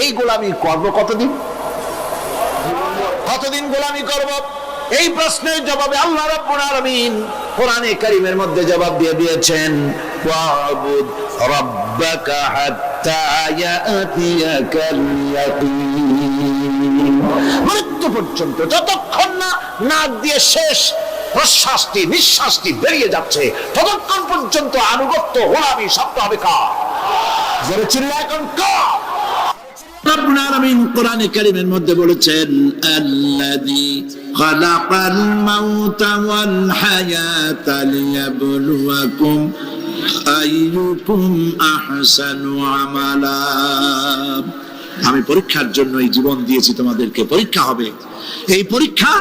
এই গোলামি করব কতদিন? কতদিন গোলামি করব? এই প্রশ্নের জবাবে আল্লাহ রাব্বুল আলামিন কোরআনে কারীমের মধ্যে জবাব দিয়ে দিয়েছেন, ওয়াবুদ রাব্বাকা হাত্তা ইয়াতিয়াকাল ইয়াকিন। মৃত্যু পর্যন্ত, যতক্ষণ না নাক দিয়ে শেষ প্রশ্বাসটি নিঃশ্বাসটি বেরিয়ে যাচ্ছে, ততক্ষণ পর্যন্ত আনুগত্য গোলামি শব্দ হবে কার? জোরে চিল্লায় এখন কার? রব্বুল আলামিন কোরআনে কারীমের মধ্যে বলেছেন, আল্লাযী খালাকাল মাউতা ওয়াল হায়াতা লিয়াবলুয়াকুম আইয়ুকুম আহসানু আমালা। আমি পরীক্ষার জন্য এই জীবন দিয়েছি তোমাদেরকে, পরীক্ষা হবে। এই পরীক্ষা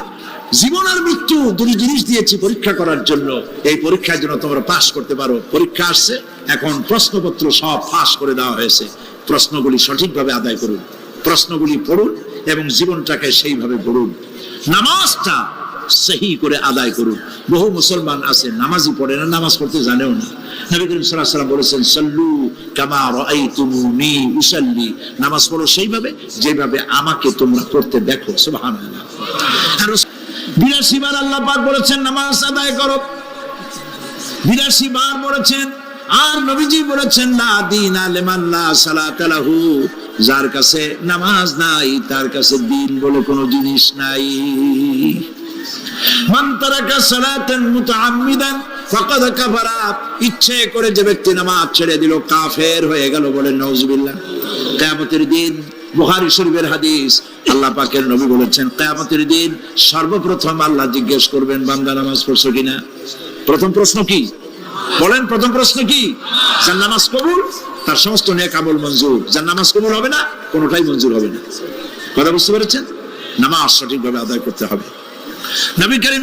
জীবন আর মৃত্যু দুই জিনিস দিয়েছি পরীক্ষা করার জন্য। এই পরীক্ষার জন্য তোমরা পাস করতে পারো। পরীক্ষা আসছে, এখন প্রশ্নপত্র সব ফাঁস করে দেওয়া হয়েছে। প্রশ্নগুলি সঠিকভাবে আদায় করুন, প্রশ্নগুলি পড়ুন এবং জীবনটাকে সেইভাবে গড়ুন। নামাজটা সহি করে আদায় করুন। বহু মুসলমান আছে নামাজই পড়ে না, নামাজ পড়তে জানেও না। নবী করিম সাল্লাল্লাহু আলাইহি ওয়াসাল্লাম বলেছেন, সাল্লু কামা রাআইতুমুনি উসাল্লি। নামাজ পড়ো সেইভাবে যেভাবে আমাকে তোমরা পড়তে দেখো। সুবহানাল্লাহ। 82 বার আল্লাহ পাক বলেছেন নামাজ আদায় করো, 82 বার বলেছেন। আর নবীজি বলেছেন, লা দীনা লিমান লা সালাতা লাহু। যার কাছে নামাজ নাই তার কাছে দ্বীন বলে কোনো জিনিস নাই। মান তারাকা সালাতান মুতাআম্মিদান ফাকাদ কাফারা। ইচ্ছে করে যে ব্যক্তি নামাজ ছেড়ে দিল কাফের হয়ে গেল, বলেন নাউজুবিল্লাহ। কিয়ামতের দিন, বুখারী শরীফের হাদিস, আল্লাহ পাকের নবী বলেছেন, কিয়ামতের দিন সর্বপ্রথম আল্লাহ জিজ্ঞেস করবেন, বান্দা নামাজ পড়ছো কিনা? প্রথম প্রশ্ন কি বলেন? প্রথম প্রশ্ন কি? যার নামাজ কবুল তার সমস্ত নেক আমল মঞ্জুর, যার নামাজ কবুল হবে না কোনোটাই মঞ্জুর হবে না। কথা বুঝতে পেরেছেন? নামাজ সঠিকভাবে আদায় করতে হবে। নবী করিম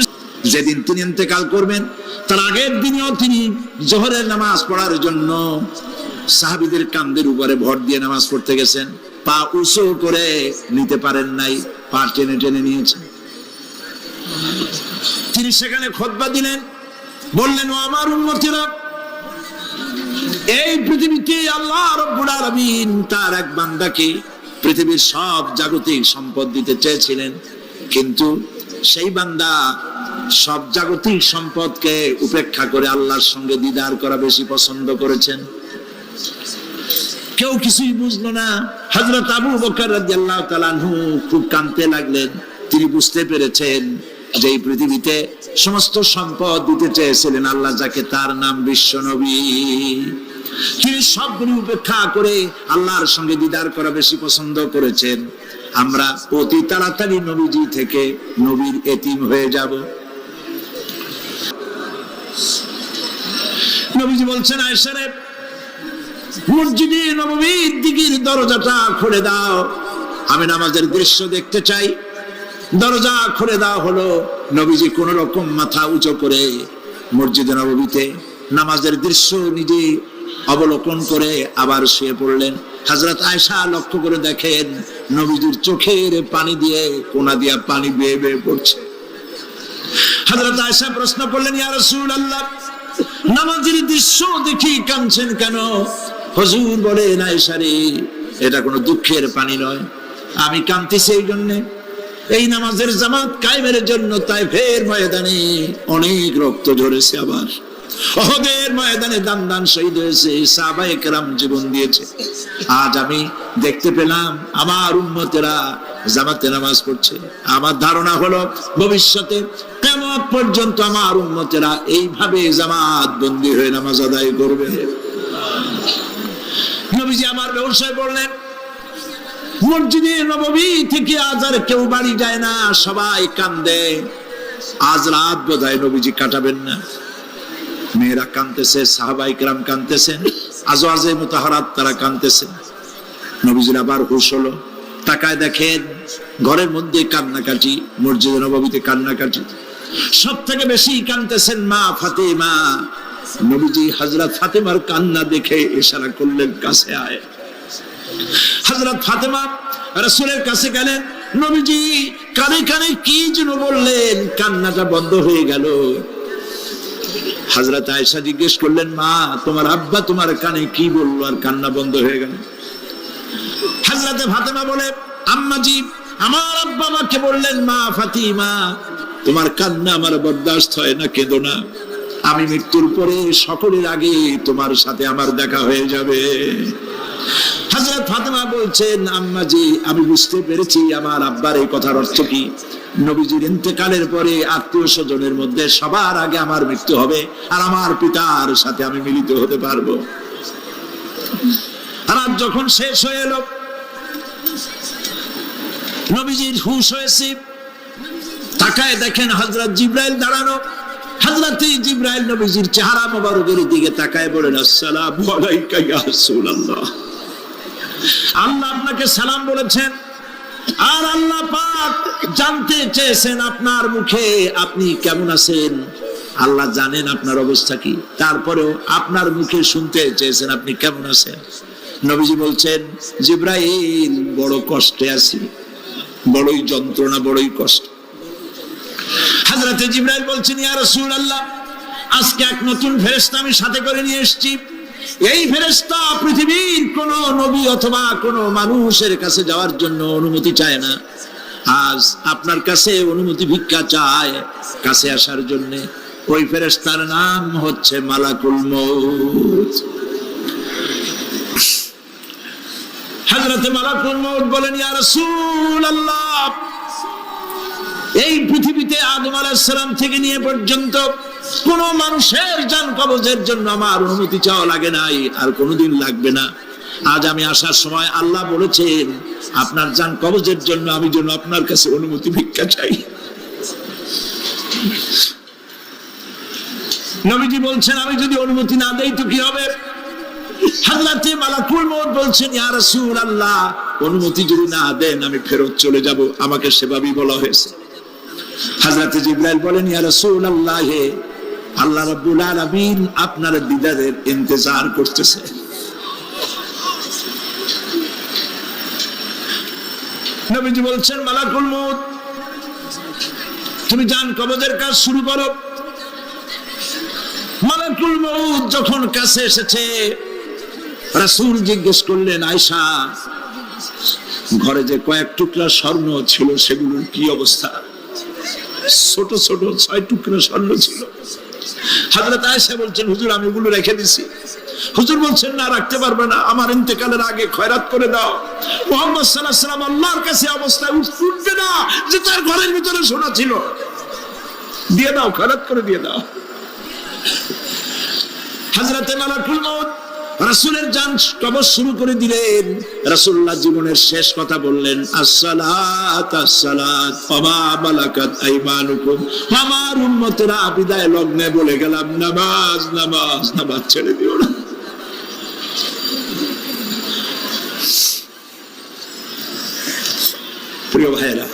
যেদিন তিনি ইন্তেকাল করবেন তার আগের দিনেও তিনি জোহরের নামাজ পড়ার জন্য সাহাবীদের কাঁধের উপরে ভর দিয়ে নামাজ পড়তে গেছেন। পা উঁচু করে নিতে পারেন নাই, পা টেনে টেনে নিয়েছেন। তিনি সেখানে খুতবা দিলেন, বললেন, ও আমার উম্মতেরা, এই পৃথিবীতে আল্লাহ রাব্বুল আলামিন তার এক বান্দাকে পৃথিবীর সব জাগতিক সম্পদ দিতে চেয়েছিলেন, কিন্তু সেই বান্দা সব জাগতিক সম্পদকে উপেক্ষা করে আল্লাহর সঙ্গে দিদার করা বেশি পছন্দ করেছেন। কেউ কিছুই বুঝলো না। হযরত আবু বকর রাদিয়াল্লাহু তাআলা আনহু খুব কাঁদতে লাগলেন। তিনি বুঝতে পেরেছেন যে এই পৃথিবীতে সমস্ত সম্পদ দিতে চেয়েছিলেন আল্লাহ, যাকে তার নাম বিশ্বনবী। তিনি সবগুলি উপেক্ষা করে আল্লাহর সঙ্গে দিদার করা বেশি পছন্দ করেছেন। আমরা অতি তাড়াতাড়ি নবীজি থেকে নবীর এতিম হয়ে যাব। নবীজি বলছেন, আয়েশা রে, মসজিদে নববীর দিকের দরজাটা খুলে দাও, আমি নামাজের দৃশ্য দেখতে চাই। দরজা খুলে দেওয়া হলো। নবীজি কোন রকম মাথা উঁচু করে মসজিদে নববীতে নামাজের দৃশ্য নিজে অবলোকন করে আবার শুয়ে পড়লেন। হযরত আয়েশা লক্ষ্য করে দেখেন নবীজির চোখের পানি দিয়ে কোনা দিয়া পানি বেয়ে বেয়ে পড়ছে। হযরত আয়েশা প্রশ্ন করলেন, ইয়া রাসূলুল্লাহ, নামাজের দৃশ্য দেখি কাঁদছেন কেন? হুজুর বলেন, আয়েশা রে, এটা কোনো দুঃখের পানি নয়, আমি কাঁদতেছি এই জন্যে, এই নামাজের জামাত কায়েমের জন্য তাইফের ময়দানে অনেক রক্ত ঝরেছে, আবার উহুদের ময়দানে দান দান শহীদ হয়েছে, সাহাবায়ে কেরাম জীবন দিয়েছে। আজ আমি দেখতে পেলাম আমার উম্মতেরা জামাতে নামাজ পড়ছে। আমার ধারণা হলো ভবিষ্যতে কিয়ামত পর্যন্ত আমার উম্মতেরা এইভাবে জামাত বন্দী হয়ে নামাজ আদায় করবে। নবীজি আমার ব্যবসায় বললেন, মসজিদে নববী থেকে আজ আর কেউ বাড়ি যায় না, সবাই কান্দে। আজ রাত বোধহয় নবীজি কাটাবেন না। মেয়েরা কাঁদতেছে, সাহাবায়ে কেরাম কাঁদতেছেন, আজওয়াজে মুতাহারাত তারা কাঁদতেছেন। নবীজির আবার হুঁশ হলো, তাকায় দেখেন ঘরের মধ্যে কান্নাকাটি, মসজিদে নববীতে কান্নাকাটি। সব থেকে বেশি কাঁদতেছেন মা ফাতেমা। নবীজি হযরত ফাতেমার কান্না দেখে ইশারা করলেন, কাছে আয়। হযরত ফাতেমা রাসূলের কাছে গেলেন। নবীজি কানে কানে কি যেন বললেন, কান্নাটা বন্ধ হয়ে গেল। হযরত আয়েশা জিজ্ঞেস করলেন, মা, তোমার আব্বা তোমার কানে কি বললো আর কান্না বন্ধ হয়ে গেল? হযরতে ফাতেমা বলে, আম্মাজি, আমার আব্বা আমাকে বললেন, মা ফাতিমা, তোমার কান্না আমার বরদাস্ত হয় না, কেঁদো না, আমি মৃত্যুর পরে সকলের আগে তোমার সাথে আমার দেখা হয়ে যাবে। হযরত ফাতেমা বলছেন, আম্মাজি, আমি বুঝতে পেরেছি আমার আব্বার এই কথার অর্থ কি। নবীজির ইন্তেকালের পরে আত্মীয় স্বজনের মধ্যে সবার আগে আমার মৃত্যু হবে, আর আমার পিতার সাথে আমি মিলিত হতে পারবো। রাত যখন শেষ হয়ে এলো, নবীজির হুঁশ হয়েছে, তাকায় দেখেন হযরত জিবরাইল দাঁড়ানো। হযরত জিবরাইল নবীজির চেহারা মোবারকের দিকে তাকায় বলেন, আসসালামু আলাইকা ইয়া রাসূলুল্লাহ, আল্লাহ আপনাকে সালাম বলেছেন, আর আল্লাহ পাক জানতে চেয়েছেন আপনার মুখে আপনি কেমন আছেন। আল্লাহ জানেন আপনার অবস্থা কি, তারপরেও আপনার মুখে শুনতে চেয়েছেন আপনি কেমন আছেন। নবীজি বলছেন, জিবরাইল, বড় কষ্টে আছি, বড়ই যন্ত্রণা, বড়ই কষ্ট। হযরতে জিবরাইল বলছেন, ইয়া রাসূলুল্লাহ, আজকে এক নতুন ফেরেশতা আমি সাথে করে নিয়ে এসেছি। এই ফেরেশতা পৃথিবীর কোন নবী অথবা কোন মানুষের কাছে যাওয়ার জন্য অনুমতি চায় না, আজ আপনার কাছে অনুমতি ভিক্ষা চায় কাছে আসার জন্য। ওই ফেরেশতার নাম হচ্ছে মালাকুল মউত। হযরতে মালাকুল মউত বলেন, ইয়া রাসূলুল্লাহ, এই পৃথিবীতে আদম আলাইহিস সালাম থেকে নিয়ে পর্যন্ত কোন মানুষের জান কবজের জন্য আমার অনুমতি চাওয়া লাগে নাই, আর কোনোদিন লাগবে না। আজ আমি আসার সময় আল্লাহ বলেছেন আপনার জান কবজের জন্য আমি যেন আপনার কাছে অনুমতি ভিক্ষা চাই। নবীজি বলছেন, আমি যদি অনুমতি না দেই তো কি হবে? হযরতে মালাকুল মউত বলছেন, ইয়া রাসূলুল্লাহ, অনুমতি যদি না দেন আমি ফেরত চলে যাব, আমাকে সেভাবেই বলা হয়েছে। হযরতে জিবরাইল বলেন, ইয়া রাসূলুল্লাহ, আল্লাহ রাব্বুল আলামিন আপনার দিদারের ইন্তজার করতেছে। নবীজি বলছেন, মালাকুল মউত, তুমি জান কবজের কাজ শুরু করো। মালাকুল মউত যখন কাছে এসেছে, রাসূল জিজ্ঞেস করলেন, আয়েশা, ঘরে যে কয়েক টুকরা স্বর্ণ ছিল সেগুলোর কি অবস্থা? ছোট ছোট 6 টুকরা স্বর্ণ ছিল। হযরত আয়েশা বলছেন, হুজুর, আমি এগুলো রেখে দিছি। হুজুর বলছেন, না, রাখতে পারবে না, আমার ইন্তেকালের আগে খয়রাত করে দাও। মুহাম্মদ সাল্লাল্লাহু আলাইহি ওয়াসাল্লাম আল্লাহর কাছে অবস্থায় উঠবে না যে তার ঘরের ভিতরে সোনা ছিল, দিয়ে দাও, খয়রাত করে দিয়ে দাও। হযরতে মালাকুল মউত রাসূলের জান কবজ শুরু করে দিলেন। রাসূলুল্লাহ জীবনের শেষ কথা বললেন, আসসালাত আসসালাত ওয়া মালাকাত আইমানুকুম। আমার উম্মতেরা বিদায় লগ্নে বলে গেলাম, নামাজ নামাজ নামাজ ছেড়ে দিও না। প্রিয় ভাইরা,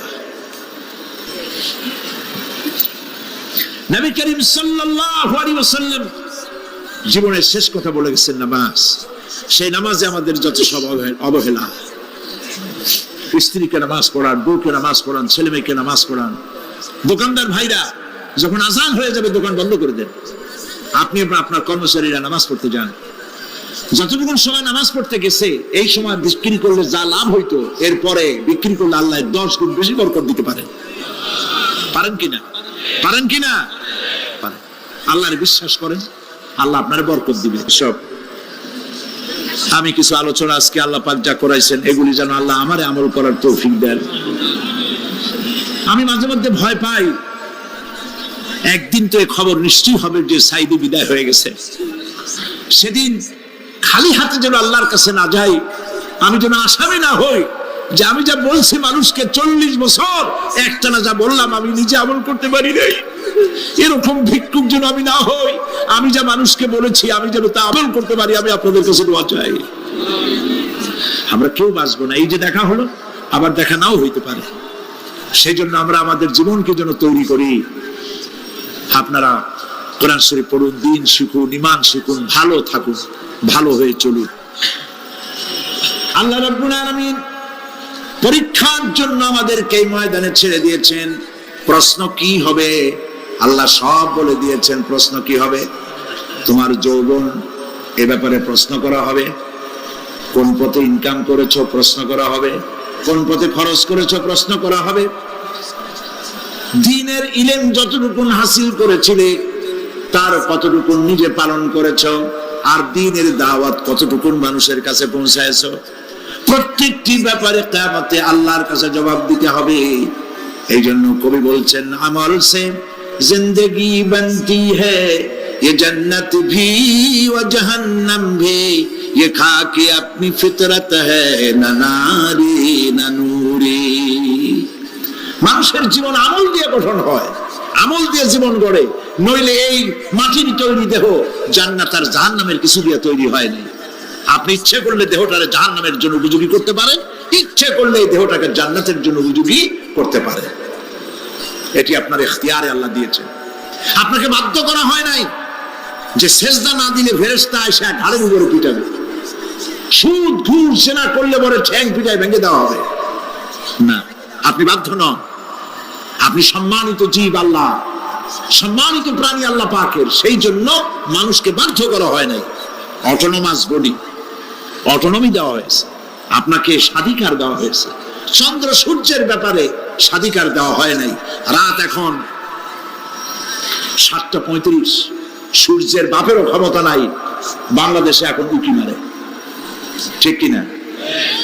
নবী করিম সাল্লাল্লাহু আলাইহি ওয়াসাল্লাম জীবনের শেষ কথা বলে গেছেন নামাজ। সেই নামাজে আমাদের যত সব অবহেলা, স্ত্রীকে নামাজ পড়ান, বউকে নামাজ পড়ান, ছেলে মেয়েকে নামাজ পড়ান। দোকানদার ভাইরা, যখন আজান হয়ে যাবে দোকান বন্ধ করে দেন, আপনি আপনার কর্মচারীরা নামাজ পড়তে যান। যতটুকু সময় নামাজ পড়তে গেছে এই সময় বিক্রি করলে যা লাভ হইতো, এরপরে বিক্রি করলে আল্লাহ 10 গুণ বেশি বরকত দিতে পারেন। পারেন কিনা? পারেন কিনা? পারেন। আল্লাহর বিশ্বাস করেন, আল্লাহ আপনার বরকত দিবে। সব আমি কিছু আলোচনা আজকে আল্লাহ পাক যা করাইছেন, এগুলি যেন আল্লাহ আমারে আমল করার তৌফিক দেন। আমি মাঝে মধ্যে ভয় পাই, একদিন তো এই খবর নিশ্চয়ই হবে যে সাইদি বিদায় হয়ে গেছে। সেদিন খালি হাতে যেন আল্লাহর কাছে না যাই, আমি যেন আসামি না হই যে আমি যা বলছি মানুষকে 40 বছর একটানা যা বললাম আমি নিজে আমল করতে পারি নাই। এরকম ভিক্ষুক যেন আমি না হই, আমি যা মানুষকে বলেছি আমি যেন তা আমল করতে পারি। আমি আপনাদের কাছে দোয়া চাই। আমরা কেউ বাঁচবো না, এই যে দেখা হলো আবার দেখা নাও হইতে পারে। সেই জন্য আমরা আমাদের জীবনকে যেন তৈরি করি। আপনারা কোরআন শরীফ পড়ুন, দিন শিখুন, ঈমান শিখুন, ভালো থাকুন, ভালো হয়ে চলুন। আল্লাহ রাব্বুল আলামিন পরীক্ষার জন্য আমাদেরকে এই ময়দানে ছেড়ে দিয়েছেন। প্রশ্ন কি হবে আল্লাহ সব বলে দিয়েছেন। প্রশ্ন কি হবে? তোমার যৌবন, এ ব্যাপারে প্রশ্ন করা হবে। কোন পথে ইনকাম করেছো প্রশ্ন করা হবে, কোন পথে খরচ করেছো প্রশ্ন করা হবে। দ্বীনের ইলম যতটুকু হাসিল করেছিলে তার কতটুকু নিজে পালন করেছো, আর দ্বীনের দাওয়াত কতটুকু মানুষের কাছে পৌঁছায়ছো, প্রত্যেকটি ব্যাপারে কিয়ামতে আল্লাহর কাছে জবাব দিতে হবে। এই জন্য কবি বলছেন, আমল সে জিন্দেগি বনতি হ্যায় ये जन्नत भी व जहन्नम भी ये खाके अपनी फितरत है ना नारी ना नूरी। মানুষের জীবন আমল দিয়ে গঠন হয়, আমল দিয়ে জীবন গড়ে, নইলে এই মাটির তৈরি দেহ জান্নাত আর জাহান্নামের কিছু দিয়ে তৈরি হয় না। আপনি ইচ্ছে করলে দেহটাকে জাহান্নামের জন্য উপযোগী করতে পারেন, ইচ্ছে করলে এই দেহটাকে জান্নাতের জন্য উপযোগী করতে পারেন। এটি আপনার ইখতিয়ারে আল্লাহ দিয়েছেন, আপনাকে বাধ্য করা হয় নাই যে সেজদা না দিলে ফেরেশতা এসে ঘাড়ের উপরে পিটাবে, সুদ ঘুষ জেনা করলে পরে ঠ্যাং পিটায় ভেঙে দেওয়া হবে না। আপনি বাধ্য নন, আপনি সম্মানিত জীব, আল্লাহ সম্মানিত প্রাণী আল্লাহ পাকের, সেই জন্য মানুষকে বাধ্য করা হয় নাই। অটোনোমাস বডি, অটোনমি দেওয়া হয়েছে, আপনাকে স্বাধিকার দেওয়া হয়েছে। চন্দ্র সূর্যের ব্যাপারে স্বাধিকার দেওয়া হয় নাই। রাত এখন 7:35, সূর্যের বাপেরও ক্ষমতা নাই বাংলাদেশে এখন উঁকি মারে, ঠিক কিনা?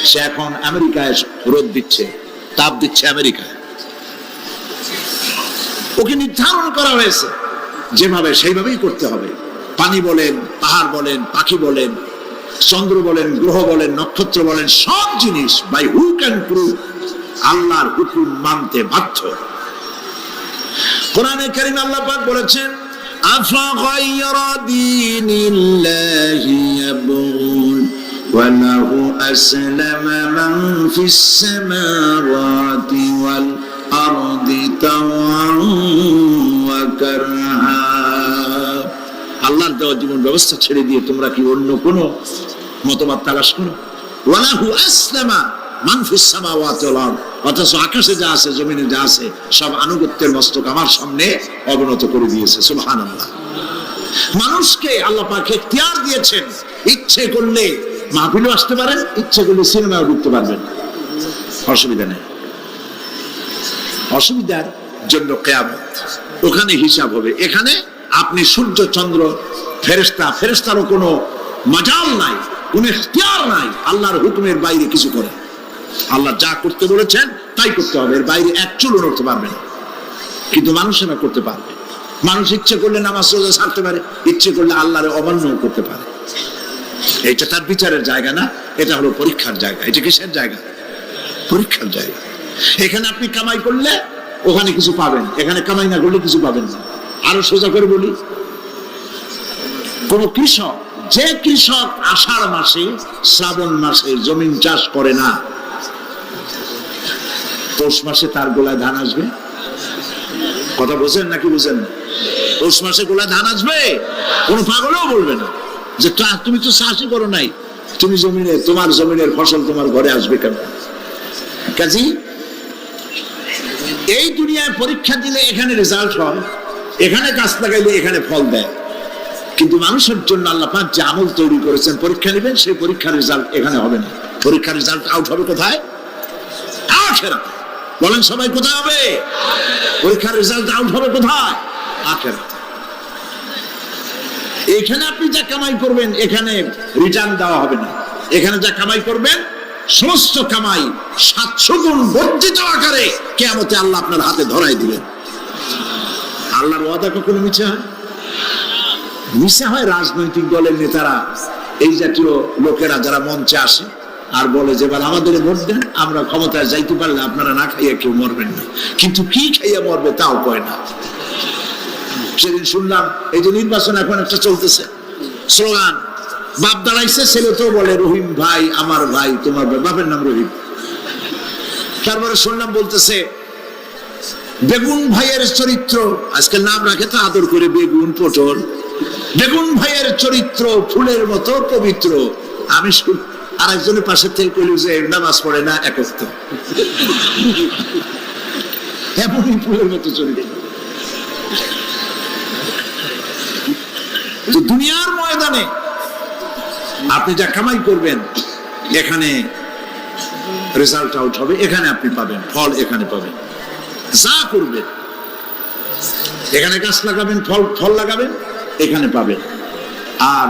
সে এখন আমেরিকায় রোদ দিচ্ছে, তাপ দিচ্ছে আমেরিকায়। ওকে নির্ধারণ করা হয়েছে যেভাবে, সেইভাবেই করতে হবে। পানি বলেন, পাহাড় বলেন, পাখি বলেন, চন্দ্র বলেন, গ্রহ বলেন, নক্ষত্র বলেন, সব জিনিস বাই হুক এন্ড ক্রুক আল্লাহর হুকুম মানতে বাধ্য। কোরআনে কারীমে আল্লাহ পাক বলেছেন, আফাগায়রা দীনিল্লাহি ইয়াবগুন ওয়া লাহু আসলামা মান ফিস সামাওয়াতি ওয়াল আরদি তাওআন ওয়া কারহা। আল্লাহর দেওয়া জীবন ব্যবস্থা ছেড়ে দিয়ে তোমরা কি অন্য কোন মতবাদ তালাশ করো? ওয়া লাহু আসলামা মান ফিস সামাওয়াতি ওয়াল আরদ, অথচ আকাশে যা আছে জমিনে যা আছে সব আনুগত্যের মস্তক আমার সামনে অবনত করে দিয়েছে। সুবহানাল্লাহ। মানুষকে আল্লাহ পাক ইখতিয়ার দিয়েছেন, ইচ্ছে করলে মাহফিলে আসতে পারেন, ইচ্ছে করলে সিনেমাও ঢুকতে পারবেন, অসুবিধা নেই। অসুবিধার জন্য কিয়ামত, ওখানে হিসাব হবে। এখানে আপনি সূর্য চন্দ্র ফেরেশতা, ফেরেশতারও কোনো মাজাল নাই, কোনো ইখতিয়ার নাই আল্লাহর হুকুমের বাইরে কিছু করে। আল্লাহ যা করতে বলেছেন তাই করতে হবে, এর বাইরে এক চুলও নড়তে পারবে না। কিন্তু মানুষেরা করতে পারবে। মানুষ ইচ্ছে করলে নামাজ রোজা ছাড়তে পারে, ইচ্ছে করলে আল্লাহর অমান্য করতে পারে। এটা তার বিচারের জায়গা না, এটা হলো পরীক্ষার জায়গা। এটা কিসের জায়গা? পরীক্ষার জায়গা। এখানে আপনি কামাই করলে ওখানে কিছু পাবেন, এখানে কামাই না করলে কিছু পাবেন না। আরো সোজা করে বলি, কোন কৃষক, যে কৃষক আষাঢ় মাসে শ্রাবণ মাসে জমিন চাষ করে না, পৌষ মাসে তার গোলায় ধান আসবে? কথা বোঝেন নাকি বুঝেন না? পৌষ মাসে গোলায় ধান আসবে? কোন পাগলেও বলবে না যে তুমি তো চাষই করো নাই, তুমি জমিনে, তোমার জমিনের ফসল তোমার ঘরে আসবে কেন? কাজী এই দুনিয়ায় পরীক্ষা দিলে এখানে রেজাল্ট হয়, এখানে গাছ লাগাইলে এখানে ফল দেয়। কিন্তু মানুষের জন্য আল্লাহ পাক যে আমল তৈরি করেছেন, পরীক্ষা নেবেন, সেই পরীক্ষার রেজাল্ট এখানে হবে না। পরীক্ষার রেজাল্ট আউট হবে কোথায়? আখিরাতে। বলেন সবাই, কোথায় হবে? পরীক্ষার রেজাল্ট আউট হবে কোথায়? আখিরাতে। এখানে আপনি যা কামাই করবেন এখানে রিটার্ন দেওয়া হবে না। এখানে যা কামাই করবেন সমস্ত কামাই 700 গুণ বর্ধিত আকারে কিয়ামতে আল্লাহ আপনার হাতে ধরাই দিবেন। আল্লাহর ওয়াদা কখনো মিছে হয়? মিছে হয় রাজনৈতিক দলের নেতারা, এই জাতীয় লোকেরা যারা মঞ্চে আসে আর বলে যে এবার আমাদের ভোট দেন, আমরা ক্ষমতায় যাইতে পারলে আপনারা না খাইয়া কেউ মরবেন না। কিন্তু কি খাইয়া মরবে তাও কয় না। সেদিন শুনলাম এই যে নির্বাচন এখন একটা চলতেছে, স্লোগান বাপ দাঁড়াইছে, ছেলে তো বলে রহিম ভাই আমার ভাই, তোমার বাপের নাম রহিম। তারপরে শুনলাম বলতেছে বেগুন ভাইয়ের চরিত্র, আজকে নাম রাখে তো আদর করে বেগুন পটল, বেগুন ভাইয়ের চরিত্র ফুলের মতো পবিত্র। আমি আর একজনের পাশে থেকে কইল যে নামাজ পড়ে না, একত্র এমনই ফুলের মতো চরিত্র। তো দুনিয়ার ময়দানে আপনি যা কামাই করবেন এখানে রেজাল্ট আউট হবে, এখানে আপনি পাবেন ফল, এখানে পাবেন। যা করবেন, এখানে গাছ লাগাবেন, ফল লাগাবেন, এখানে পাবেন। আর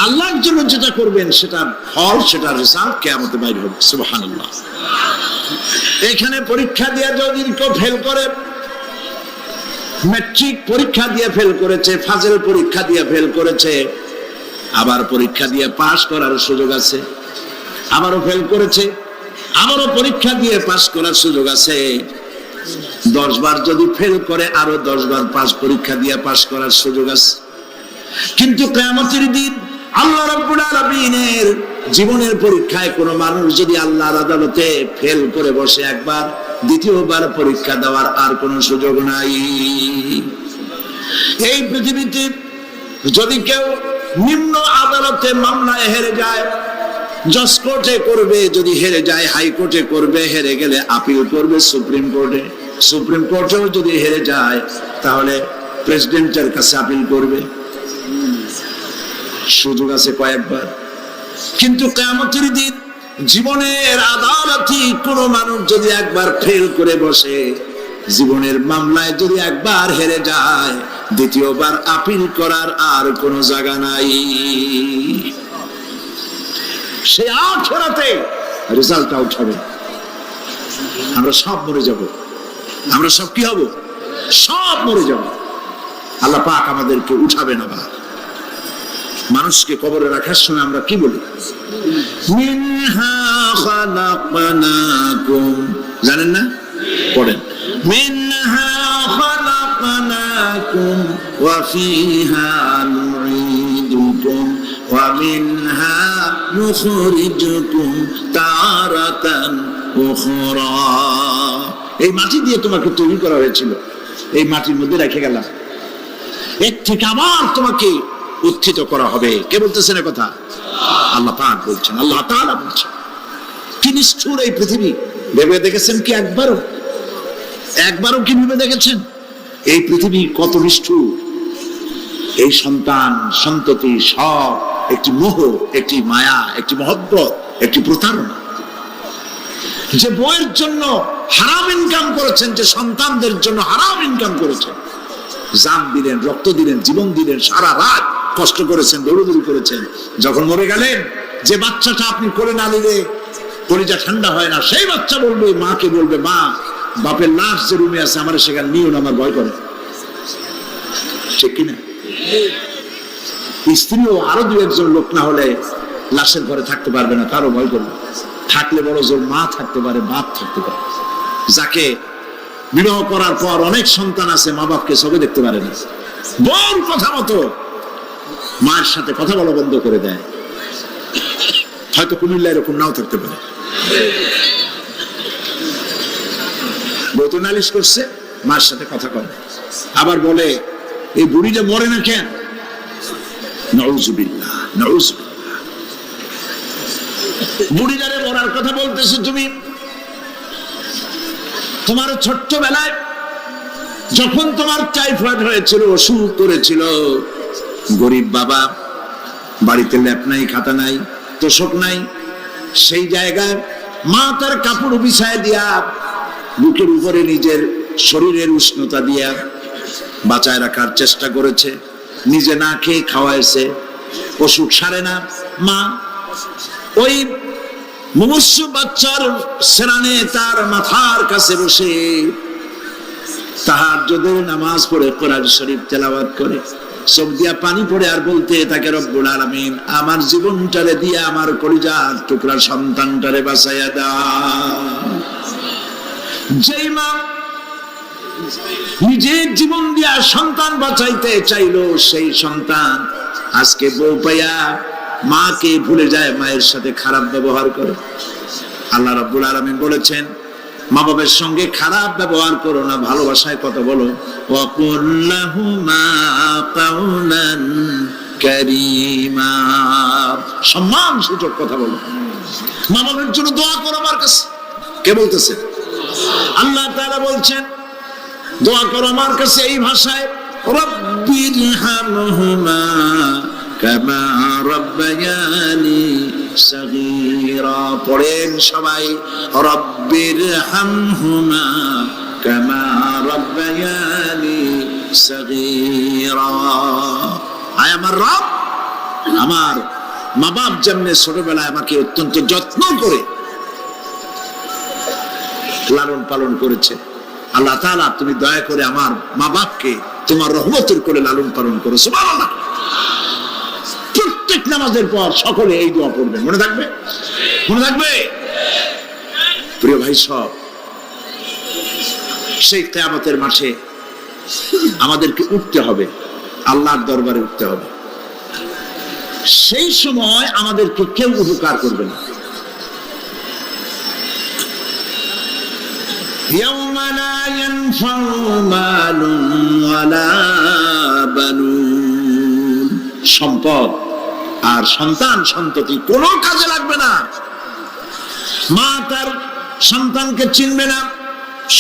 আল্লাহর জন্য যেটা করবেন সেটা ফল, সেটা রেজাল্ট কিয়ামতে বাইরে হবে। সুবহানাল্লাহ। এখানে পরীক্ষা দিয়ে যদি কেউ ফেল করে, ম্যাট্রিক পরীক্ষা দিয়ে ফেল করেছে, ফাজেল পরীক্ষা দিয়ে ফেল করেছে, আবার পরীক্ষা দিয়ে পাস করার সুযোগ আছে, আবারও ফেল করেছে, আবারও পরীক্ষা দিয়ে পাস করার সুযোগ আছে। 10 বার যদি ফেল করে আরো 10 বার পরীক্ষা দিয়ে পাস করার সুযোগ আছে। কিন্তু কিয়ামতের দিন আল্লাহ রাব্বুল আলামিনের জীবনের পরীক্ষায় কোন মানুষ যদি আল্লাহর আদালতে ফেল করে বসে একবার, দ্বিতীয়বার পরীক্ষা দেওয়ার আর কোনো সুযোগ নাই। এই পৃথিবীতে যদি কেউ নিম্ন আদালতে মামলায় হেরে যায়, জজ কোর্টে করবে, যদি হেরে যায় হাইকোর্টে করবে, হেরে গেলে আপিল করবে সুপ্রিম কোর্টে, সুপ্রিম কোর্টেও যদি হেরে যায় তাহলে প্রেসিডেন্টের কাছে আপিল করবে। সুযোগ আছে কয়েকবার। কিন্তু কিয়ামতের দিন জীবনের আদালতে কোন মানুষ যদি একবার ফেল করে বসে, জীবনের মামলায় যদি একবার হেরে যায়, দ্বিতীয়বার আপিল করার আর কোন জায়গা নাই। সে আখিরাতে রেজাল্ট আউট হবে। আমরা সব মরে যাব, আমরা সব কি হব? সব মরে যাব। আল্লাহ পাক আমাদেরকে উঠাবেন। আবার মানুষকে কবরে রাখার সময় আমরা কি বলি? মিনহা খালাকনাকুম, জানেন না? পড়েন, মিনহা খালাকনাকুম ওয়া ফিহা নুঈদুকুম ওয়া মিনহা নুখরিজুকুম তারাতান উখরা। এই মাটি দিয়ে তোমাকে তৈরি করা হয়েছিল, এই মাটির মধ্যে রেখে গেলাম, এর থেকে আবার তোমাকে উত্থিত করা হবে। কে বলতেছেন এ কথা? আল্লাহ পাক বলছেন, আল্লাহ তাআলা বলছেন। কি নিষ্ঠুর এই পৃথিবী! ভেবে দেখেছেন কি একবারও কি ভেবে দেখেছেন এই পৃথিবী কত নিষ্ঠুর? এই সন্তান সন্ততি সব একটি মোহ, একটি মায়া, একটি মহব্বত, একটি প্রতারণা। যে বইয়ের জন্য হারাম ইনকাম করেছেন, যে সন্তানদের জন্য হারাম ইনকাম করেছেন, জান দিলেন, রক্ত দিলেন, জীবন দিলেন, সারা রাত কষ্ট করেছেন, দৌড়দৌড়ি করেছেন, যখন মরে গেলেন, যে বাচ্চাটা আপনি করে না নিলে কলিজা ঠান্ডা হয় না, সেই বাচ্চা বলবে, মাকে বলবে, মা বাপের লাশ যে রুমে আছে আমার সেখানে নিও না, আমার ভয় করে। ঠিক কিনা? স্ত্রীও আরো 2-1 লোক না হলে লাশের ঘরে থাকতে পারবে না, তারও ভয় করবে। থাকলে বড় জোর মা থাকতে পারে, বাপ থাকতে পারে। যাকে বিবাহ করার পর অনেক সন্তান আছে, মা বাপকে চোখে দেখতে পারে না, বল কথা মতো মায়ের সাথে কথা বলা বন্ধ করে দেয়। হয়তো কুমিল্লা এরকম নাও থাকতে পারে। বউ তো নালিশ করছে, মার সাথে কথা করে, আবার বলে এই বুড়িটা মরে না কেন? নাউযুবিল্লাহ, নাউযুবিল্লাহ। বুড়িটারে মরার কথা বলতেছো তুমি। তোমার ছোট্টবেলায় যখন তোমার টাইফয়েড হয়েছিল, অসুখ করেছিল, গরিব বাবা, বাড়িতে ল্যাপ নাই, খাতা নাই, তোষক নাই, সেই জায়গায় মা তার কাপড় বিছায় দিয়া, বুকের উপরে নিজের শরীরের উষ্ণতা দিয়া বাঁচায় রাখার চেষ্টা করেছে, নিজে না খেয়ে খাওয়াইছে, অসুখ সারে না। মা ওই মুমূর্ষু বাচ্চার সেরানে তার মাথার কাছে বসে তাহাজ্জুদের নামাজ পড়ে কোরআন শরীফ তেলাওয়াত করে, চোখ দিয়া পানি পড়ে আর বলতে থাকে, রব্বুল আলামিন আমার জীবনটারে দিয়া আমার কলিজার টুকরা সন্তানটারে বাঁচাইয়া দাও। যেই মা নিজের জীবন দিয়া সন্তান বাঁচাইতে চাইলো, সেই সন্তান আজকে বউ পাইয়া মাকে ভুলে যায়, মায়ের সাথে খারাপ ব্যবহার করে। আল্লাহ রাব্বুল আলামিন বলেছেন, মা বাবার সঙ্গে খারাপ ব্যবহার করো না, ভালোবাসায় কথা বলো। ওয়াকুল লাহুমা কাওলান কারীমা, সম্মান সূচক কথা বলো। মা বাবার জন্য দোয়া করো আমার কাছে। কে বলতেছে? আল্লাহ তাআলা বলছেন, দোয়া করো আমার কাছে এই ভাষায়, রব্বিরহামহুমা কামা রাব্বায়ানি সাগীরা। পড়েন সবাই, রব্বিরহামহুমা কামা রাব্বায়ানি সাগীরা। আয় আমার রব, আমার মা বাপ যেমনে ছোটবেলায় আমাকে অত্যন্ত যত্ন করে লালন পালন করেছে, আল্লাহ তাআলা তুমি দয়া করে আমার মা বাপকে তোমার রহমতের করে লালন পালন করো। সুবহানাল্লাহ। প্রত্যেক নামাজের পর সকলে এই দোয়া পড়বেন, মনে থাকবে? মনে থাকবে? প্রিয় ভাই সব, সেই কিয়ামতের মাঠে আমাদেরকে উঠতে হবে, আল্লাহর দরবারে উঠতে হবে। সেই সময় আমাদেরকে কেউ উপকার করবে না। ইয়াউমা লা ইয়ানফাউ মালুন ওয়ালা বানুন। সম্পদ আর সন্তান সন্ততি কোনো কাজে লাগবে না। মা তার সন্তানকে চিনবে না,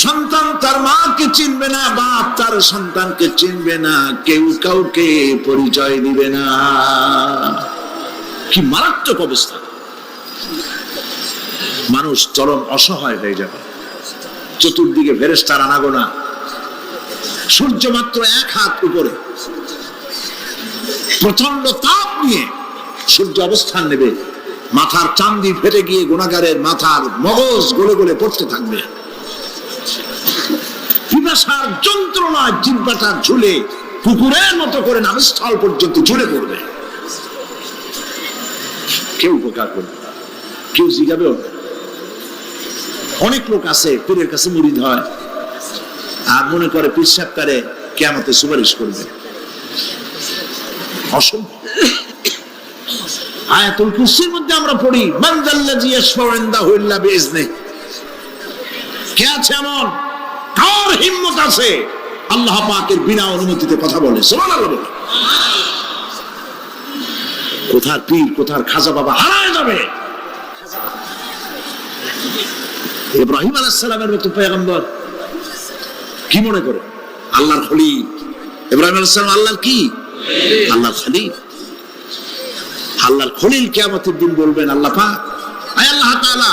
সন্তান তার মাকে চিনবে না, বাপ তার সন্তানকে চিনবে না, কেউ কাউকে পরিচয় দিবে না। কি মারাত্মক অবস্থা! মানুষ চরম অসহায় হয়ে যাবে। চতুর্দিকে ফেরেশতার আনাগোনা, সূর্য মাত্র 1 হাত উপরে, প্রচন্ড তাপ নিয়ে সূর্য অবস্থান নেবে। মাথার চান্দি ফেটে গিয়ে গুনাহগারের মাথার মগজ গলে গলে পড়তে থাকবে। পিপাসার যন্ত্রণায় জিহ্বাটা ঝুলে কুকুরের মতো করে নাভিস্থল পর্যন্ত ঝুলে পড়বে। কেউ উপকার করবে, কেউ জিগাবেও না। অনেক লোক আছে পীরের কাছে মুরিদ হয় আর মনে করে পীর সাহেব তারে কিয়ামতে সুপারিশ করবে। অসম্ভব। আয়াতুল কুরসির মধ্যে আমরা পড়ি, মান যাল্লাযী ইয়াশফাউ ইনদাহু ইল্লা বিইজনিহি। কে আছে এমন, কার হিম্মত আছে আল্লাহ পাকের বিনা অনুমতিতে কথা বলে? সুবহানাল্লাহ। কোথার পীর, কোথার খাজা বাবা হারায় যাবে। ইব্রাহিম আলাইহিস সালামের মতো পয়গম্বর কি মনে করে আল্লাহর খলিল। ইব্রাহিম আলাইহিস সালাম আল্লাহর কি? আল্লাহর খলিল। আল্লাহর খলিল কিয়ামতের দিন বলবেন, আল্লাহ পাক, আয় আল্লাহ তাআলা,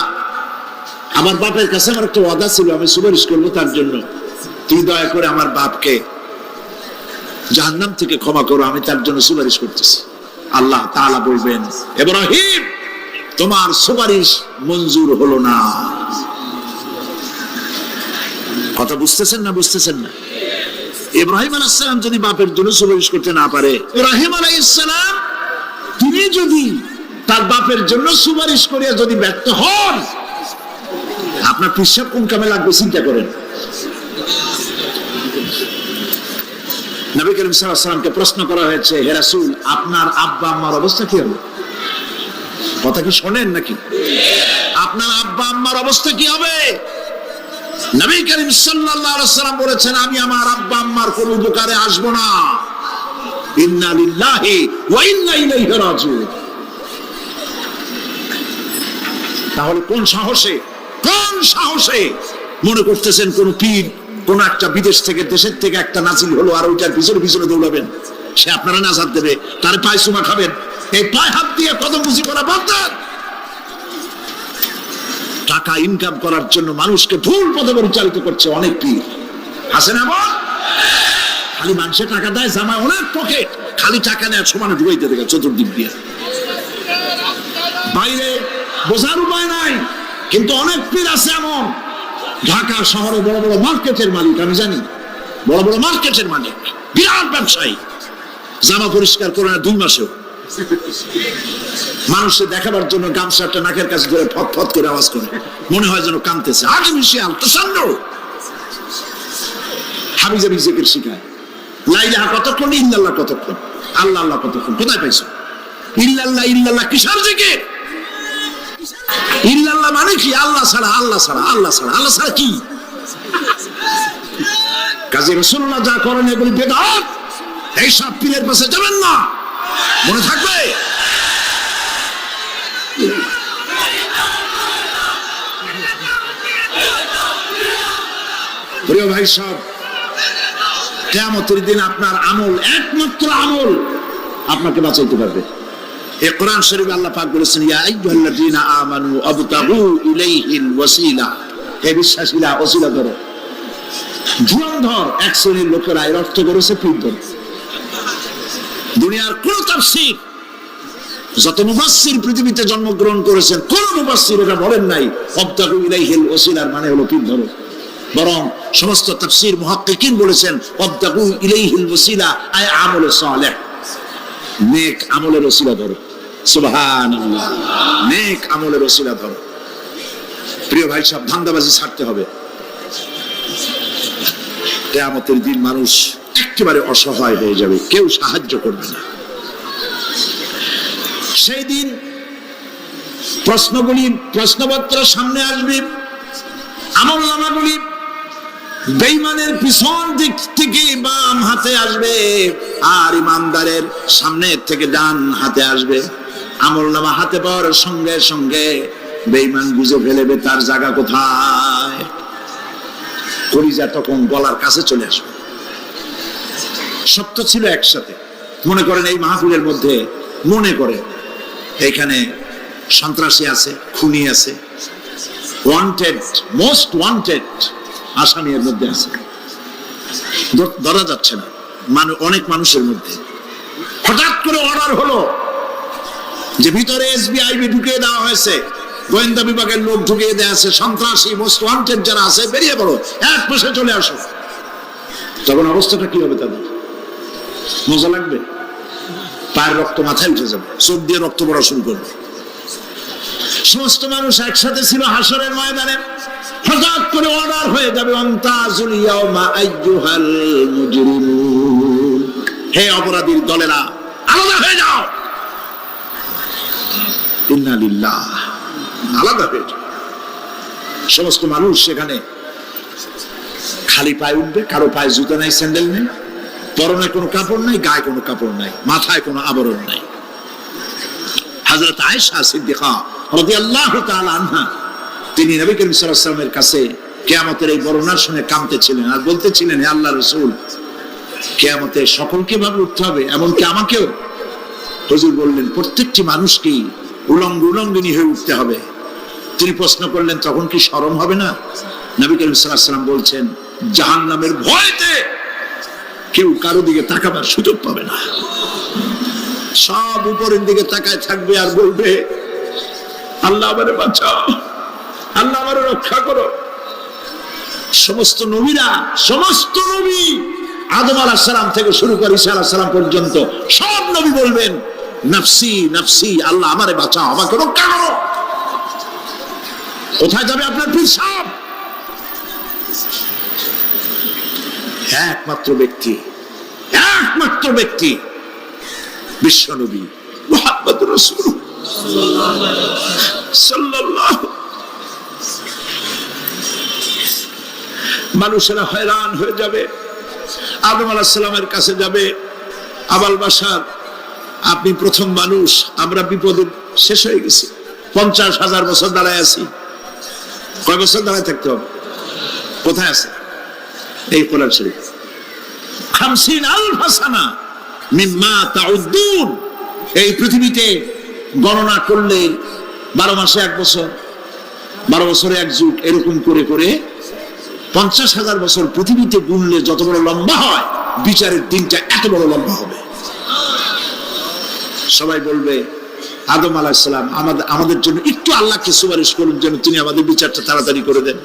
আমার বাপের কাছে আমার একটা ওয়াদা ছিল, আমি সুপারিশ করবো তার জন্য, তুই দয়া করে আমার বাপকে জাহান্নাম থেকে ক্ষমা করো, আমি তার জন্য সুপারিশ করতেছি। আল্লাহ তাআলা বলবেন, ইব্রাহিম তোমার সুপারিশ মঞ্জুর হলো না। কথা বুঝতেছেন না? বুঝতেছেন না? ইব্রাহিম আলাইহিস সালাম যদি বাপের জন্য সুপারিশ করতে না পারে, ইব্রাহিম আলাইহিস সালাম তিনি যদি তার বাপের জন্য সুপারিশ করিয়া যদি ব্যর্থ হন, আপনার পিসাব কোন কামে লাগবে চিন্তা করেন। নবী করিম সাল্লাল্লাহু আলাইহি ওয়াসাল্লামকে প্রশ্ন করা হয়েছে, হে রাসূল, আপনার আব্বা আম্মার অবস্থা কি হবে? কথা কি শোনেন নাকি? আপনার আব্বা আম্মার অবস্থা কি হবে? নবী করিম সাল্লাল্লাহু আলাইহি ওয়াসাল্লাম বলেছেন, আমি আমার আব্বা আম্মার কোন উপকারে আসব না। ইন্না লিল্লাহি ওয়া ইন্না ইলাইহি রাজিউন। তাহলে কোন সাহসে মনে করতেছেন কোন পীর কোন একটা বিদেশ থেকে, দেশের থেকে একটা নাজিল হলো আর ওইটার পিছনে পিছনে দৌড়াবেন? সে আপনারা নাজাত দেবে, তার পায়ে চুমা খাবেন, এই পায়ে হাত দিয়ে কদম বুঝি করা বাদ দেন। টাকা ইনকাম করার জন্য মানুষকে ভুল পথে পরিচালিত করছে অনেক পীর। আছে না? খালি মানুষে টাকা দেয়, জামায় অনেক পকেট, খালি টাকা নেয় সমানে ঢুকাইতে দেখে চতুর্দিক দিয়ে। বাইরে বোঝার উপায় নাই, কিন্তু অনেক পীর আছে এমন, ঢাকা শহরে বড় বড় মার্কেটের মালিক, আমি জানি, বড় বড় মার্কেটের মালিক, বিরাট ব্যবসায়ী, জামা পরিষ্কার করে না 2 মাসেও। মানুষকে দেখাবার জন্য গামছাটা নাকের কাছে ধরে ফট ফট করে আওয়াজ করে, মনে হয় যেন কাঁদতেছে। আগে মিশিয়াল তো সান্ড হাবিজাবি জিকির শিখায়। লা ইলাহা কতক্ষণ, ইল্লাল্লাহ কতক্ষণ, আল্লাহ আল্লাহ কতক্ষণ? কোথায় পাইছো? ইল্লাল্লাহ ইল্লাল্লাহ কিসের জিকির? ইল্লাল্লাহ মানে কি? আল্লাহ ছাড়া, আল্লাহ ছাড়া, আল্লাহ ছাড়া, আল্লাহ ছাড়া কি? কাজী রাসূলুল্লাহ যা করেন এগুলি বেদাত। এই সব পীরের পাশে যাবেন না, মনে থাকবে। প্রিয় ভাই সব, কিয়ামতের দিন আপনার আমল, একমাত্র আমল আপনাকে বাঁচাইতে পারবে। এই কোরআন শরীফে আল্লাহ পাক বলেছেন, ইয়া আইয়ুহাল্লাযীনা আমানু আবতাগু ইলাইহিল ওয়াসিলা, হে বিশ্বাসীরা ওসিলা ধরো। ধুরন্ধর এক শ্রেণীর লোকেরা এর অর্থ করেছে পীর ধরো। দুনিয়ার কোন তাফসীর, যত মুফাসসির পৃথিবীতে জন্মগ্রহণ করেছেন, কোন মুফাসসির এটা বলেন নাই আবতাগু ইলাইহিল ওয়াসিলার মানে হলো পীর ধরো। বরং সমস্ত তাফসীর মুহাক্কিকিন বলেছেন আবতাগু ইলাইহিল ওয়াসিলা আয় আমলে সালেহ, নেক আমলের ওসিলা ধরো। সুবহানাল্লাহ, নেক আমলের ওসিলা ধরো। প্রিয় ভাই সব, ধান্দাবাজি ছাড়তে হবে। কিয়ামতের দিন মানুষ একেবারে অসহায় হয়ে যাবে, কেউ সাহায্য করবে না। সেই দিন প্রশ্নপত্র সামনে আসবে, আমলনামাগুলি বেঈমানের পিছন দিক থেকে বাম হাতে আসবে, আর ইমানদারের সামনে থেকে ডান হাতে আসবে। আমলনামা হাতে পাওয়ার সঙ্গে সঙ্গে বেঈমান বুঝে ফেলবে তার জায়গা কোথায়। কলিজা তখন গলার কাছে চলে আসবে। সত্য ছিল একসাথে। মনে করেন এই মাহফিলের মধ্যে, মনে করেন এখানে সন্ত্রাসী আছে, খুনি আছে, ওয়ান্টেড, মোস্ট ওয়ান্টেড আসামি এর মধ্যে আছে, ধরা যাচ্ছে না অনেক মানুষের মধ্যে। হঠাৎ করে অর্ডার হলো যে ভিতরে এসবিআইবি ঢুকিয়ে দেওয়া হয়েছে, গোয়েন্দা বিভাগের লোক ঢুকিয়ে দেওয়া আছে, সন্ত্রাসী মোস্ট ওয়ান্টেড যারা আছে বেরিয়ে পড়ো, এক পাশে চলে আসো। তখন অবস্থাটা কি হবে তাদের? মজা লাগবে? পায়ের রক্ত মাথায় উঠে যাবে, চোখ দিয়ে রক্ত পড়া শুরু করবে। সমস্ত মানুষ একসাথে ছিল হাসরের ময়দানে। হঠাৎ করে অর্ডার হয়ে যাবে, আনতাজুল ইয়াউমা আইয়ুহাল মুজরিমুন, হে অপরাধীর দলেরা আলাদা হয়ে যাও। ইন্না লিল্লাহ, আলাদা হয়ে যাও। সমস্ত মানুষ সেখানে খালি পায়ে উঠবে, কারো পায়ে জুতা নাই, স্যান্ডেল নেই, পরনে কোনো কাপড় নাই, গায়ে কোনো কাপড় নাই, মাথায় কোনো আবরণ নাই। হযরত আয়েশা সিদ্দিকা রাদিয়াল্লাহু তাআলা আনহা, তিনি নবী করিম সাল্লাল্লাহু আলাইহি ওয়াসাল্লামের কাছে কিয়ামতের এই বর্ণনা শুনে কাঁদতেছিলেন আর বলতেছিলেন, হে আল্লাহর রাসূল, কিয়ামতে সকলকে ভাবে উঠতে হবে, এমনকি আমাকেও? হুজুর বললেন, প্রত্যেকটি মানুষকে উলঙ্গিনী হয়ে উঠতে হবে। তিনি প্রশ্ন করলেন, তখন কি শরম হবে না? নবী করিম সাল্লাল্লাহু আলাইহি ওয়াসাল্লাম বলছেন, জাহান্নামের ভয়তে কেউ কারো দিকে তাকাবার সুযোগ পাবে না। সব উপরের দিকে তাকায় থাকবে আর বলবে, আল্লাহ আমারে বাঁচাও, আল্লাহ আমারে রক্ষা করো। সমস্ত নবীরা, সমস্ত নবী আদম আলাইহিস সালাম থেকে শুরু করে ঈসা আলাইহিস সালাম পর্যন্ত সব নবী বলবেন, নফসি নফসি, আল্লাহ আমারে বাঁচাও, আমাকে রক্ষা করো। কোথায় যাবে আপনার পীর সাহেব? একমাত্র ব্যক্তি বিশ্ব নবী মুহাম্মদুর রাসূলুল্লাহ সাল্লাল্লাহু। মানুষেরা হয়রান হয়ে যাবে, আদম আলাইহিস সালামের কাছে যাবে, আবাল বাশার, আপনি প্রথম মানুষ, আমরা বিপদে শেষ হয়ে গেছি, 50,000 বছর দাঁড়ায় আছি। কয় বছর দাঁড়ায় থাকতে হবে? কোথায় আছে? এই কোরআন শরীফ, 50,000 সানা মিম্মা তাউদ্দুন। এই পৃথিবীতে গণনা করলে 12 মাসে 1 বছর, 12 বছরে 1 যুগ, এরকম করে করে 50,000 বছর পৃথিবীতে গুনলে যত বড় লম্বা হয়, বিচারের দিনটা এত বড় লম্বা হবে। সবাই বলবে, আদম আলাইহিস সালাম আমাদের জন্য একটু আল্লাহকে সুপারিশ করুন যেন তিনি আমাদের বিচারটা তাড়াতাড়ি করে দেন।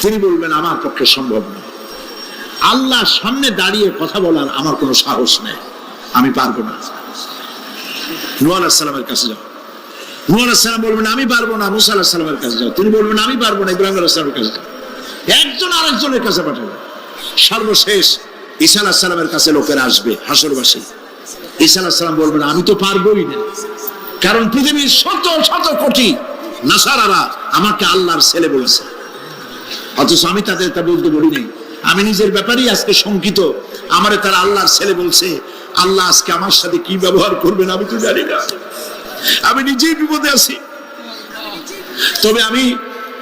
তিনি বলবেন, আমার পক্ষে সম্ভব না, আল্লাহর সামনে দাঁড়িয়ে কথা বলার আমার কোনো সাহস নেই, আমি পারবো না। নূহ আলাইহিস সালামের কাছে যাও। নূহ আলাইহিস সালাম বলবেন, আমি পারবো না। মুসা আলাইহিস সালামের কাছে যাও। তিনি বলবেন, আমি পারবো না। ইব্রাহিম আলাইহিস সালামের কাছে যাও। একজন আরেকজনের কাছে পাঠাবে। সর্বশেষ ঈসা আলাইহিস সালামের কাছে লোকেরা আসবে, হাসরবাসী। ঈসা আলাইহিস সালাম বলবেন, আমি তো পারবোই না, কারণ পৃথিবীর শত শত কোটি নাসারারা আমাকে আল্লাহর ছেলে বলেছে, অথচ আমি তাদের তা বলতে বলি নাই। আমি নিজের ব্যাপারেই আজকে শঙ্কিত, আমারে তারা আল্লাহর ছেলে বলছে। আল্লাহ আজকে আমার সাথে কি ব্যবহার করবেন আমি তো জানি না, আমি নিজেই বিপদে আছি। তবে আমি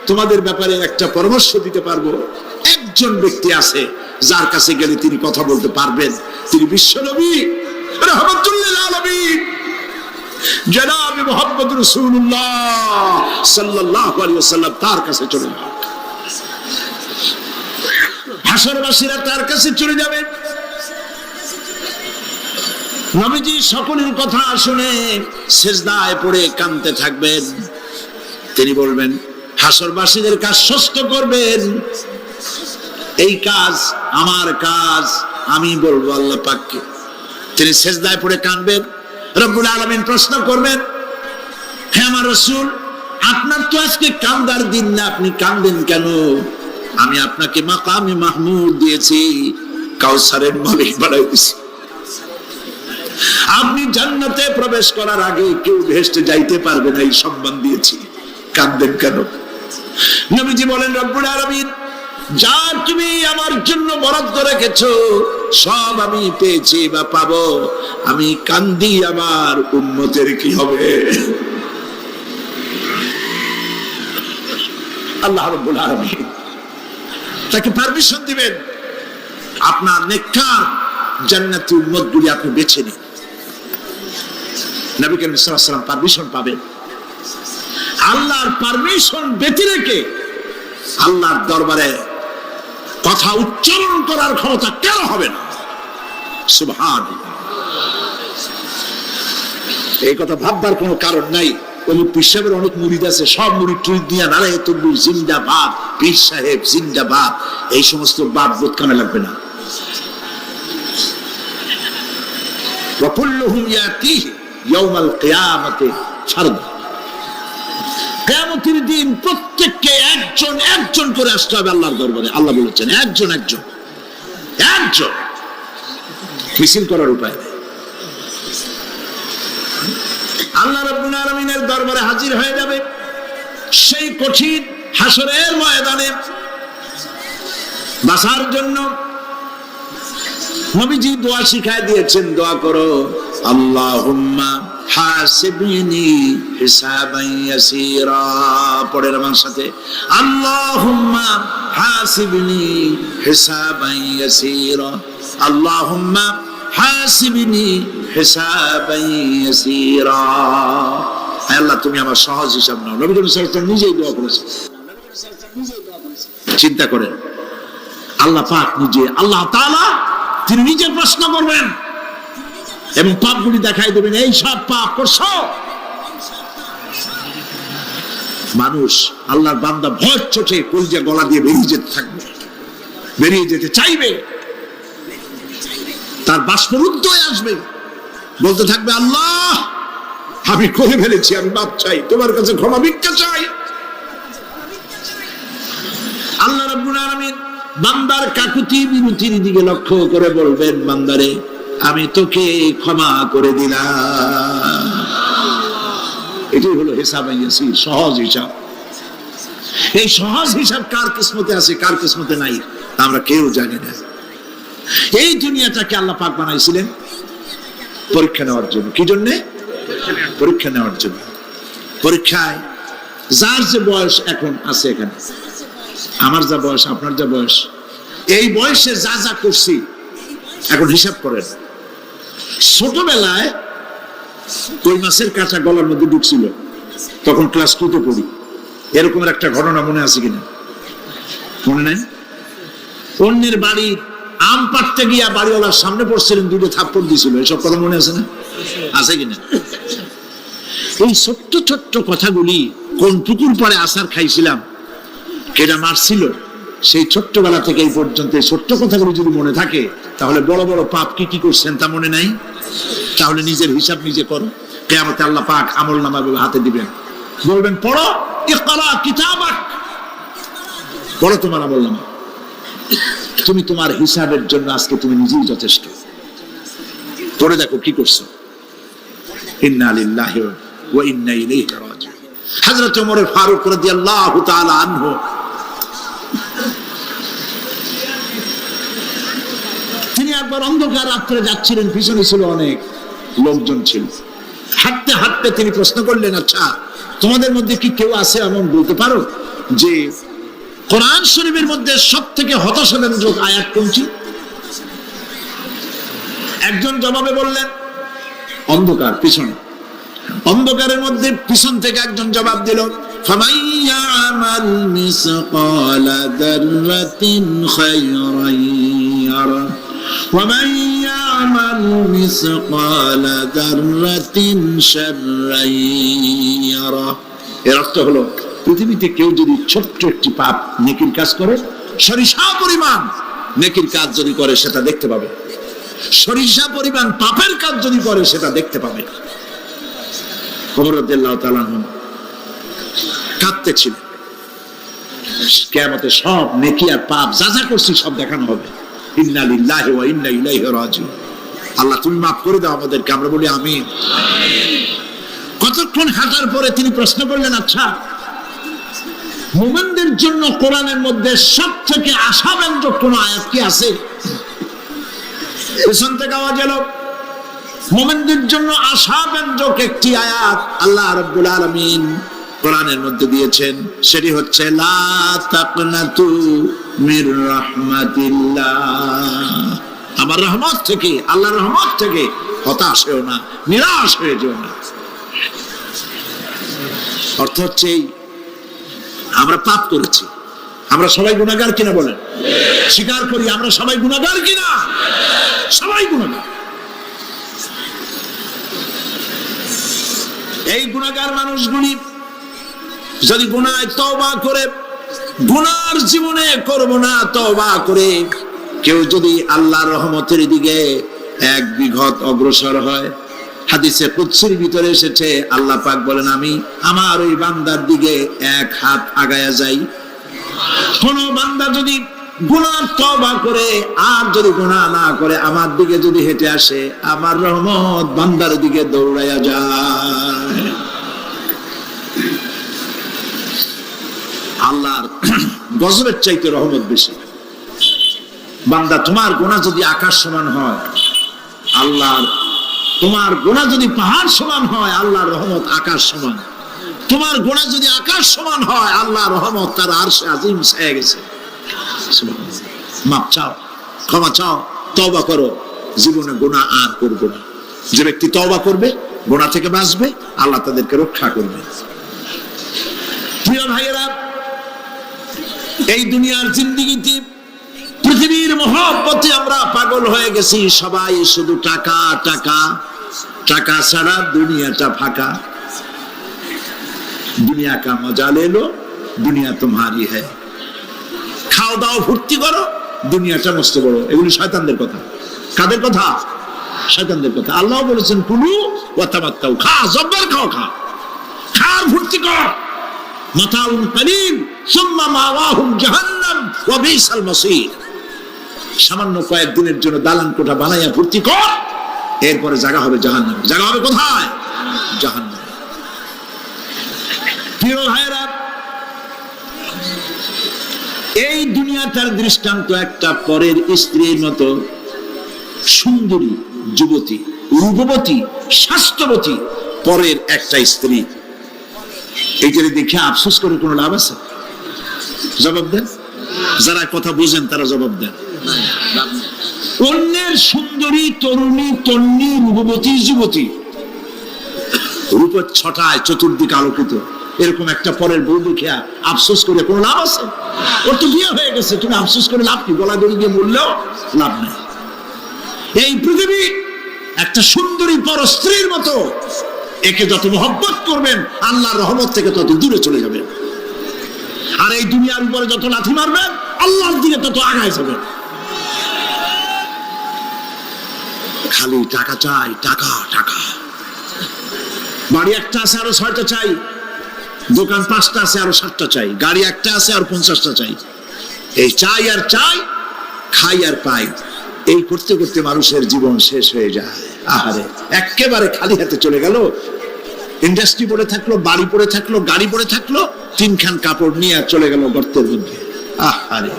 তোমাদের ব্যাপারে একটা পরামর্শ দিতে পারবো। একজন ব্যক্তি আছে, যার কাছে গেলে তিনি কথা বলতে পারবেন, তিনি বিশ্বনবী রাহমাতুল লিল আলামিন জনাব মুহাম্মদ রাসূলুল্লাহ সাল্লাল্লাহু আলাইহি ওয়াসাল্লাম তার কাছে চলে যান। হাসরবাসীরা তার কাছে চলে যাবেন। নবীজি সকলের কথা শুনে সিজদায় পড়ে কাঁদতে থাকবেন। তিনি বলবেন, হাসরবাসীদের কাজ সুস্থ করবেন, এই কাজ আমার কাজ, আমি বলবো আল্লাহ পাককে। তিনি সিজদায় পড়ে কাঁদবেন। রব্বুল আলামিন প্রশ্ন করবেন, হে আমার রাসূল, আপনার তো আজকে কান্দার দিন না, আপনি কাঁদেন কেন? আমি আপনাকে মাকামে মাহমুদ দিয়েছি, কাউসারের মালিক বানাই দিয়েছি। আপনি জান্নাতে প্রবেশ করার আগে কেউ বেহেশতে যাইতে পারবে না, এই সম্মান দিয়েছি, কাঁদেন কেন? নবীজি বলেন, রব্বুল আলামিন যা তুমি আমার জন্য বরাদ্দ রেখেছো সব আমি পেয়েছি বা পাবো, আমি কান্দি আমার উম্মতের কি হবে? আল্লাহ রাব্বুল আলামিন তাকে পারমিশন দিবেন, আপনার নেককার জান্নাতি উম্মতগুলি আপনি বেছে নিন। নবী করিম সাল্লাল্লাহু আলাইহি ওয়াসাল্লাম পারমিশন পাবেন। আল্লাহর পারমিশন ব্যতি রেখে আল্লাহর দরবারে কথা উচ্চারণ করার ক্ষমতা কেন হবে না? সুবহানাল্লাহ। এই কথা ভাববার কোনো কারণ নাই। ওই পীর সাহেবের অনেক মুরিদ আছে, সব মুরিদ টুরিদ দিয়া নারায়ে তাকবীর জিন্দাবাদ, পীর সাহেব জিন্দাবাদ, এই সমস্ত বাদ বোধ কামে লাগবে না। ওয়া কুল্লুহুম ইয়াতিহি ইয়াউমাল কিয়ামাতি ফারদা। কিয়ামতের দিন প্রত্যেককে একজন একজন করে আসতে হবে আল্লাহর দরবারে। আল্লাহ বলেছেন একজন একজন একজন, মিছিল করার উপায় নেই। আল্লাহ রাব্বুল আলামিনের দরবারে হাজির হয়ে যাবে সেই কঠিন হাসরের ময়দানে বাঁচার জন্য। নবীজি দোয়া শিখায় দিয়েছেন, দোয়া করো, আল্লাহুম্মা হাসিবনি হিসাবান ইয়াসীরা। পড়েন আমার সাথে, আল্লাহুম্মা হাসিবনি হিসাবান ইয়াসীরা, আল্লাহুম্মা হাসিবনি হিসাবান ইয়াসীরা। হে আল্লাহ, তুমি আমার সহজ হিসাব নাও। নবী সাল্লাল্লাহু আলাইহি ওয়াসাল্লাম নিজেই দোয়া করেছেন। চিন্তা করেন, আল্লাহ পাক নিজে, আল্লাহ তাআলা তিনি নিজে প্রশ্ন করবেন এবং পাপগুলি দেখাই দেবেন, এই সব পাপ করছো। মানুষ, আল্লাহর বান্দা ভয় চোটে কলিজা গলা দিয়ে বেরিয়ে যেতে থাকবে, বেরিয়ে যেতে চাইবে, তার বাষ্পরুদ্ধ হয়ে আসবে, বলতে থাকবে, আল্লাহ আমি করে ফেলেছি, আমি মাপ চাই, তোমার কাছে ক্ষমা ভিক্ষা চাই। আল্লাহ রাব্বুল আলামিন বান্দার কাকুতি বিনতির দিকে লক্ষ্য করে বলবেন, বান্দারে আমি তোকে ক্ষমা করে দিলাম। এটাই হলো হিসাবে ইয়াসির, সহজ হিসাব। এই সহজ হিসাব কার কিসমতে আছে, কার কিসমতে নাই, আমরা কেউ জানি না। এই দুনিয়াটাকে আল্লাহ পাক বানাইছিলেন পরীক্ষা নেওয়ার জন্য। কি জন্যে? পরীক্ষা নেওয়ার জন্য। পরীক্ষায় যার যে বয়স এখন আছে, এখানে আমার যা বয়স, আপনার যা বয়স, এই বয়সে যা যা করছি এখন হিসাব করেন। ছোটবেলায় কই মাছের কাঁটা গলার মধ্যে ঢুকছিল, তখন ক্লাস 2 তে পড়ি, এরকম একটা ঘটনা মনে আছে কিনা? মনে নাই? অন্যের বাড়ি আম পাড়তে গিয়া বাড়িওয়ালার সামনে পড়ছিলেন, 2 থাপ্পড় দিয়েছিল, এসব কথা মনে আছে না? আছে কিনা? এই ছোট্ট ছোট্ট কথাগুলি, কোন পুকুর পাড়ে আসার খাইছিলাম, কেটা মারছিল, সেই ছোট্টবেলা থেকে এই পর্যন্ত এই ছোট্ট কথাগুলো যদি মনে থাকে, তাহলে বড় বড় পাপ কি কি করছেন তা মনে নাই? তাহলে নিজের হিসাব নিজে করো। কিয়ামতে আল্লাহ পাক আমলনামা হাতে দিবেন, বলবেন পড়ো, ইকরা কিতাবাক, পড়ো তোমার আমলনামা। তুমি তোমার হিসাবের জন্য আজকে তুমি নিজেই যথেষ্ট। পড়ে দেখো কি করছো। ইন্না লিল্লাহি ওয়া ইন্না ইলাইহি রাজিউন। হযরত ওমর ফারুক রাদিয়াল্লাহু তাআলা আনহু তিনি একবার অন্ধকার রাত্রে যাচ্ছিলেন, পিছনে ছিল অনেক লোকজন ছিল। হাঁটতে হাঁটতে তিনি প্রশ্ন করলেন, আচ্ছা তোমাদের মধ্যে কি কেউ আছে এমন বলতে পারো যে কোরআন শরীফের মধ্যে সবথেকে হতাশাজনক আয়াত কোনটি? একজন জবাবে বললেন অন্ধকার পিছনে, অন্ধকারের মধ্যে পিছন থেকে একজন জবাব দিল فَمَن يَعْمَلْ مِثْقَالَ ذَرَّةٍ خَيْرًا يَرَهُ وَمَن يَعْمَلْ مِثْقَالَ ذَرَّةٍ شَرًّا يَرَهُ। এর অর্থ হলো পৃথিবীতে কেউ যদি ছোট্ট একটি পাপ নেকির কাজ করে, সরিষা পরিমাণ নেকির কাজ যদি করে সেটা দেখতে পাবে, সরিষা পরিমাণ পাপের কাজ যদি করে সেটা দেখতে পাবে। ওমর রাদিয়াল্লাহু তাআলা কাঁদতেছিল, কিয়ামতে সব নেকি আর পাপ যা যা করছি সব দেখানো হবে। ইন্না লিল্লাহি ওয়া ইন্না ইলাইহি রাজিউন। আল্লাহ তুমি মাফ করে দাও আমাদেরকে, আমরা বলি আমিন। কতক্ষণ হাঁটার পরে তিনি প্রশ্ন করলেন, আচ্ছা মুমিনদের জন্য কোরআনের মধ্যে সবথেকে আশাব্যঞ্জক কোন আয়াত কি আছে? পেছন থেকে আওয়াজ এলো, মুমিনদের জন্য আশাব্যঞ্জক একটি আয়াত আল্লাহ রাব্বুল আলামিন কোরআনের মধ্যে দিয়েছেন, সেটি হচ্ছে লা তাকনাতু মির রাহমাতিল্লাহ। আমার রহমত থেকে, আল্লাহর রহমত থেকে হতাশ হও না, নিরাশ হয়ে যেও না। অর্থ হচ্ছে আমরা পাপ করেছি, আমরা সবাই গুনাহগার কিনা বলেন? স্বীকার করি আমরা সবাই গুনাহগার কিনা? সবাই গুনাহগার। এই গুনাহগার মানুষগুলি যদি গুনায় তওবা করে, গুনার জীবনে করব না তওবা করে কেউ যদি আল্লাহর রহমতের দিকে এক বিঘত অগ্রসর হয়, হাদিসে কুদসির ভিতরে এসেছে আল্লাহ পাক বলেন আমি আমার ওই বান্দার দিকে এক হাত আগায়া যাই। কোন বান্দা যদি গুনাহ তওবা করে আর যদি গুনাহ না করে আমার দিকে যদি হেঁটে আসে, আমার রহমত বান্দার দিকে দৌড়াইয়া যায়। আল্লাহর গজবের চাইতে রহমত বেশি। বান্দা তোমার গুনাহ যদি আকাশ সমান হয়, আল্লাহর, তোমার গুনাহ যদি পাহাড় সমান হয়, আল্লাহর রহমত আকাশ সমান। তোমার গুনাহ যদি আকাশ সমান হয়, আল্লাহর রহমত তার আরশে আজিম ছায়া গেছে। মাপ চাও, ক্ষমা চাও, তওবা করো, জীবনে গুনাহ আর করবে না। যে ব্যক্তি তওবা করবে, গুনাহ থেকে বাঁচবে, আল্লাহ তাদেরকে রক্ষা করবে। প্রিয় ভাইয়েরা, এই দুনিয়ার জিন্দেগিতে পৃথিবীর মহব্বতে আমরা পাগল হয়ে গেছি। সবাই শুধু টাকা টাকা, টাকা ছাড়া দুনিয়াটা ফাঁকা। দুনিয়া কা মজা লে লো, দুনিয়া তোমারি হ্যায়। খাও দাও ফুর্তি করো, দুনিয়াটা মস্ত বড়। এগুলি শয়তানদের কথা। কাদের কথা? শয়তানদের কথা। আল্লাহ বলেছেন কুলু ওয়া তামাত্তাউ, খা জব্বর খাও, খা খার ফুর্তি কর। মাতাউন কালিল সুম্মা মাওয়াহুম জাহান্নাম ওয়া বিসাল মাসীর। সামান্য কয়েকদিনের জন্য দালান কোঠা বানাইয়া ফুর্তি কর, এরপরে জায়গা হবে জাহান্নামে। জায়গা হবে কোথায়? জাহান্নামে। প্রিয় ভাইরা, এই দুনিয়াটার দৃষ্টান্ত একটা পরের স্ত্রীর মতো সুন্দরী যুবতী, রূপবতী, স্বাস্থ্যবতী পরের একটা স্ত্রী। এইটারে দেখে আফসোস করে কোনো লাভ আছে? জবাব দেন, যারা কথা বুঝেন তারা জবাব দেন। অন্যের সুন্দরী তরুণী, তন্নী, রূপবতী যুবতী, রূপের ছটায় চতুর্দিকে আলোকিত, এরকম একটা পরের বউ দেখিয়া আফসোস করে কোনো লাভ আছে? ওর তো বিয়ে হয়ে গেছে, তুমি আফসোস করে লাভ কি? গলা দড়ি দিয়ে মরলেও লাভ নেই। এই পৃথিবী একটা সুন্দরী পর স্ত্রীর মতো, একে যত মহব্বত করবেন আল্লাহর রহমত থেকে তত দূরে চলে যাবেন। আর এই দুনিয়ার উপরে যত লাথি মারবেন আল্লাহর দিকে তত আগায় যাবেন। খালি টাকা চাই, টাকা টাকা। বাড়ি একটা আছে আরো 6টা চাই, দোকান 5টা আছে আরো 7টা চাই, গাড়ি একটা আছে আর 50টা চাই। এই চাই আর চাই, খাই আর পাই, এই করতে করতে মানুষের জীবন শেষ হয়ে যায়। আহারে, একেবারে খালি হাতে চলে গেল। ইন্ডাস্ট্রি পড়ে থাকলো, বাড়ি পড়ে থাকলো, গাড়ি পড়ে থাকলো, 3খান কাপড় নিয়ে চলে গেল গর্তের মধ্যে। আহারে,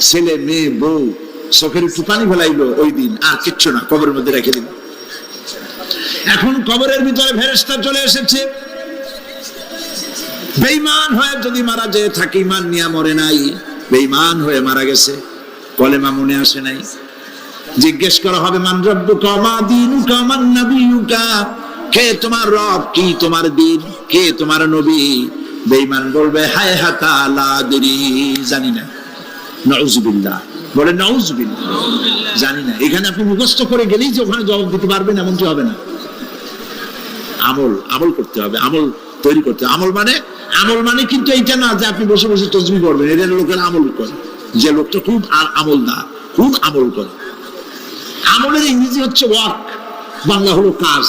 ছেলে মেয়ে বউ চোখের একটু পানি ফেলাইলো ওই দিন, আর কিচ্ছু না, কবরের মধ্যে রেখে দিল। এখন কবরের ভিতরে ফেরেশতা চলে এসেছে। বেঈমান হয়ে যদি মারা যেয়ে থাকে, ঈমান নিয়ে মরে নাই, বেঈমান হয়ে মারা গেছে, কলেমা মনে আসে নাই, জিজ্ঞেস করা হবে মান রাব্বুকা মা দীনুকা মান নাবিয়ুকা, কে তোমার রব, কি তোমার দিন, কে তোমার নবী? বেঈমান বলবে হায় হাতা লা আদরি, জানি না। নাউযুবিল্লাহ, বলে নাউযুবিল্লাহ, জানি না। এখানে আপনি মুখস্থ করে গেলেই যে ওখানে জবাব দিতে পারবেন এমনটি হবে না। আমল করতে হবে, আমল তৈরি করতে হবে। আমল মানে কিন্তু এইটা না যে আপনি বসে বসে তসবিহ করবেন। এদের লোকেরা আমল করে, যে লোকটা খুব আমলদার, খুব আমল করে। আমলের ইংরেজি হচ্ছে ওয়ার্ক, বাংলা হলো কাজ।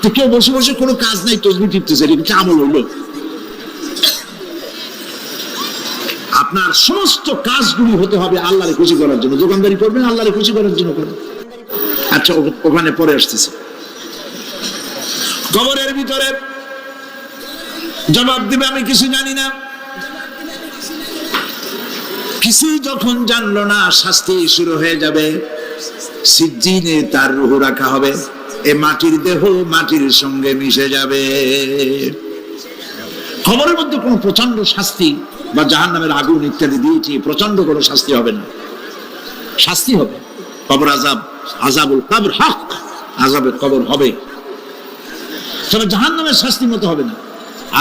তো কেউ বসে বসে কোনো কাজ নাই তসবিহ টিপতেছে, এটা আমল হইলো? আপনার সমস্ত কাজগুলি হতে হবে আল্লাহরে খুশি করার জন্য। দোকানদারি করবেন আল্লাহরে খুশি করার জন্য করবেন। আচ্ছা, ওখানে পরে আসতেছে। কবরের ভিতরে জবাব দিবে আমি কিছু জানি না। কিছুই যখন জানলো না, শাস্তি শুরু হয়ে যাবে। সিজ্জিনে তার রূহ রাখা হবে, এ মাটির দেহ মাটির সঙ্গে মিশে যাবে। খবরের মধ্যে কোনো প্রচন্ড শাস্তি বা জাহান্নামের আগুন ইত্যাদি দিয়েছি, প্রচন্ড কোনো শাস্তি হবে না। শাস্তি হবে কবর আযাব, আযাবুল কবর হক, আযাবের কবর হবে, তবে জাহান্নামের শাস্তির মতো হবে না।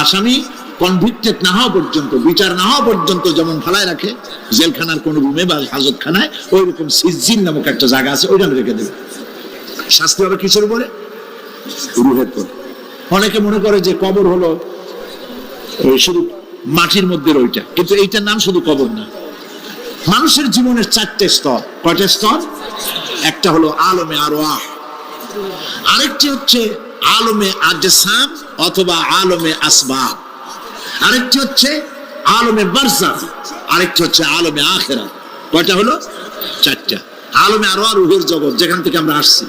আসামি কনভিক্টেড না হওয়া পর্যন্ত, বিচার না হওয়া পর্যন্ত যেমন ফালায় রাখে জেলখানার কোন রুমে বা হাজতখানায়, ওই রকম সিজ্জিন নামক একটা জায়গা আছে, ওইখানে রেখে দেবে। শাস্তি হবে কিসের উপরে? রূহের উপরে। অনেকে মনে করে যে কবর হলো শুধু মাটির মধ্যে ওইটা, কিন্তু এইটার নাম শুধু কবর না। মানুষের জীবনের 4টে স্তর। কয়টা স্তর? একটা হলো আলমে আরওয়াহ, আরেকটি হচ্ছে আলমে আজসাম অথবা আলমে আসবাব, আরেকটি হচ্ছে আলমে বারজাখ, আরেকটি হচ্ছে আলমে আখিরাত। কয়টা হলো? 4টা। আলমে আরওয়াহ রূহের জগৎ, যেখান থেকে আমরা আসছি।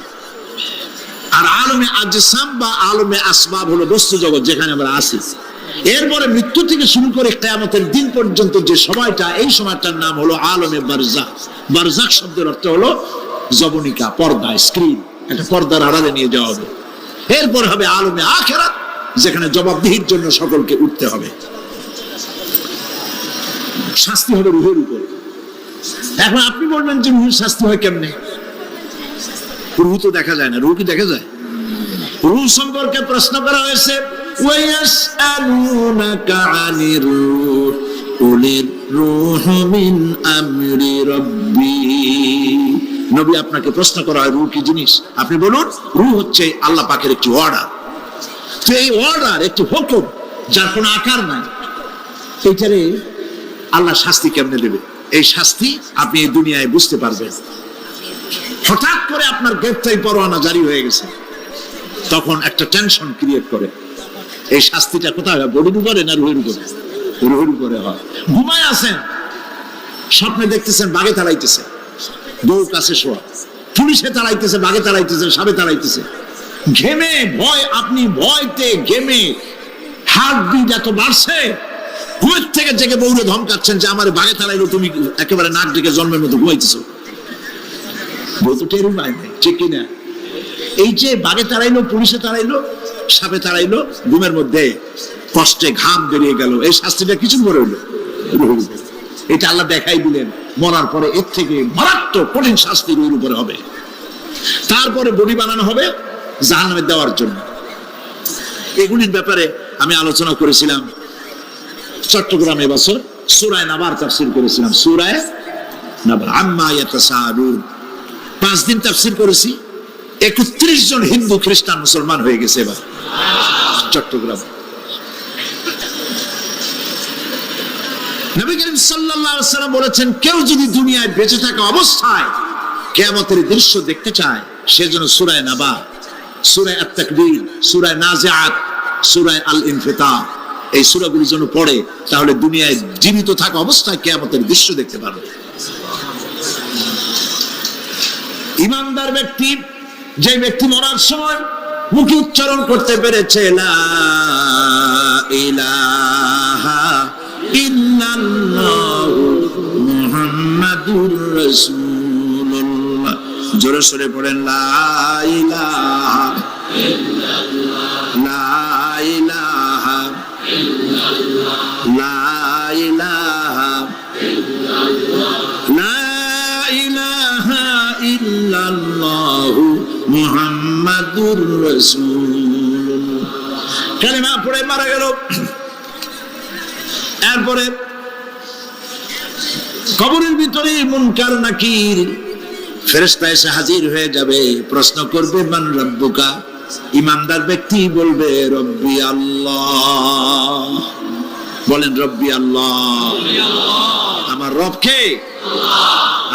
আর আলমে আজসাম বা আলমে আসবাব হলো বস্তু জগৎ, যেখানে আমরা আছি। এরপরে মৃত্যু থেকে শুরু করে কিয়ামতের দিন পর্যন্ত যে সময়টা, এই সময়টার নাম হলো আলমে বারজাখ। বারজাখ শব্দের অর্থ হলো জবনিকা, পর্দা, স্ক্রিন, একটা পর্দার আড়ালে নিয়ে যাওয়া হবে। এরপর হবে আলমে আখিরাত, যেখানে জবাবদিহির জন্য সকলকে উঠতে হবে। শাস্তি হবে রূহের উপর। এখন আপনি বলবেন যে রূহের শাস্তি হয় কেমনে? রূহ তো দেখা যায় না। রূহ কি দেখা যায়? রূহ সম্পর্কে প্রশ্ন করা হয়েছে, ওয়ায়াসআলুনাকা আনির রূহ কুলির রূহু মিন আমরি রাব্বি। নবী, আপনাকে প্রশ্ন করা হয় রূহ কি জিনিস, আপনি বলুন রূহ হচ্ছে আল্লাহ পাকের একটি অর্ডার। তো এই অর্ডার, একটি হুকুম, যার কোনো আকার নাই, এইটারে আল্লাহ শাস্তি কেমনে দেবে? এই শাস্তি আপনি এই দুনিয়ায় বুঝতে পারবেন। হঠাৎ করে আপনার গ্রেফতারি পরোয়ানা জারি হয়ে গেছে, তখন একটা টেনশন ক্রিয়েট করে। এই শাস্তিটা কোথায় হয়? বডির উপরে না রুহের উপরে? রুহের উপরে হয়। ঘুমায় আছেন, স্বপ্নে দেখতেছেন বাঘে তাড়াইতেছে, বউ কাছে শোয়া, পুলিশে তাড়াইতেছে, বাঘে তাড়াইতেছে, সাপে তাড়াইতেছে, ঘেমে ভয়, আপনি ভয়তে ঘেমে হার্টবিট এত বাড়ছে, ঘুমের থেকে জেগে বউরে ধমকাচ্ছেন যে আমার বাঘে তাড়াইলো, তুমি একেবারে নাক ডেকে জন্মের মতো ঘুমাইতেছো। বউ তো টেরই পায় নাই, ঠিক কিনা? এই যে বাঘে তাড়াইলো, পুলিশে তাড়াইলো, সাপে তাড়াইলো, ঘুমের মধ্যে কষ্টে ঘাম বেরিয়ে গেল, এই শাস্তিটা কিছু করে হইলো। এটা আল্লাহ দেখাই দিলেন, মরার পরে এর থেকে মারাত্মক কঠিন শাস্তি রুহের উপরে হবে। তারপরে বডি বানানো হবে জাহান্নামে দেওয়ার জন্য। এগুলির ব্যাপারে আমি আলোচনা করেছিলাম চট্টগ্রামে এবছর সূরা নাবার তাফসীর করেছিলাম। সূরা নাবা, আম্মা ইয়াতাসাআলুন, 5 দিন তাফসীর করেছি। 31 জন হিন্দু খ্রিস্টান মুসলমান হয়ে গেছে এবার চট্টগ্রাম। নবী করিম সাল্লাল্লাহু আলাইহি ওয়াসাল্লাম বলেছেন, কেউ যদি দুনিয়ায় বেঁচে থাকা অবস্থায় কিয়ামতের দৃশ্য দেখতে চায়, সেজন্য সূরা নাবা, সূরা আত-তাকবীর, সূরা নাজিআত, সূরা আল-ইনফিতার, এই সূরাগুলো যেন পড়ে, তাহলে দুনিয়ায় জীবিত থাকা অবস্থায় কিয়ামতের দৃশ্য দেখতে পারবে। ঈমানদার ব্যক্তি, যে ব্যক্তি মরার সময় মুখে উচ্চারণ করতে পেরেছে লা ইলাহা ইল্লাল্লাহু মুহাম্মাদুর রাসূলুল্লাহ, জোরে সোরে পড়েন লা ইলাহা ইল্লাল্লাহ, লা ইলাহা ইল্লাল্লাহ, লা ইলাহা ইল্লাল্লাহ, লা ইলাহা ইল্লাল্লাহ, ইল্লাল্লাহু মুহাম্মাদুর রাসূলুল্লাহ। কালেমা পড়ে মারা গেল। এরপরে কবরের ভিতরে মুনকার নাকির ফেরেশতা এসে হাজির হয়ে যাবে, প্রশ্ন করবে মান রাব্বুকা। ইমানদার ব্যক্তি বলবে রব্বি আল্লাহ। বলেন রব্বি আল্লাহ। আমার রব কে?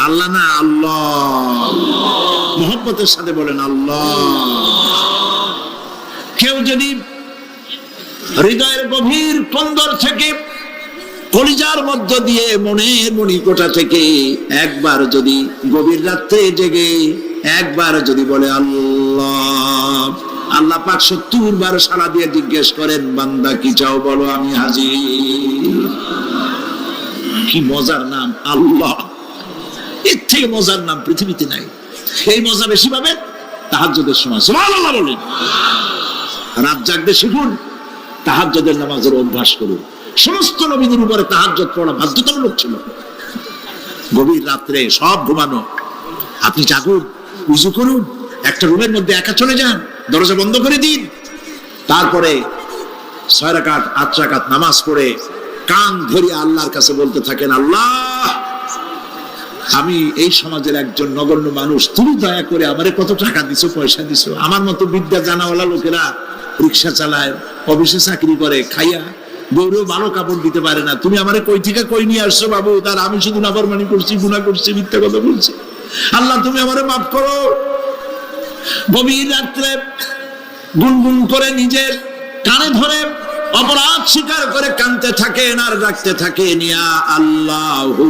আল্লাহ না আল্লাহ। মোহব্বতের সাথে বলেন আল্লাহ। কেউ যদি হৃদয়ের গভীর কন্দর থেকে, কলিজার মধ্য দিয়ে, মনের মণিকোঠা থেকে একবার যদি গভীর রাত্রে জেগে একবার যদি বলে আল্লাহ, আল্লাহ পাক 70 বার সাড়া দিয়ে জিজ্ঞেস করেন বান্দা কি চাও বলো আমি হাজির। কি মজার নাম আল্লাহ, এর থেকে মজার নাম পৃথিবীতে নাই। এই মজা বেশি পাবে তাহাজ্জুদের সময়। সুবহানাল্লাহ বলেন। রাত জাগতে শিখুন, তাহাজ্জুদের নামাজের অভ্যাস করুন। সমস্ত নবীদের উপরে তাহাজ্জুদ পড়া বাধ্যতামূলক ছিল। গভীর রাত্রে সব ঘুমানো, আপনি জাগুন, উযু করুন, একটা রুমের মধ্যে একা চলে যান, দরজা বন্ধ করে দিন, তারপরে 6 রাকাত 8 রাকাত নামাজ পড়ে কান ধরে আল্লাহর কাছে বলতে থাকেন আল্লাহ, আমি এই সমাজের একজন নগণ্য মানুষ, তুমি দয়া করে আমারে কত টাকা দিছো, পয়সা দিছো। আমার মতো বিদ্যা জানাওয়ালা লোকেরা রিক্সা চালায়, অফিসে চাকরি করে, খাইয়া বউরেও ভালো কাপড় দিতে পারে না। তুমি আমারে কই থেকে কই নিয়ে আসছো বাবু, তার আমি শুধু নাফরমানি করছি, গুনাহ করছি, মিথ্যা কথা বলছি। আল্লাহ তুমি আমারে মাফ করো। গভীর রাত্রে গুনগুন করে নিজের কানে ধরে অপরাধ স্বীকার করে কাঁদতে থাকেন আর ডাকতে থাকেন ইয়া আল্লাহু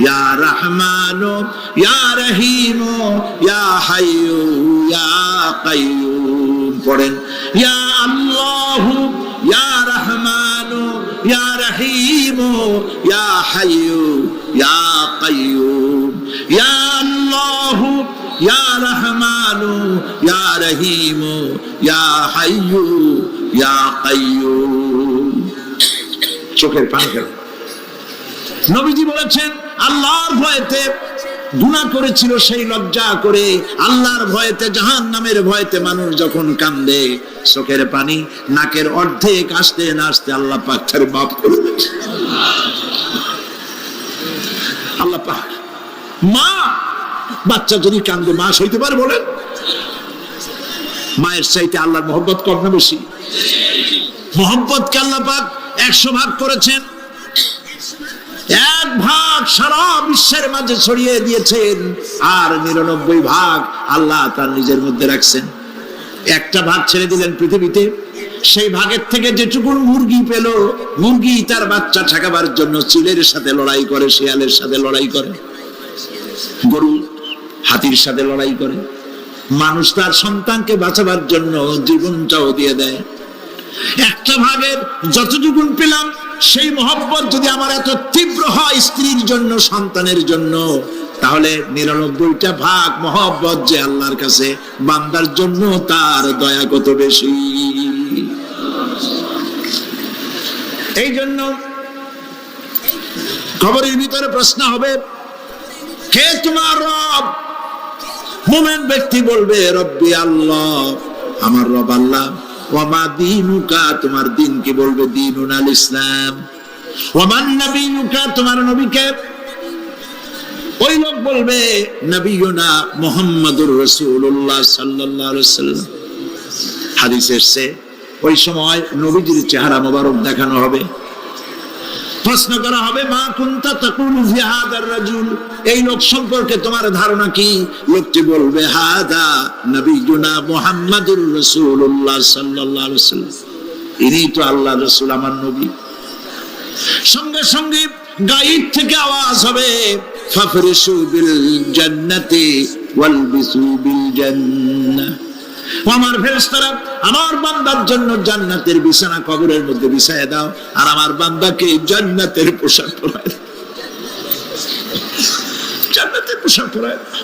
ইয়া রহমানু ইয়া রহিমু ইয়া হাইয়ু ইয়া কাইয়ুম। পড়েন ইয়া আল্লাহু ইয়া রহমানু ইয়া রহিমু ইয়া হাইয়ু ইয়া কাইয়ুম। ইয়া আল্লাহু ইয়া রহমানু ইয়া রহিমু ইয়া হাইয়ু ইয়া কাইয়ুম। চোখের পানি গেল। নবীজি বলেছেন আল্লাহর ভয়েতে গুনাহ করেছিল, সেই লজ্জা করে আল্লাহর ভয়েতে, জাহান্নামের ভয়েতে মানুষ যখন কান্দে, চোখের পানি নাকের অর্ধেক আসতে না আসতে আল্লাহ পাক তার মাফ করে দেন। আল্লাহ পাক, মা বাচ্চা যদি কান্দে মা সইতে পারে? বলেন, মায়ের চাইতে আল্লাহর মহব্বত কম না বেশি? মহব্বতকে আল্লাহ পাক 100 ভাগ করেছেন, 1 ভাগ সারা বিশ্বের মাঝে ছড়িয়ে দিয়েছেন, আর 99 ভাগ আল্লাহ তার নিজের মধ্যে রাখছেন। একটা ভাগ ছেড়ে দিলেন পৃথিবীতে, সেই ভাগের থেকে যেটুকু মুরগি পেল, মুরগি তার বাচ্চা ঠেকাবার জন্য চিলের সাথে লড়াই করে, শিয়ালের সাথে লড়াই করে, গরু হাতির সাথে লড়াই করে, মানুষ তার সন্তানকে বাঁচাবার জন্য জীবনটাও দিয়ে দেয়। একটা ভাগের যতটুকু পেলাম, সেই মহব্বত যদি আমার এত তীব্র হয় স্ত্রীর জন্য, সন্তানের জন্য, তাহলে 99টা ভাগ মহব্বত যে আল্লাহর কাছে বান্দার জন্য, তার দয়া কত বেশি। এই জন্য কবরের ভিতরে প্রশ্ন হবে, কে তোমার রব? মুমিন ব্যক্তি বলবে রব্বি আল্লাহ, আমার রব আল্লাহ। ওয়ামা দীনুকা, তোমার দিন কি? বলবে দীনুন আল ইসলাম। ওয়ামান নবিয়ুকা, তোমার নবীকে? ওই লোক বলবে নবিয়ুনা মুহাম্মাদুর রাসূলুল্লাহ সাল্লাল্লাহু আলাইহি ওয়াসাল্লাম। হাদিসে এসেছে ওই সময় নবীজির চেহারা মোবারক দেখানো হবে, প্রশ্ন করা হবে মা কুনতা তাকুলু ফি হাদার রাজুল, এই লোক সম্পর্কে তোমার ধারণা কি? লোকটি বলবে হাদা নবিয়ুনা মুহাম্মাদুর রাসূলুল্লাহ সাল্লাল্লাহু আলাইহি ওয়াসাল্লাম, ইনি তো আল্লাহর রাসূল, আমার নবী। সঙ্গে সঙ্গে গায়েব থেকে আওয়াজ হবে ফাফরিশু বিল জান্নাতি ওয়ালবিসু বিল জান্নাহ। আমার ফেরেশতারা আমার বান্দার জন্য জান্নাতের বিছানা কবরের মধ্যে বিছায় দাও, আর আমার বান্দাকে জান্নাতের পোশাক পরায় দাও। জান্নাতের পোশাক পরায় দাও,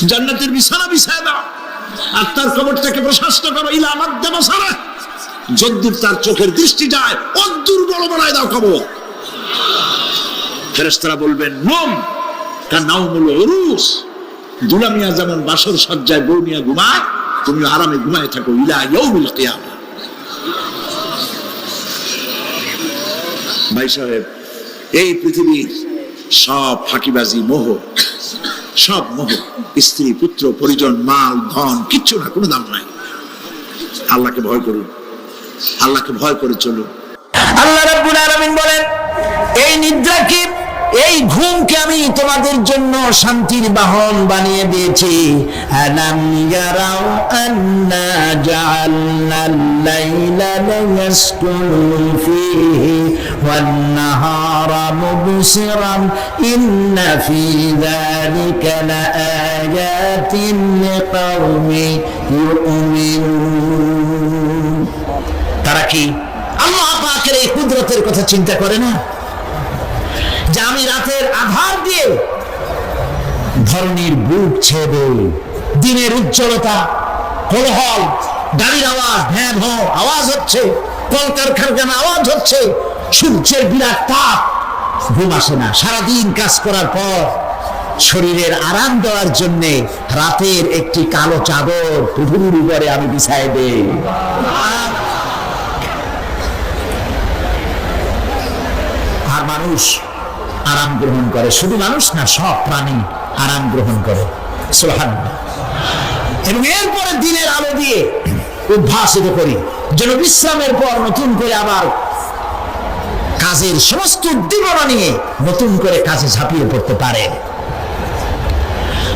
জান্নাতের বিছানা বিছায় দাও, আর তার কবরটাকে প্রশস্ত করো ইলা মাদ্দা বাসারা, যদ্দূর তার চোখের দৃষ্টি যায় অদ্দূর বড় বানায় দাও কবর। ফেরেশতারা বলবেন নম কানাউমুল উরুস, দুলামিয়া যেমন বাসর সজ্জায় বউ নিয়ে ঘুমায়, তুমি আরামে ঘুমায় থাকো ইলা ইয়াউমিল কিয়ামা। ভাই সাহেব, এই পৃথিবীর সব ফাঁকিবাজি, মোহ, সব মোহ, স্ত্রী, পুত্র, পরিজন, মাল, ধন, কিচ্ছু না, কোনো দাম নাই। আল্লাহকে ভয় করুন, আল্লাহকে ভয় করে চলুন। আল্লাহ রাব্বুল আলামিন বলেন, এই নিদ্রাকে, এই ঘুমকে আমি তোমাদের জন্য শান্তির বাহন বানিয়ে দিয়েছি। আলাম ইয়ারাউ আন্না জাআলনাল লাইলা লিয়াসকুনু ফীহি ওয়ান নাহারা মুবসিরান ইন্না ফী যালিকা লাআয়াতিন লিকাওমিন ইউমিনুন। তারা কি আল্লাহ পাকের এই কুদরতের কথা চিন্তা করে না, যে আমি রাতের আধার দিয়ে ধরনীর বুক ছেদে, দিনের উজ্জ্বলতা, কোলাহল, গাড়ির আওয়াজ, ভ্যান হো আওয়াজ হচ্ছে, কলকারখানার আওয়াজ হচ্ছে, সূর্যের বিরাট তাপ, ঘুম আসে না। সারাদিন কাজ করার পর শরীরের আরাম দেওয়ার জন্য রাতের একটি কালো চাদর পৃথিবীর উপরে আমি বিছাই দেই। আর মানুষ আরাম গ্রহণ করে, শুধু মানুষ না, সব প্রাণী আরাম গ্রহণ করে। সুবহানাল্লাহ। এবং এরপরে দিনের আলো দিয়ে উদ্ভাসিত করি, যেন বিশ্রামের পর নতুন করে আবার কাজের সমস্ত উদ্দীপনা নিয়ে নতুন করে কাজে ঝাঁপিয়ে পড়তে পারে।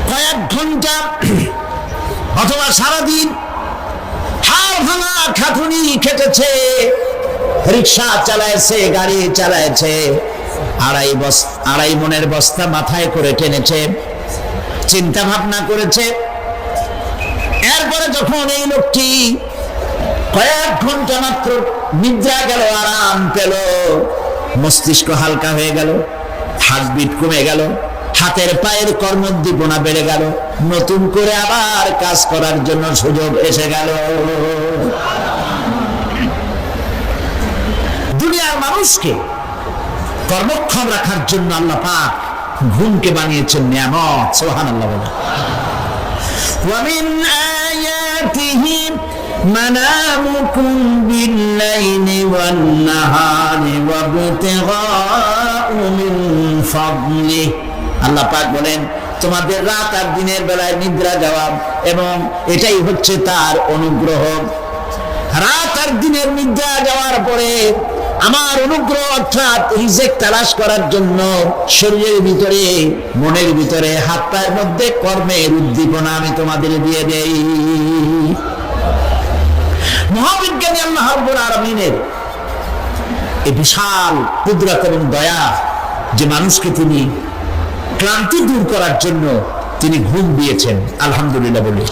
কয়েক ঘন্টা অথবা সারাদিন হাড় ভাঙা খাটুনি খেটেছে, রিক্সা চালাইছে, গাড়ি চালাইছে, আড়াই মনের বস্তা মাথায় করে টেনেছে, চিন্তা ভাবনা করেছে। এরপরে যখন এই লোকটি কয়েক ঘন্টা মাত্র নিদ্রা গেল, আরাম পেল, মস্তিষ্ক হালকা হয়ে গেল, হার্টবিট কমে গেল, হাতের পায়ের কর্মোদ্দীপনা বেড়ে গেল, নতুন করে আবার কাজ করার জন্য সুযোগ এসে গেল। দুনিয়ার মানুষকে কর্মক্ষম রাখার জন্য আল্লাহ পাক ঘুমকে বানিয়েছেন নিয়ামত। সুবহানাল্লাহ। বলে ওয়ামিন আয়াতিহি মানামুকুম বিল-লাইলি ওয়ান-নাহারি ওয়াবতিগাউ মিন ফাদলিহি। আল্লাহ পাক বলেন, তোমাদের রাত আর দিনের বেলায় নিদ্রা যাওয়া, এবং এটাই হচ্ছে তার অনুগ্রহ। রাত আর দিনের নিদ্রা যাওয়ার পরে আমার অনুগ্রহ অর্থাৎ রিজিক তালাশ করার জন্য শরীরের ভিতরে, মনের ভিতরে, হাত পায়ের মধ্যে কর্মের উদ্দীপনা আমি তোমাদের দিয়ে দেই। মহাবিজ্ঞানী আল্লাহ রাব্বুল আলামিনের এই বিশাল কুদরত এবং দয়া, যে মানুষকে তিনি ক্লান্তি দূর করার জন্য তিনি ঘুম দিয়েছেন। আলহামদুলিল্লাহ বলি।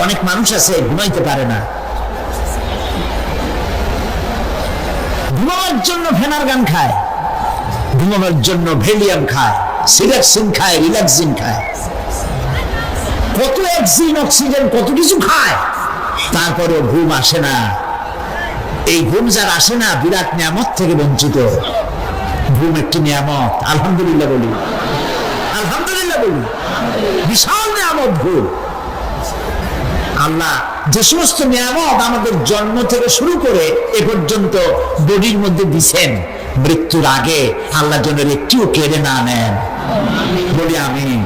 অনেক মানুষ আছে ঘুমাইতে পারে না, ঘুমাবার জন্য ফেনার গান খায়, ঘুমাবার জন্য ভেলিয়াম খায়, সিলেক্সিন খায়, রিল্যাক্সিন খায়, কত অক্সিজেন, অক্সিজেন, কত কিছু খায়, তারপরেও ঘুম আসে না। এই ঘুম যার আসে না, বিরাট নিয়ামত থেকে বঞ্চিত। ঘুম একটি নিয়ামত। আলহামদুলিল্লাহ বলি, আলহামদুলিল্লাহ বলি। বিশাল নিয়ামত ঘুম। আল্লাহ যে সমস্ত নিয়ামত আমাদের জন্ম থেকে শুরু করে এ পর্যন্ত বডির মধ্যে দিছেন, মৃত্যুর আগে আল্লাহ যেন একটিও কেড়ে না নেন। বলি আমিন।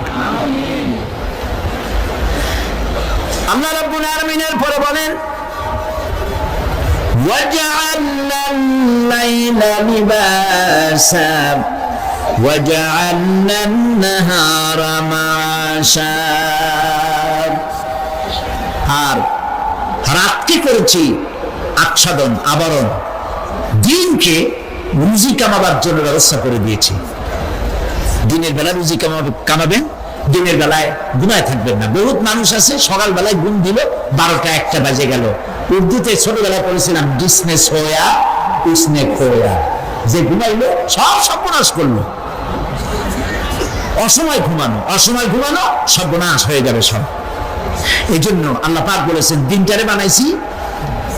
আল্লাহ রাব্বুল আলামিনের পরে বলেন, وَجَعَلْنَا اللَّيْلَ لِبَاسًا وَجَعَلْنَا النَّهَارَ مَعَاشًا। আর রাতকে করেছি আচ্ছাদন, আবরণ, দিনকে রুজি কামাবার জন্য ব্যবস্থা করে দিয়েছি। দিনের বেলা রুজি কামাবেন, দিনের বেলায় ঘুমায় থাকবেন না। বহুত মানুষ আছে সকাল বেলায় ঘুম দিল, 12টা 1টা বাজে গেল। উর্দুতে ছোটবেলায় পড়েছিলাম, জিসনে সোয়া উসনে খোয়া, যে ঘুমাইলো সব সর্বনাশ করলো। অসময় ঘুমানো, অসময় ঘুমানো সর্বনাশ হয়ে যাবে সব। এই জন্য আল্লাহ পাক বলেছেন, দিনটারে বানাইছি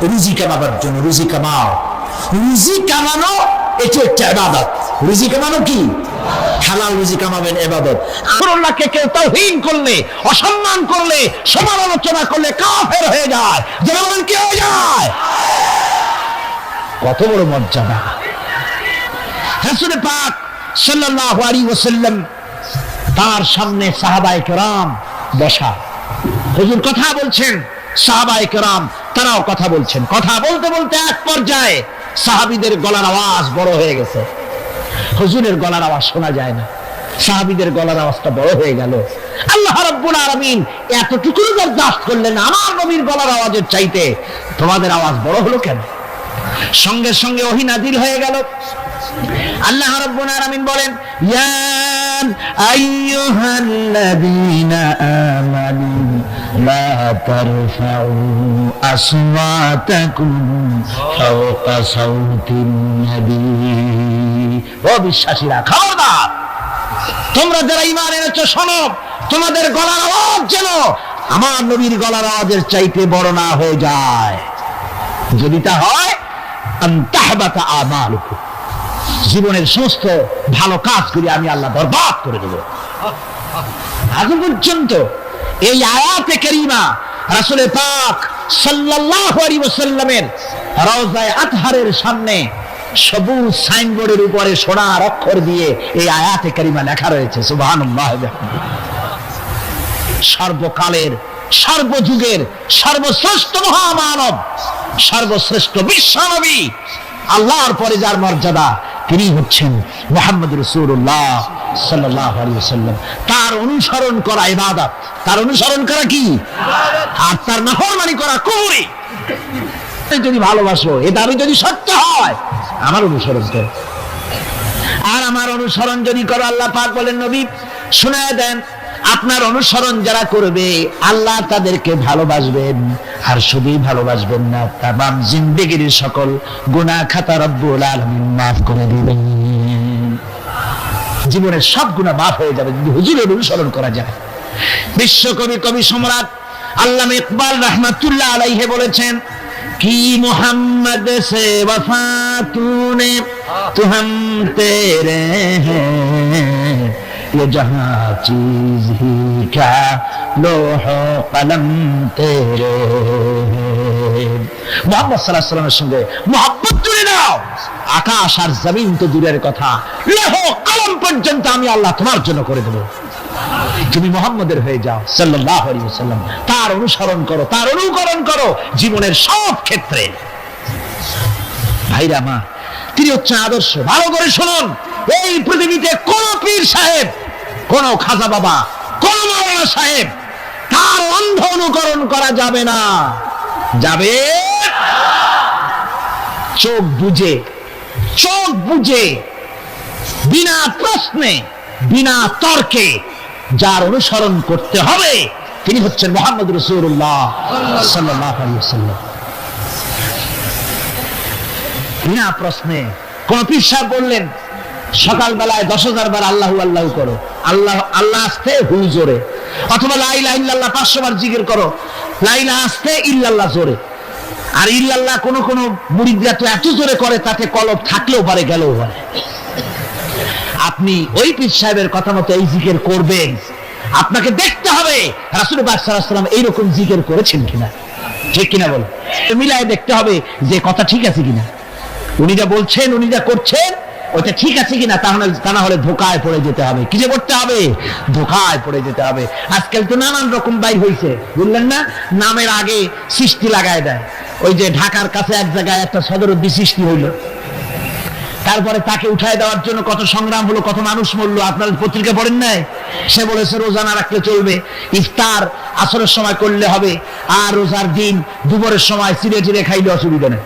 রুজি কামাবার জন্য। রুজি কামাও, রুজি কামানো এটা একটা ইবাদত। রুজি কামানো কি হালাল রুজি কামাবেন ইবাদত। আল্লাহকে কেউ তাওহীন করলে, অসম্মান করলে, সমালোচনা করলে কাফের হয়ে যায়। যেমন কি হয়ে যায়? কত বড় মর্যাদা! রাসূল পাক সাল্লাল্লাহু আলাইহি ওয়াসাল্লাম তার সামনে সাহাবায়ে কেরাম বসা, হুজুর কথা বলছেন, সাহাবায়ে কেরাম তারাও কথা বলছেন। কথা বলতে বলতে এক পর্যায়ে সাহাবীদের গলার আওয়াজ বড় হয়ে গেছে, হুজুরের গলার আওয়াজ শোনা যায় না, সাহাবীদের গলার আওয়াজটা বড় হয়ে গেল। আল্লাহ রাব্বুল আলামিন এতটুকু বরদাস্ত করলেন আমার নবীর গলার আওয়াজের চাইতে, তোমাদের আওয়াজ বড় হলো কেন? সঙ্গে সঙ্গে ওহী নাযিল হয়ে গেল। আল্লাহ রাব্বুল আলামিন বলেন, ইয়া আইয়ুহাল্লাযীনা আমানু লা তারফাউ আসওয়াতাকুম ফাওকা সাওতিন নবী। ও বিশ্বাসীরা, খবরদার, তোমরা যারা ঈমান এনেছো শোনো, তোমাদের গলার আওয়াজ যেন আমার নবীর গলার আওয়াজের চাইতে বড় না হয়ে যায়। যদি তা হয়, আনতাহবাতা আমালুকুম, জীবনের সমস্ত ভালো কাজগুলি আমি আল্লাহ বরবাদ করে দেব। আজ পর্যন্ত এই আয়াতে কারিমা রাসূল পাক সাল্লাল্লাহু আলাইহি ওয়াসাল্লামের রওজায়ে আতহারের সামনে সবুজ সাইনবোর্ডের উপরে সোনার অক্ষর দিয়ে এই আয়াতে কারিমা লেখা রয়েছে। সুবহানাল্লাহ। সর্বকালের, সর্বযুগের সর্বশ্রেষ্ঠ মহামানব, সর্বশ্রেষ্ঠ বিশ্বনবী, আল্লাহর পরে যার মর্যাদা, তিনি হচ্ছেন মুহাম্মদ রাসূলুল্লাহ সাল্লাল্লাহু আলাইহি ওয়াসাল্লাম। তার অনুসরণ করা ইবাদত, তার অনুসরণ করা কি? আর তার নাফরমানি করা কুফরি। যদি ভালোবাসো, এ দাবি যদি সত্য হয়, আমার অনুসরণ করো। আর আমার অনুসরণ যদি করো, আল্লাহ পাক বলেন, নবী শুনায়া দেন, আপনার অনুসরণ যারা করবে আল্লাহ তাদেরকে ভালোবাসবেন। আর শুধুই ভালোবাসবেন না, তামাম জিন্দেগির সকল গুনাহ খাতা রব্বুল আলামিন মাফ করে দিবেন। জীবনের সব গুনাহ মাফ হয়ে যাবে যদি হুজুরের অনুসরণ করা যায়। বিশ্বকবি, কবি সম্রাট আল্লামা ইকবাল রাহমাতুল্লাহ আলাইহি বলেছেন, কি মোহাম্মদ সে वफा तूने तो हम तेरे हैं, ये जहां चीज ही क्या लोह कलम तेरे हैं। মুহাম্মদ সাল্লাল্লাহু আলাইহি ওয়াসাল্লামের সঙ্গে মুহাব্বত জুড়ে নাও, আকাশ আর জমিন তো দূরের কথা, লোহ কলম পর্যন্ত আমি আল্লাহ তোমার জন্য করে দেব। তুমি মুহাম্মদের হয়ে যাও সাল্লাল্লাহু আলাইহি ওয়াসাল্লাম, তার অনুসরণ করো, তার অনুকরণ করো জীবনের সব ক্ষেত্রে। ভাইরা মা, তিনি হচ্ছেন আদর্শ। ভালো করে শুনুন, এই পৃথিবীতে কোন পীর সাহেব, কোন খাজা বাবা, কোন মাওলানা সাহেব, তার অন্ধ অনুকরণ করা যাবে না। যাবে চোখ বুঝে, চোখ বুঝে, বিনা প্রশ্নে, বিনা তর্কে যার অনুসরণ করতে হবে তিনি হচ্ছেন মুহাম্মদ রাসূলুল্লাহ সাল্লাল্লাহু আলাইহি ওয়াসাল্লাম। বিনা প্রশ্নে। কোন পীর সাহেব বললেন সকালবেলায় 10,000 বার আল্লাহু আল্লাহ করো, আল্লাহ আল্লাহ আস্তে হু জোরে, অথবা লা ইলাহা ইল্লাল্লাহ 500 বার জিকির করো, লা ইলাহা আস্তে ইল্লাল্লাহ জোরে। আর ইল্লাল্লাহ কোন কোন মুরিদরা তো এত জোরে করে তাতে কলব থাকলেও পারে, গেলেও পারে। আপনি ওই পীর সাহেবের কথা মতো এই জিকির করবেন, আপনাকে দেখতে হবে রাসূল পাক সাল্লাল্লাহু আলাইহি ওয়াসাল্লাম এইরকম জিকির করেছেন কিনা, ঠিক কিনা বল। মিলায় দেখতে হবে যে কথা ঠিক আছে কিনা, উনি যা বলছেন, উনি যা করছেন ওইটা ঠিক আছে কিনা। তা না হলে ধোকায় পড়ে যেতে হবে। কি যে করতে হবে? ধোকায় পড়ে যেতে হবে। আজকাল তো নানান রকম বাইর হয়েছে, বুঝলেন না? নামের আগে সৃষ্টি লাগায় দেয়। ওই যে ঢাকার কাছে এক জায়গায় একটা সদরুদ্দি সৃষ্টি হইলো, তারপরে তাকে উঠায় দেওয়ার জন্য কত সংগ্রাম হলো, কত মানুষ মরলো। আপনার পত্রিকা পড়েন নাই? সে বলেছে রোজা না রাখলে চলবে, ইফতার আসরের সময় করলে হবে, আর রোজার দিন দুপুরের সময় চিড়ে চিড়ে খাইলে অসুবিধা নেই,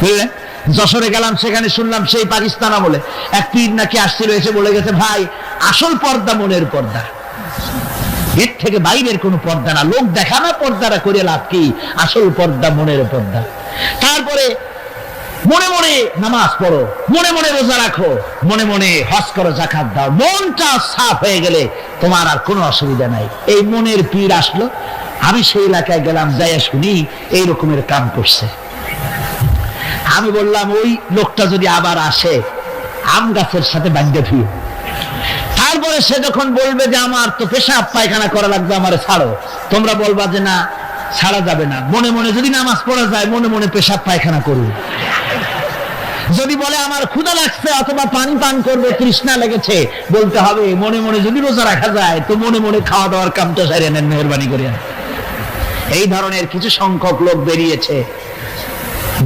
বুঝলেন? যশোরে গেলাম, সেখানে শুনলাম সেই পাকিস্তান আমলে এক পীর নাকি আসছিল, এসে বলে গেছে, ভাই আসল পর্দা মনের পর্দা, এর থেকে বাইরের কোনো পর্দা না, লোক দেখানো পর্দাটা করে লাভ কি, আসল পর্দা মনের পর্দা। তারপরে মনে মনে নামাজ পড়ো, মনে মনে রোজা রাখো, মনে মনে হজ করো, যাকাত দাও, মনটা সাফ হয়ে গেলে তোমার আর কোনো অসুবিধা নাই। এই মনের পীর আসলো, আমি সেই এলাকায় গেলাম, যাইয়া শুনি এই রকমের কাম করছে। আমি বললাম, ওই লোকটা যদি আবার আসে আম গাছের সাথে বাঁধে ধুয়ে, তারপরে সে যখন বলবে যে আমার তো পেশাব পায়খানা করা লাগবে, আমারে ছাড়ো, তোমরা বলবা যে না ছাড়া যাবে না। মনে মনে যদি নামাজ পড়া যায়, মনে মনে পেশাব পায়খানা করুন। যদি বলে আমার ক্ষুধা লাগছে অথবা পানি পান করবে, তৃষ্ণা লেগেছে, বলতে হবে মনে মনে যদি রোজা রাখা যায় তো মনে মনে খাওয়া দাওয়ার কামটা সারিয়ে নেন, মেহরবানি করে। এই ধরনের কিছু সংখ্যক লোক বেরিয়েছে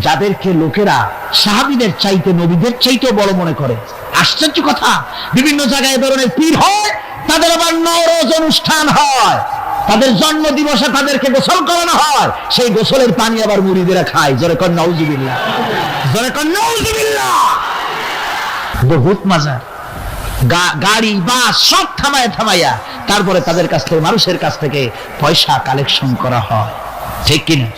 যাদেরকে লোকেরা সাহাবীদের চাইতে, নবীদের চাইতেও বড় মনে করে। আশ্চর্য কথা, বিভিন্ন জায়গায় এ ধরনের পীর হয়, তাদের আবার নওরোজ অনুষ্ঠান হয়, তাদের জন্ম দিবসে তাদেরকে গোসল করানো হয়, সেই গোসলের পানি আবার মুরিদেরা খায়। জোরে কর নাউজুবিল্লাহ, জোরে কর নাউজুবিল্লাহ। বহুত মাজার, গাড়ি বাস সব থামাইয়া তারপরে তাদের কাছ থেকে, মানুষের কাছ থেকে পয়সা কালেকশন করা হয়, ঠিক কিনা?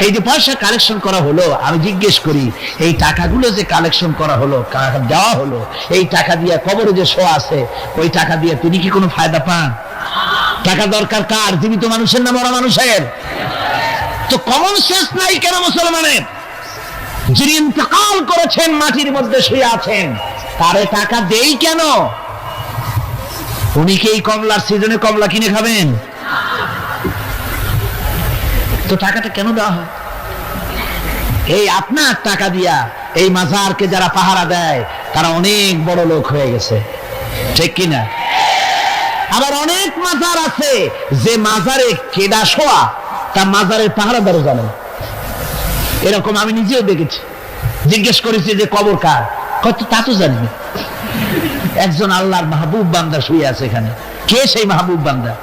এই যে পয়সা কালেকশন করা হলো, আমি জিজ্ঞেস করি এই টাকাগুলো যে কালেকশন করা হলো, দেওয়া হলো, এই টাকা দিয়ে কবরে যে শোয়া আছে, ওই টাকা দিয়ে তিনি কি কোনো ফায়দা পান? টাকা দরকার কার? জীবিত মানুষের না মরা মানুষের? তো কমন সেন্স নাই কেন মুসলমানের? যিনি ইন্তেকাল করেছেন, মাটির মধ্যে শুয়ে আছেন, তারে টাকা দেই কেন? উনি কি এই কমলার সিজনে কমলা কিনে খাবেন? তো টাকাটা কেন দেওয়া হয়? এই আপনার টাকা দিয়া এই মাজারকে যারা পাহারা দেয় তারা অনেক বড় লোক হয়ে গেছে, ঠিক কিনা? আবার অনেক মাজার আছে যে মাজারে কেডা শোয়া তার মাজারের পাহারাদারও জানে না। এরকম আমি নিজেও দেখেছি। জিজ্ঞেস করেছি যে কবর কার, কত তা তো জানি না। একজন আল্লাহর মাহবুব বান্দা শুয়ে আছে এখানে। কে সেই মাহবুব বান্দা?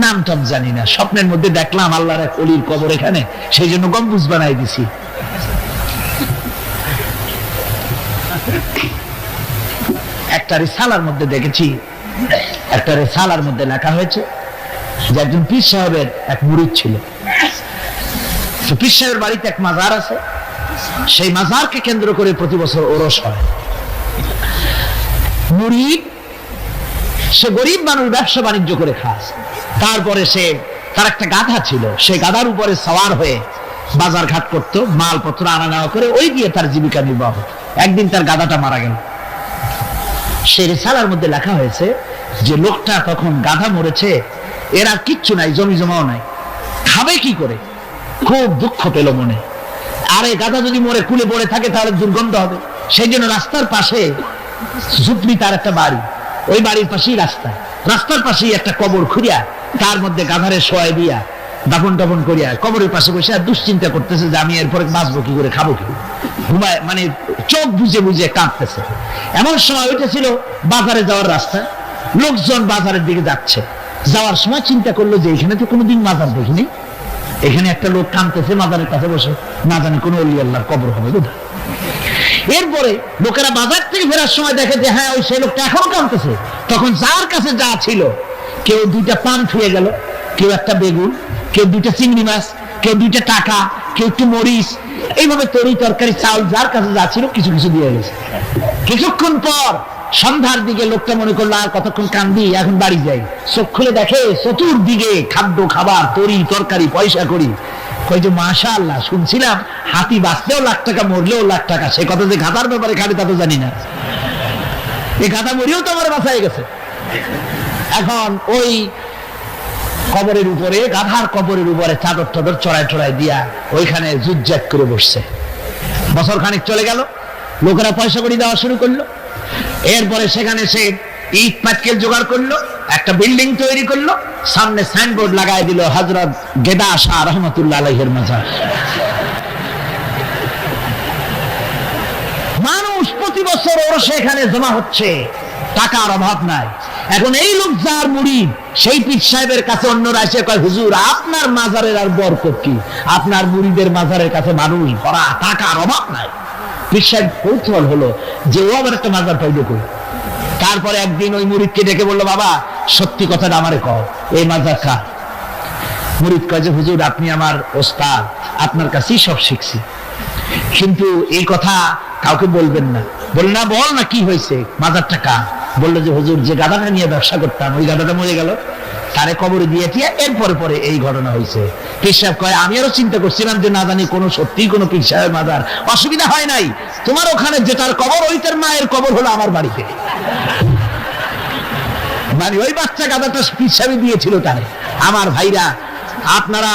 নাম টাম জানি না, স্বপ্নের মধ্যে দেখলাম আল্লাহর এক ওলির কবর এখানে, সেই জন্য গম্বুজ বানাই দিছি। একটা রিসালার মধ্যে দেখেছি, একটা রিসালার মধ্যে লেখা হয়েছে যে একজন পীর সাহেবের এক মুরিদ ছিল। পীর সাহেবের বাড়িতে এক মাজার আছে, সেই মাজারকে কেন্দ্র করে প্রতি বছর ওরস হয়। মুরিদ সে গরিব মানুষ, ব্যবসা বাণিজ্য করে খাস। তারপরে সে, তার একটা গাধা ছিল, সে গাধার উপরে সওয়ার হয়ে বাজার ঘাট করতো, মালপত্র আনা নেওয়া করে, ওই দিয়ে তার জীবিকা নির্বাহ। একদিন তার গাধাটা মারা গেল। সে রিসালার মধ্যে লেখা হয়েছে যে লোকটা তখন গাধা মরেছে, এর আর কিচ্ছু নাই, জমি জমাও নাই, খাবে কি করে? খুব দুঃখ পেল মনে। আরে গাধা যদি মরে কুলে পড়ে থাকে তাহলে দুর্গন্ধ হবে। সেই জন্য রাস্তার পাশে ঝুপড়ি, তার একটা বাড়ি, ওই বাড়ির পাশেই রাস্তা, রাস্তার পাশেই একটা কবর খুঁড়িয়া তার মধ্যে গাধারে শোয়াই দিয়া দাফন টাফন করিয়া কবরের পাশে বসে আর দুশ্চিন্তা করতেছে যে আমি এরপরে বাঁচবো কি করে, খাবো কি? ঘুমায়, মানে চোখ বুঝে বুঝে কাঁদতেছে। এমন সময় ওইটা ছিল বাজারে যাওয়ার রাস্তা, লোকজন বাজারের দিকে যাচ্ছে। যাওয়ার সময় চিন্তা করলো যে এখানে তো কোনোদিন মাজার দেখিনি, এখানে একটা লোক কাঁদতেছে মাজারের কাছে বসে, না জানি কোনো অলি আল্লাহর কবর হবে বোধহয়। এরপরে লোকেরা বাজার থেকে ফেরার সময় দেখে যে হ্যাঁ, ওই সেই লোকটা এখনো কাঁদতেছে। তখন যার কাছে যা ছিল, কেউ 2টা পান ছুঁয়ে গেল, কেউ একটা বেগুন, কেউ 2টা চিংড়ি মাছ, কেউ 2টা টাকা, কেউ একটু মরিচ, এইভাবে তরি তরকারি চাউল যার কাছে যা ছিল কিছু কিছু দিয়ে গেছে। কিছুক্ষণ পর সন্ধ্যার দিকে লোকটা মনে করলো আর কতক্ষণ কান্দি, এখন বাড়ি যাই। চোখ খুলে দেখে চতুর্দিকে খাদ্য, খাবার, তরি তরকারি, পয়সা করি। কই যে মাশাআল্লাহ, শুনছিলাম হাতি বাঁচলেও লাখ টাকা, মরলেও লাখ টাকা। সে কথা যে গাধার ব্যাপারে খাবে তা তো জানি না। এই গাধা মরিও তো আমার বাঁচাই গেছে। এখন ওই কবরের উপরে, গাধার কবরের উপরে চাদর টাদর চড়াই টড়াই দিয়া ওইখানে জুজ্জাক করে বসছে। বছর খানিক চলে গেল, লোকেরা পয়সা করে দেওয়া শুরু করলো। এরপরে সেখানে সে ইট পাটকেল জোগাড় করলো, একটা বিল্ডিং তৈরি করলো, সামনে সাইনবোর্ড লাগাই দিল হযরত গেদা শাহ রহমাতুল্লাহ আলাইহির মাজার। মানুষ প্রতি বছর ওর সেখানে জমা হচ্ছে, টাকার অভাব নাই। এখন এই লোক যার মুরিদ, সেই পীর সাহেবের কাছে অন্যরা এসে কয় হুজুর আপনার মাজারের আর বরকত কি, আপনার মুরিদের মাজারের কাছে মানুষ ভরা, টাকার অভাব নাই। পীর সাহেব কৌতূহল হলো যে ও আবার একটা মাজার পাইল কই। তারপরে একদিন ওই মুরিদকে ডেকে বললো, বাবা সত্যি কথাটা আমারে কও, এই মাজার কার? মুরিদ কয় যে হুজুর আপনি আমার ওস্তাদ, আপনার কাছেই সব শিখছি, কিন্তু এই কথা কাউকে বলবেন না। বল না, বল না কি হয়েছে, মাজারটা কার? বললো যে হুজুর যে গাধাটা নিয়ে ব্যবসা করতাম, ওই গাধাটা মরে গেল, তারে কবরে দিয়ে টিয়া এরপরে পরে এই ঘটনা হয়েছে। পীর সাহেব কয় আমি আরো চিন্তা করছিলাম যে না জানি কোনো সত্যি কোনো পীর সাহেব মাজার, অসুবিধা হয় নাই, তোমার ওখানে যেটার কবর ওইটার মায়ের কবর হলো আমার বাড়িতে। মানে ওই বাচ্চা গাধাটা পিছাবি দিয়েছিল তারে। আমার ভাইরা, আপনারা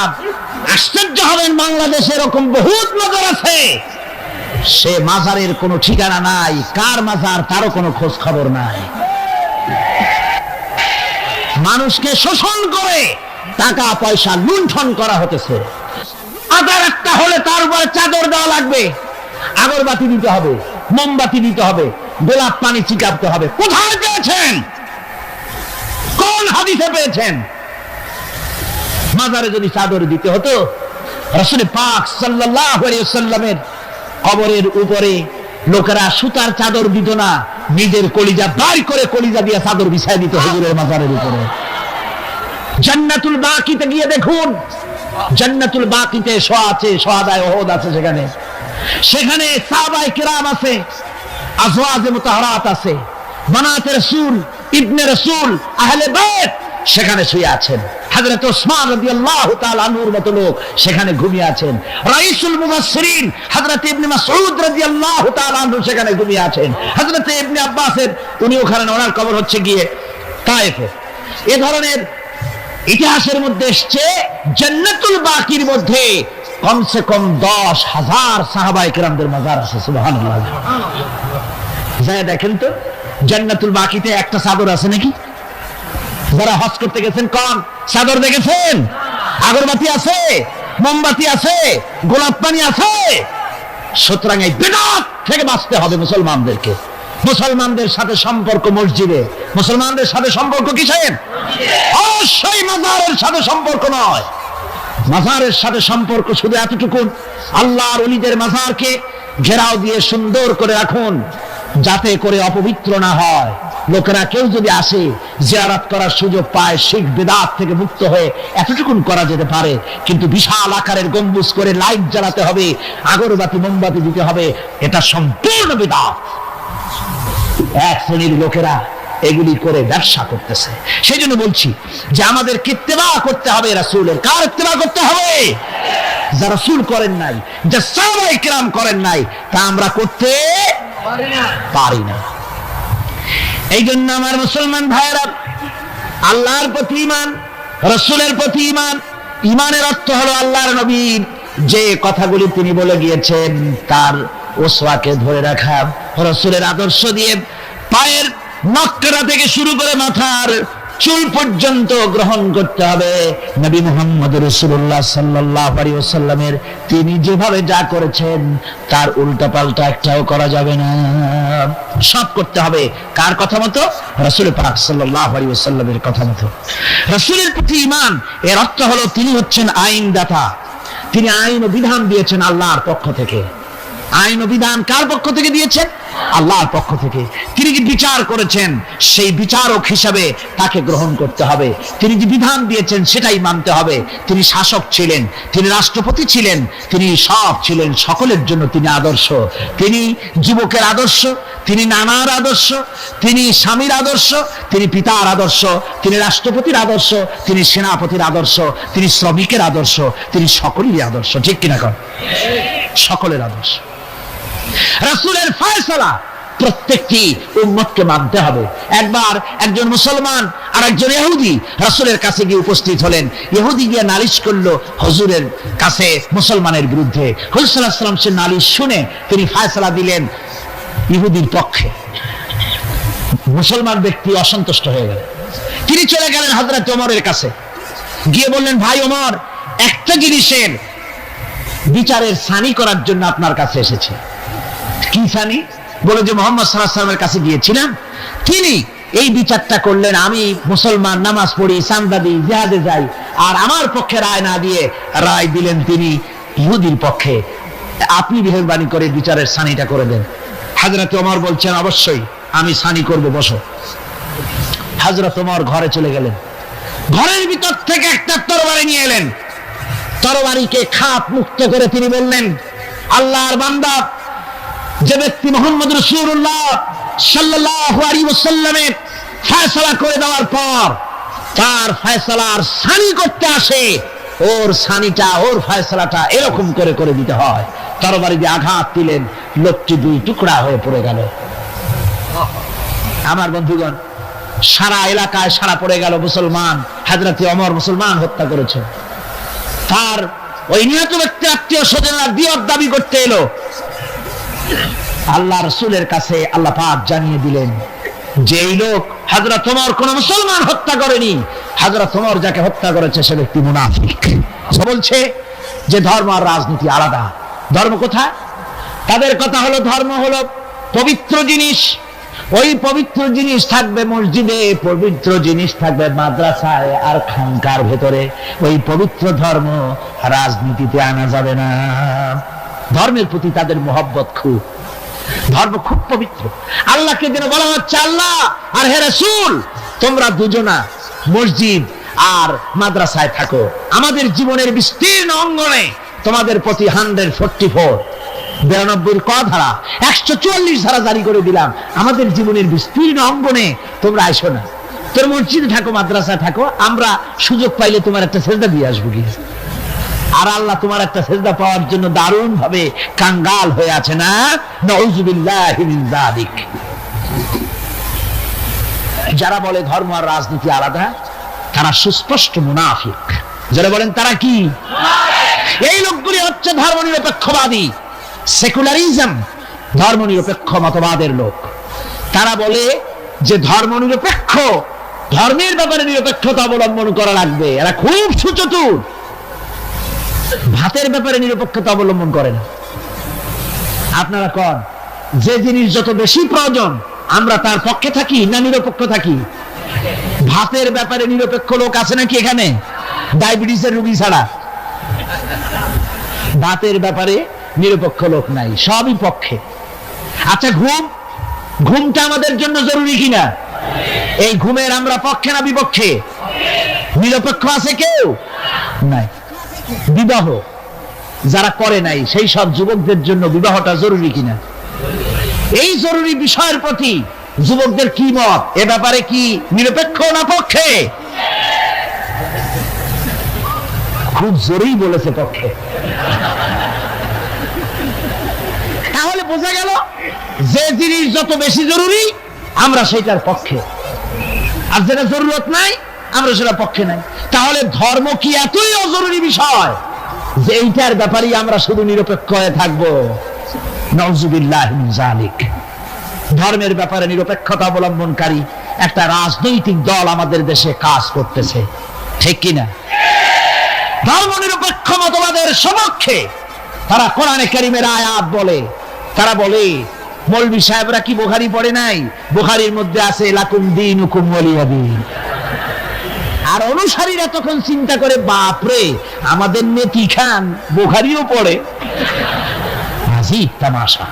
আশ্চর্য হবেন, বাংলাদেশে এরকম বহুত মাজার আছে, সে মাজারের কোনো ঠিকানা নাই, কার মাজার তারও কোনো খোঁজ খবর নাই। মানুষকে শোষণ করে টাকা পয়সা লুণ্ঠন করা হতেছে। আধার একটা হলে তার উপরে চাদর দেওয়া লাগবে, আগরবাতি দিতে হবে, মোমবাতি দিতে হবে, গোলাপ পানি ছিটাতে হবে। কোথায় পেয়েছেন? কোন হাদিসে পেয়েছেন? মাজারে যদি চাদর দিতে হতো, রাসূল পাক সাল্লাল্লাহু আলাইহি ওয়াসাল্লামের কবরের উপরে লোকেরা সুতার চাদর দিত না, নিজের কলিজা বার করে কলিজা দিয়ে চাদর বিছায় দিত হুজুরের মাজারের উপরে। জান্নাতুল বাকিতে গিয়ে দেখুন, জান্নাতুল বাকিতে শহাদায়ে উহুদ আছে, সেখানে সাহাবায়ে কিরাম আছে, আজওয়াজে মুতাহহারাত আছে, বানাতে রাসূল, ইবনে রাসূল, আহলে বাইত সেখানে শুয়ে আছেন। হযরত ওসমান রাদিয়াল্লাহু তাআলা আনহুর মতো লোক সেখানে ঘুমিয়ে আছেন। রাইসুল মুফাসসিরিন হযরত ইবনে মাসউদ রাদিয়াল্লাহু তাআলা আনহু সেখানে ঘুমিয়ে আছেন। হযরত ইবনে আব্বাসের উনি ওখানে, ওনার কবর হচ্ছে গিয়ে তায়েফে। এই ধরনের ইতিহাসের মধ্যে এসেছে জান্নাতুল বাকির মধ্যে কমসে কম 10,000 সাহাবায়ে কেরামদের মাজার আছে। সুবহানাল্লাহ। যারা দেখেন তো জান্নাতুল বাকিতে একটা চাদর আছে নাকি? যারা হজ করতে গেছেন কোন চাদর দেখেছেন? আগরবাতি আছে, মোমবাতি আছে, গোলাপ পানি আছে। সুতরাং এই বিদআত থেকে বাঁচতে হবে মুসলমানদেরকে। মুসলমানদের সাথে সম্পর্ক মসজিদে, মুসলমানদের সাথে সম্পর্ক কিসের? অবশ্যই মাজারের সাথে সম্পর্ক নয়। মাজারের সাথে সম্পর্ক শুধু এতটুকু, আল্লাহর ওলিদের মাজারকে ঘেরাও দিয়ে সুন্দর করে রাখুন, যাতে করে অপবিত্র না হয়। লোকেরা কেউ যদি আসে জিয়ারত করার সুযোগ পায়, শিরক বিদআত থেকে মুক্ত হয়ে এতটুকুন করা যেতে পারে। কিন্তু বিশাল আকারের গম্বুজ করে লাইট জ্বালাতে হবে, আগরবাতি মোমবাতি দিতে হবে, এটা সম্পূর্ণ বিদআত। এক শ্রেণীর লোকেরা এগুলি করে ব্যবসা করতেছে। সেই জন্য বলছি যে আমাদের ইত্তেবা করতে হবে রাসূলের। কার ইত্তেবা করতে হবে? যা রাসূল করেন নাই, যা সাহাবায়ে কেরাম করেন নাই, তা আমরা করতে পারি না। এই জন্য আমার মুসলমান ভাইয়েরা, আল্লাহর প্রতি ঈমান, রাসূলের প্রতি ঈমান। ঈমানের অর্থ হলো আল্লাহর নবীর যে কথাগুলি তিনি বলে গিয়েছেন তার ওসওয়াকে ধরে রাখা, রাসূলের আদর্শ দিয়ে পায়ের নখকাটা থেকে শুরু করে মাথার চুল পর্যন্ত গ্রহণ করতে হবে। নবী মুহাম্মদ রাসূলুল্লাহ সাল্লাল্লাহু আলাইহি ওয়াসাল্লামের তিনি যেভাবে যা করেছেন তার উল্টাপাল্টা একটাও করা যাবে না, সব করতে হবে কার কথা মতো? রাসূল পাক সাল্লাল্লাহু আলাইহি ওয়াসাল্লামের কথা মতো। রাসূলের প্রতি ঈমান এর অর্থ হলো তিনি হচ্ছেন আইনদাতা। তিনি আইন ও বিধান দিয়েছেন আল্লাহর পক্ষ থেকে। আইন ও বিধান কার পক্ষ থেকে দিয়েছেন? আল্লাহর পক্ষ থেকে। তিনি যে বিচার করেছেন সেই বিচারক হিসাবে তাকে গ্রহণ করতে হবে। তিনি যে বিধান দিয়েছেন সেটাই মানতে হবে। তিনি শাসক ছিলেন, তিনি রাষ্ট্রপতি ছিলেন, তিনি সব ছিলেন, সকলের জন্য তিনি আদর্শ। তিনি যুবকের আদর্শ, তিনি নানার আদর্শ, তিনি স্বামীর আদর্শ, তিনি পিতার আদর্শ, তিনি রাষ্ট্রপতির আদর্শ, তিনি সেনাপতির আদর্শ, তিনি শ্রমিকের আদর্শ, তিনি সকলেরই আদর্শ। ঠিক কিনা কর? সকলের আদর্শ। রাসূলের ফয়সালা প্রত্যেকটি উম্মতকে মানতে হবে। একবার একজন মুসলমান আর একজন ইহুদি রাসূলের কাছে গিয়ে উপস্থিত হলেন। ইহুদি গিয়ে নালিশ করলো হুজুরের কাছে মুসলমানের বিরুদ্ধে। হুজুর সাল্লাল্লাহু আলাইহি ওয়াসাল্লাম সে নালিশ শুনে তিনি ফয়সালা দিলেন ইহুদির পক্ষে। মুসলমান ব্যক্তি অসন্তুষ্ট হয়ে গেলেন। তিনি চলে গেলেন হযরত ওমরের কাছে, গিয়ে বললেন, ভাই ওমর, একটা জিনিসের বিচারের সানি করার জন্য আপনার কাছে এসেছি। কি সানি? বলে যে মুহাম্মদ সাল্লাল্লাহু আলাইহি ওয়াসাল্লামের কাছে গিয়েছিলাম, তিনি এই বিচারটা করলেন, আমি মুসলমান, নামাজ পড়ি, চাঁদা দিই, জিহাদে যাই, আর আমার পক্ষে রায় না দিয়ে রায় দিলেন তিনি ইহুদির পক্ষে। আপনি মেহেরবানি করে বিচারের সানিটা করে দেন। হযরত ওমর বলছেন, অবশ্যই আমি সানি করব, বসো। হযরত ওমর ঘরে চলে গেলেন। ঘরের ভিতর থেকে একটা তরবারি নিয়ে এলেন। তরবারিকে খাপ মুক্ত করে তিনি বললেন, আল্লাহর বান্দা, যে ব্যক্তি মুহাম্মদ রাসূলুল্লাহ সাল্লাল্লাহু আলাইহি ওয়াসাল্লামের ফয়সালা করে দেওয়ার পর তার ফয়সালার সানি করতে আসে, ওর সানিটা, ওর ফয়সালাটা এরকম করে করে দিতে হয়। তরবারি দিয়ে আঘাত দিলেন, লোকটি দুই টুকরা হয়ে পড়ে গেল। আমার বন্ধুগণ, সারা এলাকায় সারা পড়ে গেল, মুসলমান হযরতে ওমর মুসলমান হত্যা করেছে। তার ওই নিহত ব্যক্তি আত্মীয় স্বজনরা দিয়ত দাবি করতে এলো। আল্লাহ রাসূলের কাছে আল্লাহ পাক জানিয়ে দিলেন যে এই লোক হযরত ওমর কোন মুসলমান হত্যা করেনি, হযরত ওমর যাকে হত্যা করেছে সে ব্যক্তি মুনাফিক। বলছে যে ধর্ম আর রাজনীতি আলাদা। ধর্ম কোথায়? তাদের কথা হলো ধর্ম হলো পবিত্র জিনিস, ওই পবিত্র জিনিস থাকবে মসজিদে, পবিত্র জিনিস থাকবে মাদ্রাসায় আর খানকার ভেতরে। ওই পবিত্র ধর্ম রাজনীতিতে আনা যাবে না। ধর্মের প্রতি তাদের মহব্বত খুব, ধর্ম খুব পবিত্র। আল্লাহকে যেন বলা হচ্ছে আল্লাহ আর হে রাসূল তোমরা দুজনা মসজিদ আর মাদ্রাসায় থাকো, আমাদের জীবনের বিস্তীর্ণ অঙ্গনে তোমাদের প্রতি 144 92 ক ধারা 144 ধারা জারি করে দিলাম। আমাদের জীবনের বিস্তীর্ণ অঙ্গনে তোমরা আইসো না, তোর মসজিদে থাকো মাদ্রাসায় থাকো, আমরা সুযোগ পাইলে তোমার একটা সেজদা দিয়ে আসবো কি। আর আল্লাহ তোমার একটা সেজদা পাওয়ার জন্য দারুণ ভাবে কাঙ্গাল হয়ে আছে না। নাউযুবিল্লাহি মিন যালিক। যারা বলে ধর্ম আর রাজনীতি আলাদা তারা সুস্পষ্ট মুনাফিক। যারা বলেন তারা কি? এই লোকগুলি হচ্ছে ধর্মনিরপেক্ষবাদী, সেকুলারিজম, ধর্মনিরপেক্ষ মতবাদের লোক। তারা বলে যে ধর্মনিরপেক্ষ, ধর্মের ব্যাপারে নিরপেক্ষতা অবলম্বন করা লাগবে। এরা খুব সুচতুর, ভাতের ব্যাপারে নিরপেক্ষতা অবলম্বন করে না। আপনারা কোন যে জিনিস যত বেশি প্রয়োজন আমরা তার পক্ষে থাকি না নিরপেক্ষ থাকি? ভাতের ব্যাপারে নিরপেক্ষ লোক আছে নাকি এখানে? ডায়াবেটিসের রোগী ছাড়া ভাতের ব্যাপারে নিরপেক্ষ লোক নাই, সবই পক্ষে। আচ্ছা ঘুমটা আমাদের জন্য জরুরি কিনা? এই ঘুমের আমরা পক্ষে না বিপক্ষে? নিরপেক্ষ আছে কেউ নাই। বিবাহ যারা করে নাই সেই সব যুবকদের জন্য বিবাহটা জরুরি কিনা? এই জরুরি বিষয়ের প্রতি যুবকদের কি মত? এ ব্যাপারে কি নিরপেক্ষ না পক্ষে? খুব জোরেই বলেছে পক্ষে। তাহলে বোঝা গেল যে জিনিস যত বেশি জরুরি আমরা সেটার পক্ষে, আর যেটা জরুরত নাই আমরা সেটা পক্ষে নাই। তাহলে ধর্ম কি এতই অজরুরি বিষয় যে এইটার ব্যাপারে আমরা শুধু নিরপেক্ষ হয়ে থাকবো? নাউযুবিল্লাহি মিন যালিক। ধর্মের ব্যাপারে নিরপেক্ষতা অবলম্বনকারী একটা রাজনৈতিক দল আমাদের দেশে কাজ করতেছে, ঠিক কিনা? ধর্ম নিরপেক্ষ মতবাদের সপক্ষে তারা কোরআনে কারীমের আয়াত বলে। তারা বলে মৌলভী সাহেবরা কি বুখারী পড়ে নাই? বুখারীর মধ্যে আছে লাকুম দীনুকুম ওয়ালিয়া দীন। আর অনুসারীরা তখন চিন্তা করে বাপরে আমাদের নেতি খান বুখারীও পড়ে, আজিব তামাশা।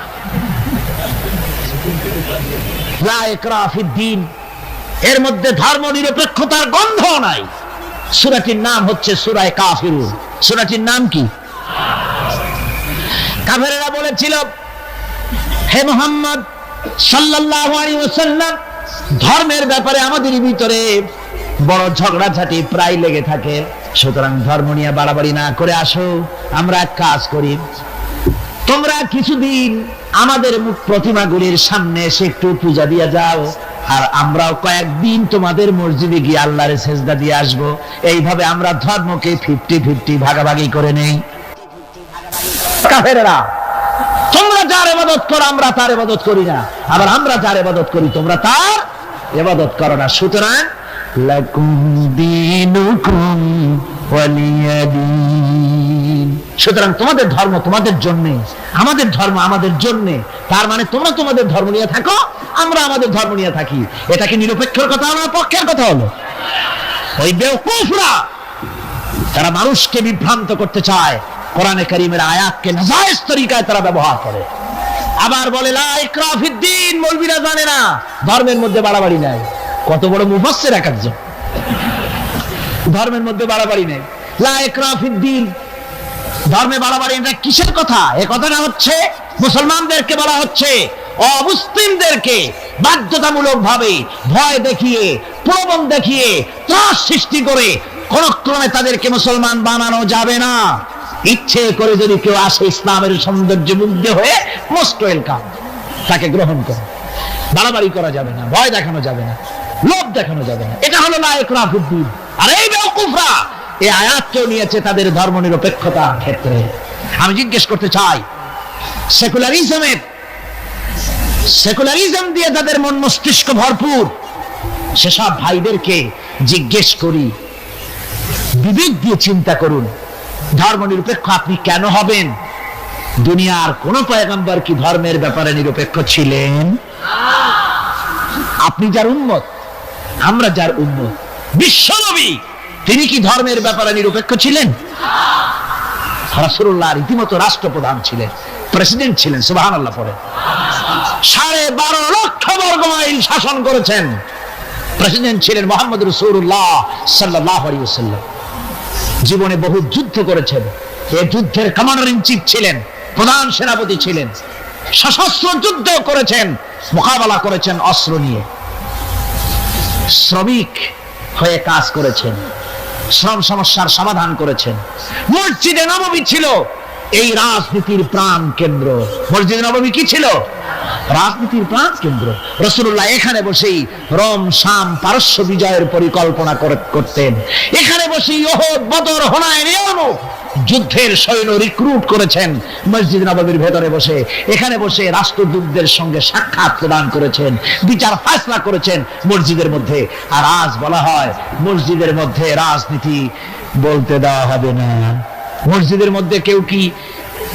লা ইকরাহা ফিদ্দীন, এর মধ্যে ধর্ম নিরপেক্ষতার গন্ধ নাই। সূরাটির নাম হচ্ছে সূরা কাফিরুন। সূরাটির নাম কি? কাফেরেরা বলেছিল হে মুহাম্মদ সাল্লাল্লাহু আলাইহি ওয়াসাল্লাম, ধর্মের ব্যাপারে আমাদের ভিতরে বড় ঝগড়াঝাটি প্রায় লেগে থাকে, সুতরাং ধর্ম নিয়ে বাড়াবাড়ি না করে আসো, আমরা এক কাজ করি, তোমরা কিছুদিন আমাদের প্রতিমাগুলির সামনে এসে একটু পূজা দিয়ে যাও, আর আমরাও কয়েকদিন তোমাদের মসজিদে গিয়ে আল্লাহর সেজদা দিয়ে আসবো। এইভাবে আমরা ধর্মকে 50-50 ভাগাভাগি করে নেই। কাফেররা তোমরা যার ইবাদত করো আমরা তার ইবাদত করি না, আবার আমরা যার ইবাদত করি তোমরা তার ইবাদত করো না। সুতরাং লাকুম দীনুকুম ওয়ালিয়া দীন, সুতরাং তোমাদের ধর্ম তোমাদের জন্য, আমাদের ধর্ম আমাদের জন্য। তার মানে তোমরা তোমাদের ধর্ম নিয়ে থাকো, আমরা আমাদের ধর্ম নিয়ে থাকি। এটা কি নিরপেক্ষের কথা হলো না পক্ষের কথা হলো? ওই বেওকুফরা তারা মানুষকে বিভ্রান্ত করতে চায়, কোরআনে কারীমের আয়াতকে নাজায়েজ তরিকায় তারা ব্যবহার করে। আবার বলে লা ইকরাহা ফিদ্দীন, মৌলবীরা জানে না ধর্মের মধ্যে বাড়াবাড়ি নাই। কত বড় মুফাসসির এক একজন! ধর্মের মধ্যে বাড়াবাড়ি নেই, লা ইকরাহা ফিদ্দীন। ধর্মে বাড়াবাড়ি এটা কিসের কথা? এ কথাটা হচ্ছে মুসলমানদেরকে বলা হচ্ছে অমুসলিমদেরকে বাধ্যতামূলক ভাবে ভয় দেখিয়ে, প্রলোভন দেখিয়ে, ত্রাস সৃষ্টি করে কোন ক্রমে তাদেরকে মুসলমান বানানো যাবে না। ইচ্ছে করে যদি কেউ আসে ইসলামের সৌন্দর্যে মুগ্ধ হয়ে, মোস্ট ওয়েলকাম, তাকে গ্রহণ করে। বাড়াবাড়ি করা যাবে না, ভয় দেখানো যাবে না। লোভ দেখানো যাবে না। এটা হলো লা ইকরাহা ফিদ্দীন। আর এই বেওকুফরা এই আয়াতকেও নিয়েছে তাদের ধর্ম নিরপেক্ষতার ক্ষেত্রে। আমি জিজ্ঞেস করতে চাই, সেকুলারিজম দিয়ে যাদের মন মস্তিষ্ক ভরপুর, সেসব ভাইদেরকে জিজ্ঞেস করি, বিবেক দিয়ে চিন্তা করুন, ধর্ম নিরপেক্ষ আপনি কেন হবেন? দুনিয়ার কোন পয়গম্বর কি ধর্মের ব্যাপারে নিরপেক্ষ ছিলেন? আপনি যার উম্মত, আমরা যার উম্মত, বিশ্বনবী তিনি কি ধর্মের ব্যাপারে নিরপেক্ষ ছিলেন? রাসূলুল্লাহ রীতিমতো রাষ্ট্রপ্রধান ছিলেন, প্রেসিডেন্ট ছিলেন। সুবহানাল্লাহ পড়ে। 12.5 লক্ষ বর্গ মাইল শাসন করেছেন। প্রেসিডেন্ট ছিলেন মুহাম্মদ রাসূলুল্লাহ সাল্লাল্লাহু আলাইহি ওয়াসাল্লাম। জীবনে বহু যুদ্ধ করেছেন। এই যুদ্ধের কমান্ডার ইন চিফ ছিলেন, প্রধান সেনাপতি ছিলেন। সশস্ত্র যুদ্ধ করেছেন, মোকাবেলা করেছেন অস্ত্র নিয়ে। শ্রমিক হয়ে কাজ করেছেন, শ্রম সমস্যার সমাধান করেছেন। মসজিদে নববী ছিল এই রাজনীতির প্রাণ কেন্দ্র। মসজিদে নববী কি ছিল? রাজনীতির প্রাণ কেন্দ্র। রাসূলুল্লাহ এখানে বসেই রোম শাম পারস্য বিজয়ের পরিকল্পনা করতেন। এখানে বসেই উহুদ বদর হুনাইন ইয়ারমুক যুদ্ধের সৈন্য রিক্রুট করেছেন মসজিদ নববীর ভেতরে বসে। এখানে বসে রাষ্ট্রদূতদের সঙ্গে সাক্ষাৎ প্রদান করেছেন, বিচার ফয়সালা করেছেন মসজিদের মধ্যে। আর আজ বলা হয় মসজিদের মধ্যে রাজনীতি বলতে দেওয়া হবে না। মসজিদের মধ্যে কেউ কি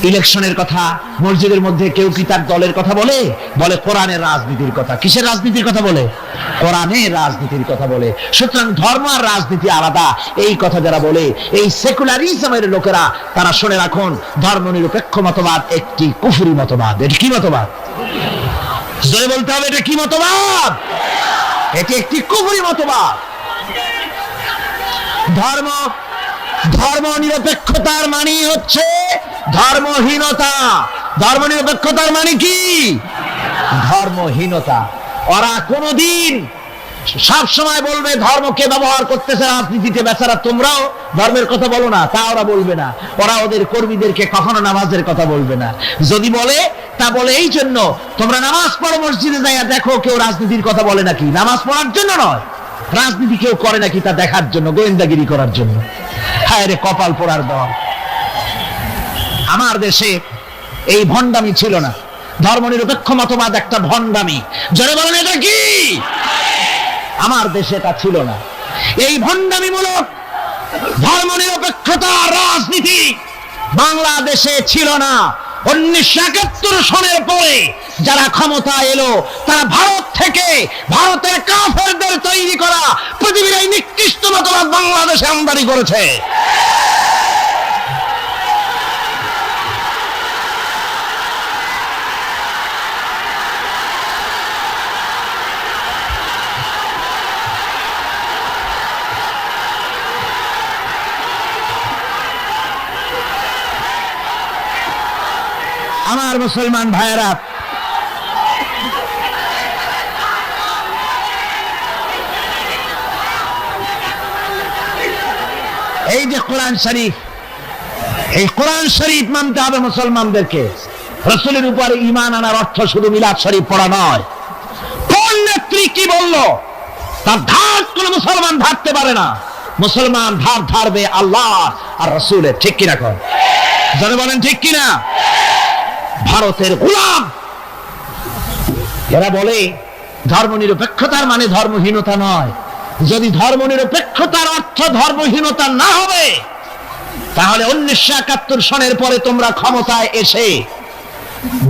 ইলেকশনের কথা, মসজিদের মধ্যে কেউ কি তার দলের কথা বলে? বলে কোরআনের রাজনীতির কথা। কিসের রাজনীতির কথা বলে? কোরআনের রাজনীতির কথা বলে। সুতরাং ধর্ম আর রাজনীতি আলাদা, এই কথা যারা বলে, এই সেকুলারিজমের লোকেরা, তারা শুনে রাখুন, ধর্ম নিরপেক্ষ মতবাদ একটি কুফরি মতবাদ। এটি কি মতবাদ? জোরে বলতে হবে, এটা কি মতবাদ? এটি একটি কুফরি মতবাদ। ধর্ম নিরপেক্ষতার মানে হচ্ছে ধর্মহীনতা। ধর্ম নিরপেক্ষতার মানে কি? ধর্মহীনতা। ওরা কোনদিন সব সময় বলবে ধর্মকে ব্যবহার করতেছে রাজনীতিতে। বেচারা তোমরাও ধর্মের কথা বলো না, তা ওরা বলবে না। ওরা ওদের কর্মীদেরকে কখনো নামাজের কথা বলবে না। যদি বলে, তা বলে এই জন্য, তোমরা নামাজ পড়ো মসজিদে যাইয়া দেখো কেউ রাজনীতির কথা বলে নাকি। নামাজ পড়ার জন্য নয়, রাজনীতি কেউ করে নাকি তা দেখার জন্য, গোয়েন্দাগিরি করার জন্য। হায় রে কপাল পোড়ার দল। আমার দেশে এই ভণ্ডামি ছিল না। ধর্ম নিরপেক্ষ মতবাদ একটা ভণ্ডামি। জোরে বলেন, এটা কি? আমার দেশে এটা ছিল না। এই ভণ্ডামিমূলক ধর্ম নিরপেক্ষতা রাজনীতি বাংলাদেশে ছিল না। 1971 সনের পরে যারা ক্ষমতা এলো, তারা ভারত থেকে, ভারতের কাফেরদের তৈরি করা পৃথিবীর এই নিকৃষ্ট মতবাদ বাংলাদেশে আমদানি করেছে। আমার মুসলমান ভাইয়েরা, এই যে কোরআন শরীফ, এই কোরআন শরীফ মানতে হবে মুসলমানদেরকে। রাসূলের উপর ঈমান আনার অর্থ শুধু মিলাদ শরীফ পড়া নয়। কোন নেত্রী কি বলল তার ধার কোন মুসলমান ধারতে পারে না। মুসলমান ধার ধারবে আল্লাহ আর রাসূলের। ঠিক কিনা? কর যারা বলেন ঠিক কিনা? ভারতের গোলাম এরা বলে ধর্ম নিরপেক্ষতার মানে ধর্মহীনতা নয়। যদি ধর্ম নিরপেক্ষতার অর্থ ধর্মহীনতা না হবে, তাহলে 1971 সনের পরে তোমরা ক্ষমতায় এসে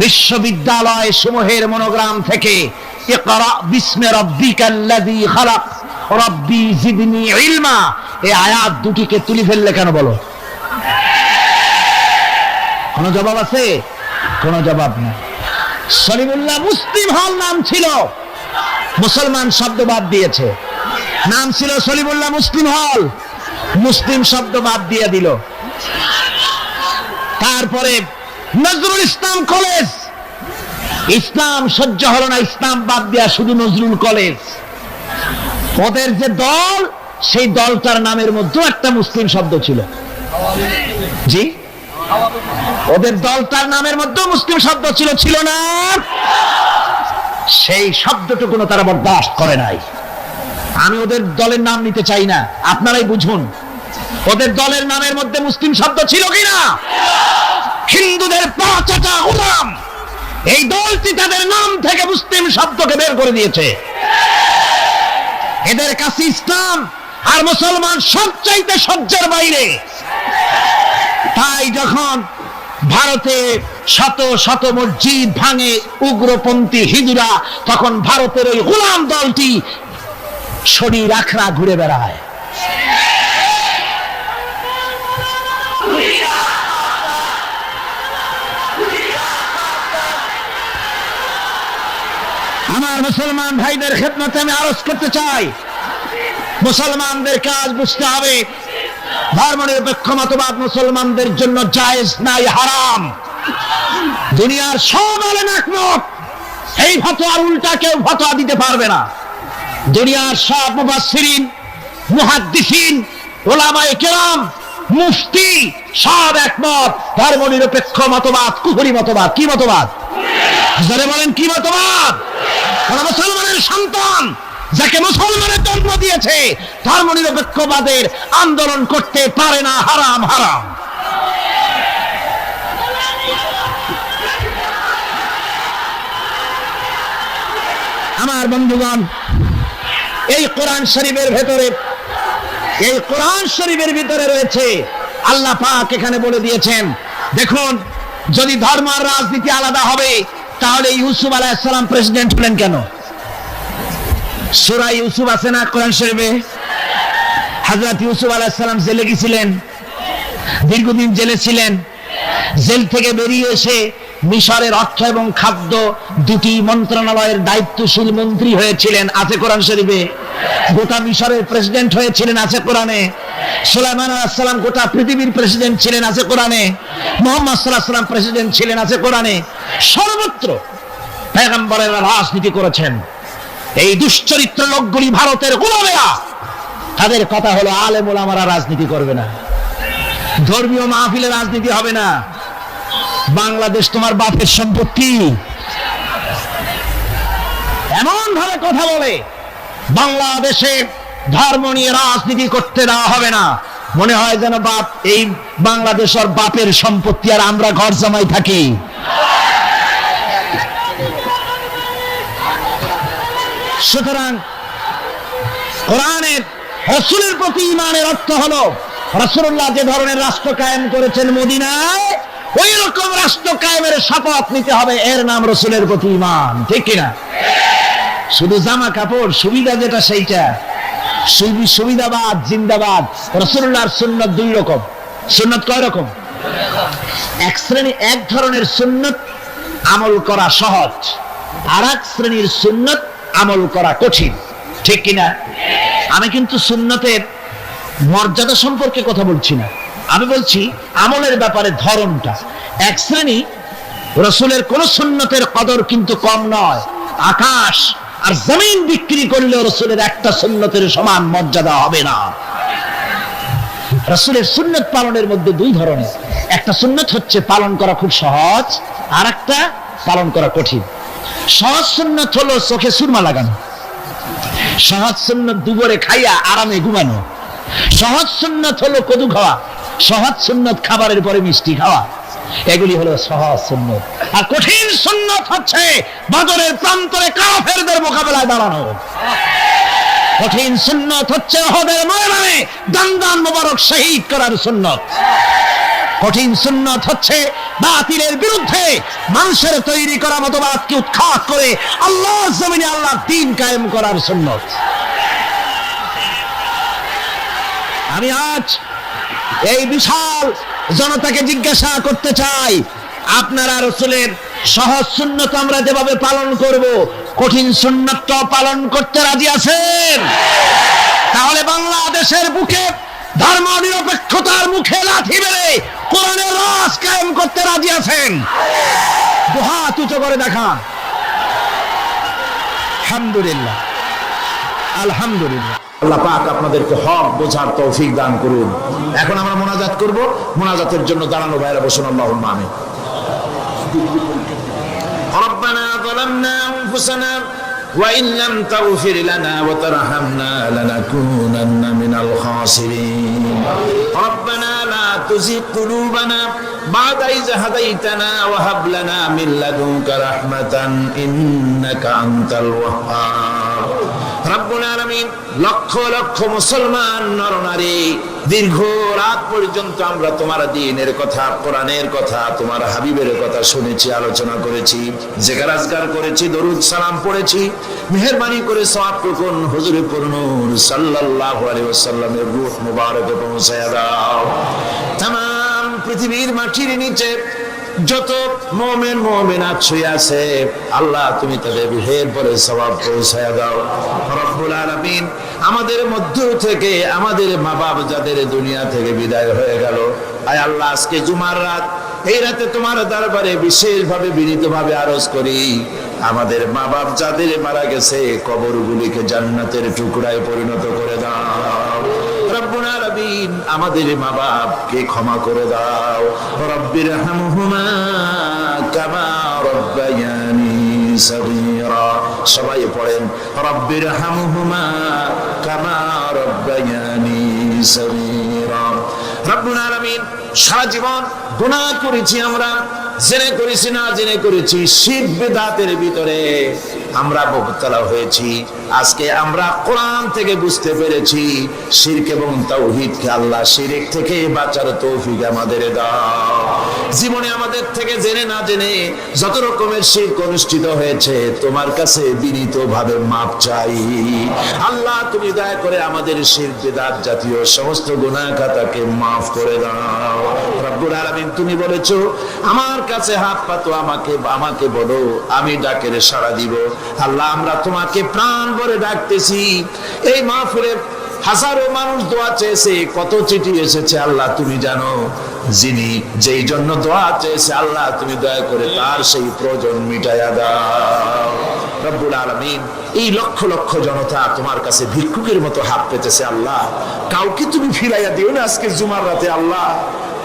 বিশ্ববিদ্যালয় সমূহের মনোগ্রাম থেকে ইকরা বিসমি রাব্বিকাল্লাযী খালাক রাব্বি জিদনি ইলমা এই আয়াত দুটিকে তুলে ফেললে কেন বলো? কোন জবাব আছে? কোন জবাব নেই। সলিমুল্লাহ মুসলিম হল নাম ছিল, মুসলমান শব্দ বাদ দিয়েছে। নাম ছিল সলিমুল্লাহ মুসলিম হল, মুসলিম শব্দ বাদ দিয়ে দিল। তারপরে নজরুল ইসলাম কলেজ, ইসলাম সহ্য হলো না, ইসলাম বাদ দেয়া শুধু নজরুল কলেজ। ওদের যে দল, সেই দলটার নামের মধ্যে একটা মুসলিম শব্দ ছিল। জি, ওদের দলটার নামের মধ্যে মুসলিম শব্দ ছিল, ছিল না? সেই শব্দটুকুনো তারা বরদাস্ত করে নাই। আমি ওদের দলের নাম নিতে চাই না, আপনারাই বুঝুন ওদের দলের নামের মধ্যে মুসলিম শব্দ ছিল কিনা। হিন্দুদের পাঁচটা গোলাম, এই দলটি তাদের নাম থেকে মুসলিম শব্দকে বের করে দিয়েছে। এদের কাছে ইসলাম আর মুসলমান সবচাইতে সহ্যের বাইরে। তাই যখন ভারতে শত শত মসজিদ ভাঙে উগ্রপন্থী হিন্দুরা, তখন ভারতের ওই গোলাম দলটি শরীর আখড়া ঘুরে বেড়ায়। আমার মুসলমান ভাইদের খেদমতে আমি আরজ করতে চাই, মুসলমানদের কাজ বুঝতে হবে, ধর্মনিরপেক্ষ মতবাদ মুসলমানদের জন্য জায়েজ নাই, হারাম। দুনিয়ার সব আলেম একমত, এই ফতোয়ার উল্টা কেউ ফতোয়া দিতে পারবে না। দুনিয়ার সব মুফাসসিরিন, মুহাদ্দিসিন, উলামায়ে কেরাম, মুফতি সব একমত, ধর্মনিরপেক্ষ মতবাদ কুফরি মতবাদ। কি মতবাদ? যারা বলেন কি মতবাদ? মুসলমানের সন্তান যাকে মুসলমানের জন্ম দিয়েছে ধর্মনিরপেক্ষবাদের আন্দোলন করতে পারে না, হারাম হারাম। আমার বন্ধুগণ, এই কোরআন শরীফের ভেতরে, এই কোরআন শরীফের ভিতরে রয়েছে, আল্লাহ পাক এখানে বলে দিয়েছেন, দেখুন যদি ধর্ম আর রাজনীতি আলাদা হবে তাহলে ইউসুফ আলাইহিস সালাম প্রেসিডেন্ট হলেন কেন? সূরা ইউসুফ আছে না কোরআন শরীফে? হযরত ইউসুফ আলাইহিস সালাম জেলে গিয়েছিলেন, দীর্ঘদিন জেলে ছিলেন। জেল থেকে বেরিয়ে এসে মিশরের অর্থ এবং খাদ্য দুটি মন্ত্রণালয়ের দায়িত্বশীল মন্ত্রী হয়েছিলেন, আছে কোরআন শরীফে। গোটা মিশরের প্রেসিডেন্ট হয়েছিলেন, আছে কোরআনে। সুলাইমান আলাইহিস সালাম গোটা পৃথিবীর প্রেসিডেন্ট ছিলেন, আছে কোরআনে। মুহাম্মদ সাল্লাল্লাহু আলাইহি ওয়াসাল্লাম প্রেসিডেন্ট ছিলেন, আছে কোরআনে। সর্বত্র পয়গম্বরেরা রাজনীতি করেছেন। এই দুশ্চরিত্র লোকগুলি ভারতের গোলামেরা, তাদের কথা হলো আলেম ওলামারা রাজনীতি করবে না, ধর্মীয় মাহফিলে রাজনীতি হবে না, বাংলাদেশ তোমার বাপের সম্পত্তি, এমন ভাবে কথা বলে। বাংলাদেশে ধর্ম নিয়ে রাজনীতি করতে দেওয়া হবে না, মনে হয় যেন বাপ এই বাংলাদেশ আর বাপের সম্পত্তি আর আমরা ঘর জামাই থাকি। সুতরাং কোরআনের রাসূলের প্রতি ঈমানের অর্থ হলো রাসূলুল্লাহ যে ধরনের রাষ্ট্র কায়েম করেছেন মদিনায়, ওই রকম রাষ্ট্র কায়েমের শপথ নিতে হবে, এর নাম রাসূলের প্রতি ঈমান। ঠিক কিনা? শুধু জামা কাপড় সুবিধা যেটা সেইটা, সুবিধাবাদ জিন্দাবাদ। রাসূলুল্লাহর সুন্নাত দুই রকম। সুন্নাত কয় রকম? এক ধরনের সুন্নাত আমল করা সহজ, আর এক শ্রেণীর সুন্নাত আমল করা কঠিন। ঠিক কিনা? আমি কিন্তু সুন্নতের মর্যাদা সম্পর্কে কথা বলছি না, আমি বলছি আমলের ব্যাপারে ধরনটা। এক শ্রেণী রাসূলের কোন সুন্নতের কদর কিন্তু কম নয়, আকাশ আর জমিন বিক্রি করলেও রাসূলের একটা সুন্নতের সমান মর্যাদা হবে না। রাসূলের সুন্নত পালনের মধ্যে দুই ধরনের, একটা সুন্নত হচ্ছে পালন করা খুব সহজ, আর একটা পালন করা কঠিন। সহজ সুন্নত হলো চোখে সুরমা লাগানো, সহজ সুন্নত দুপুরে খাইয়া আরামে ঘুমানো, সহজ সুন্নত হলো কদু খাওয়া, সহজ সুন্নত খাবারের পরে মিষ্টি খাওয়া, এগুলি হলো সহজ সুন্নত। আর কঠিন সুন্নত হচ্ছে বদরের প্রান্তরে কাফেরদের মোকাবেলায় দাঁড়ানো। কঠিন সুন্নত হচ্ছে উহুদের ময়দানে দান মোবারক শহীদ করার সুন্নত। কঠিন সুন্নত হচ্ছে বাতিলের বিরুদ্ধে মানুষের তৈরি করা মতবাদকে উৎখাত করে আল্লাহর জমিনে আল্লাহর দ্বীন কায়েম করার সুন্নত। আমি আজ এই বিশাল জনতাকে জিজ্ঞাসা করতে চাই, আপনারা রাসূলের সহজ সুন্নত আমরা যেভাবে পালন করব, কঠিন সুন্নতটাও পালন করতে রাজি আছেন? তাহলে বাংলাদেশের বুকে ধর্ম নিরপেক্ষতার মুখে লাথি মেরে কোরআনের রাজ কায়েম করতে রাজি আছেন? দুহাত উঁচু করে দেখান। আলহামদুলিল্লাহ, আলহামদুলিল্লাহ। আল্লাহ পাক আপনাদেরকে হক বোঝার তৌফিক দান করুন। এখন আমরা মোনাজাত করব, মোনাজাতের জন্য দাঁড়ানো ভাইরা বসুন। আল্লাহুম্মা আমিন। ربنا ظلمنا أنفسنا وإن لم تغفر لنا وترحمنا لنكونن من الخاسرين ربنا لا تزغ قلوبنا بعد إذ هديتنا وهب لنا من لدنك رحمة إنك أنت الوهاب রব্বুল আলামিন লক্ষ লক্ষ মুসলমান নরনারী দীর্ঘ রাত পর্যন্ত আমরা তোমার দ্বীনের কথা, কোরআনের কথা, তোমার হাবিবের কথা শুনেছি, আলোচনা করেছি, জিকির আজকার করেছি, দরুদ সালাম পড়েছি। মেহেরবানি করে সওয়াব করুন হুজুরে পুরনূর সাল্লাল্লাহু আলাইহি ওয়াসাল্লামের রূহ মুবারকে পৌঁছায়া দাও। तमाम পৃথিবীর মাটির নিচে যত মুমিন মুমিনাত শুয়ে আছে আল্লাহ তুমি তাদের রূহের পরে সওয়াব পৌঁছায়া দাও। রব্বুল আলামিন আমাদের মধ্য থেকে আমাদের মা বাপ যাদের দুনিয়া থেকে বিদায় হয়ে গেল, আয় আল্লাহ আজকে জুমার রাত, এই রাতে তোমার দরবারে বিশেষভাবে বিনীতভাবে আরজ করি, আমাদের মা বাপ যাদের মারা গেছে কবরগুলিকে জান্নাতের টুকরায় পরিণত করে দাও। রব্বুল আলামিন আমাদের মা বাপকে ক্ষমা করে দাও। রব্বির হামহুমা কামা রব্বায়ানি সগীরা। সবাই পড়েন রব্বির হামহুমা কামা রব্বায়ানি সগীরা। রব্বুল আলামিন সারা জীবন গুনাহ করেছি আমরা, জেনে করেছি না জেনে করেছি, শিরক বিদআতের ভিতরে আমরা মুবতালা হয়েছি। আজকে আমরা কোরআন থেকে বুঝতে পেরেছি শিরক এবং তাওহীদকে, আল্লাহ শিরক থেকে বাঁচার তৌফিক আমাদের দাও। জীবনে আমাদের থেকে জেনে না জেনে যত রকমের শিরক অনুষ্ঠিত হয়েছে তোমার কাছে বিনীতভাবে মাপ চাই। আল্লাহ তুমি দয়া করে আমাদের শিরক বিদআত জাতীয় সমস্ত গুনাহ খাতাকে মাফ করে দাও। রব্বুল আলামিন তুমি বলেছো আমার কাছে হাত পাতো, আমাকে বলো, আমি ডাকের সাড়া দিব। আল্লাহ আমরা তোমাকে প্রাণ ভরে ডাকতেছি। এই মাহফিলে হাজারো মানুষ দোয়া চেয়েছে, কত চিঠি এসেছে আল্লাহ তুমি জানো। যিনি যেই জন্য দোয়া চেয়েছে আল্লাহ তুমি দয়া করে তার সেই প্রয়োজন মিটাইয়া দাও। রব্বুল আলামিন এই লক্ষ লক্ষ জনতা তোমার কাছে ভিক্ষুকের মতো হাত পেতেছে আল্লাহ, কাউকে তুমি ফিরাইয়া দিও না আজকে জুমার রাতে আল্লাহ,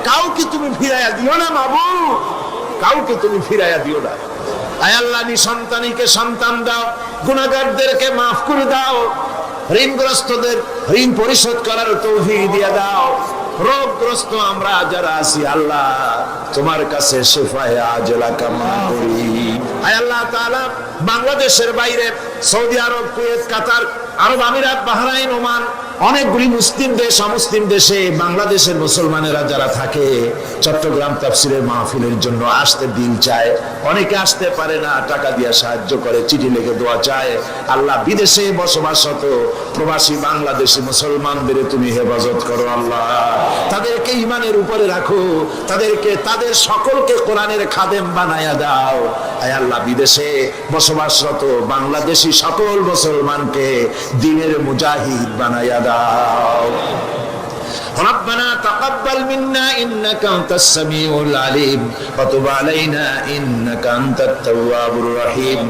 কাউকে তুমি ফিরাইয়া দিও না মাবুদ, কাউকে তুমি ফিরাইয়া দিও না। আয় আল্লাহ নিঃসন্তানীকে সন্তান দাও, গুনাহগারদেরকে মাফ করে দাও, ঋণগ্রস্তদের ঋণ পরিশোধ করার তৌফিক দিয়ে দাও। রোগগ্রস্ত আমরা যারা আছি আল্লাহ তোমার কাছে শিফায়ে আজলা কামনা করি। আয় আল্লাহ তাআলা বাংলাদেশের বাইরে সৌদি আরব, কুয়েত, কাতার, আরব আমিরাত, বাহরাইন, ওমান, অনেকগুলি মুসলিম দেশ, অমুসলিম দেশে বাংলাদেশের মুসলমানেরা যারা থাকে চট্টগ্রাম তাফসীরের মাহফিলের জন্য আসতে দিল চায়, অনেকে আসতে পারে না, টাকা দিয়ে সাহায্য করে, চিঠি লিখে দোয়া চায়। আল্লাহ বিদেশে বসবাসরত প্রবাসী বাংলাদেশি মুসলমানদের তুমি হেফাজত করো আল্লাহ, তাদেরকে ঈমানের উপরে রাখো, তাদের সকলকে কোরআনের খাদেম বানায়া দাও। আয় আল্লাহ বিদেশে বসবাসরত বাংলাদেশি সকল মুসলমানকে দ্বীনের মুজাহিদ বানায়া দাও। ربنا تقبل منا إنك أنت السميع العليم وتب علينا إنك أنت التواب الرحيم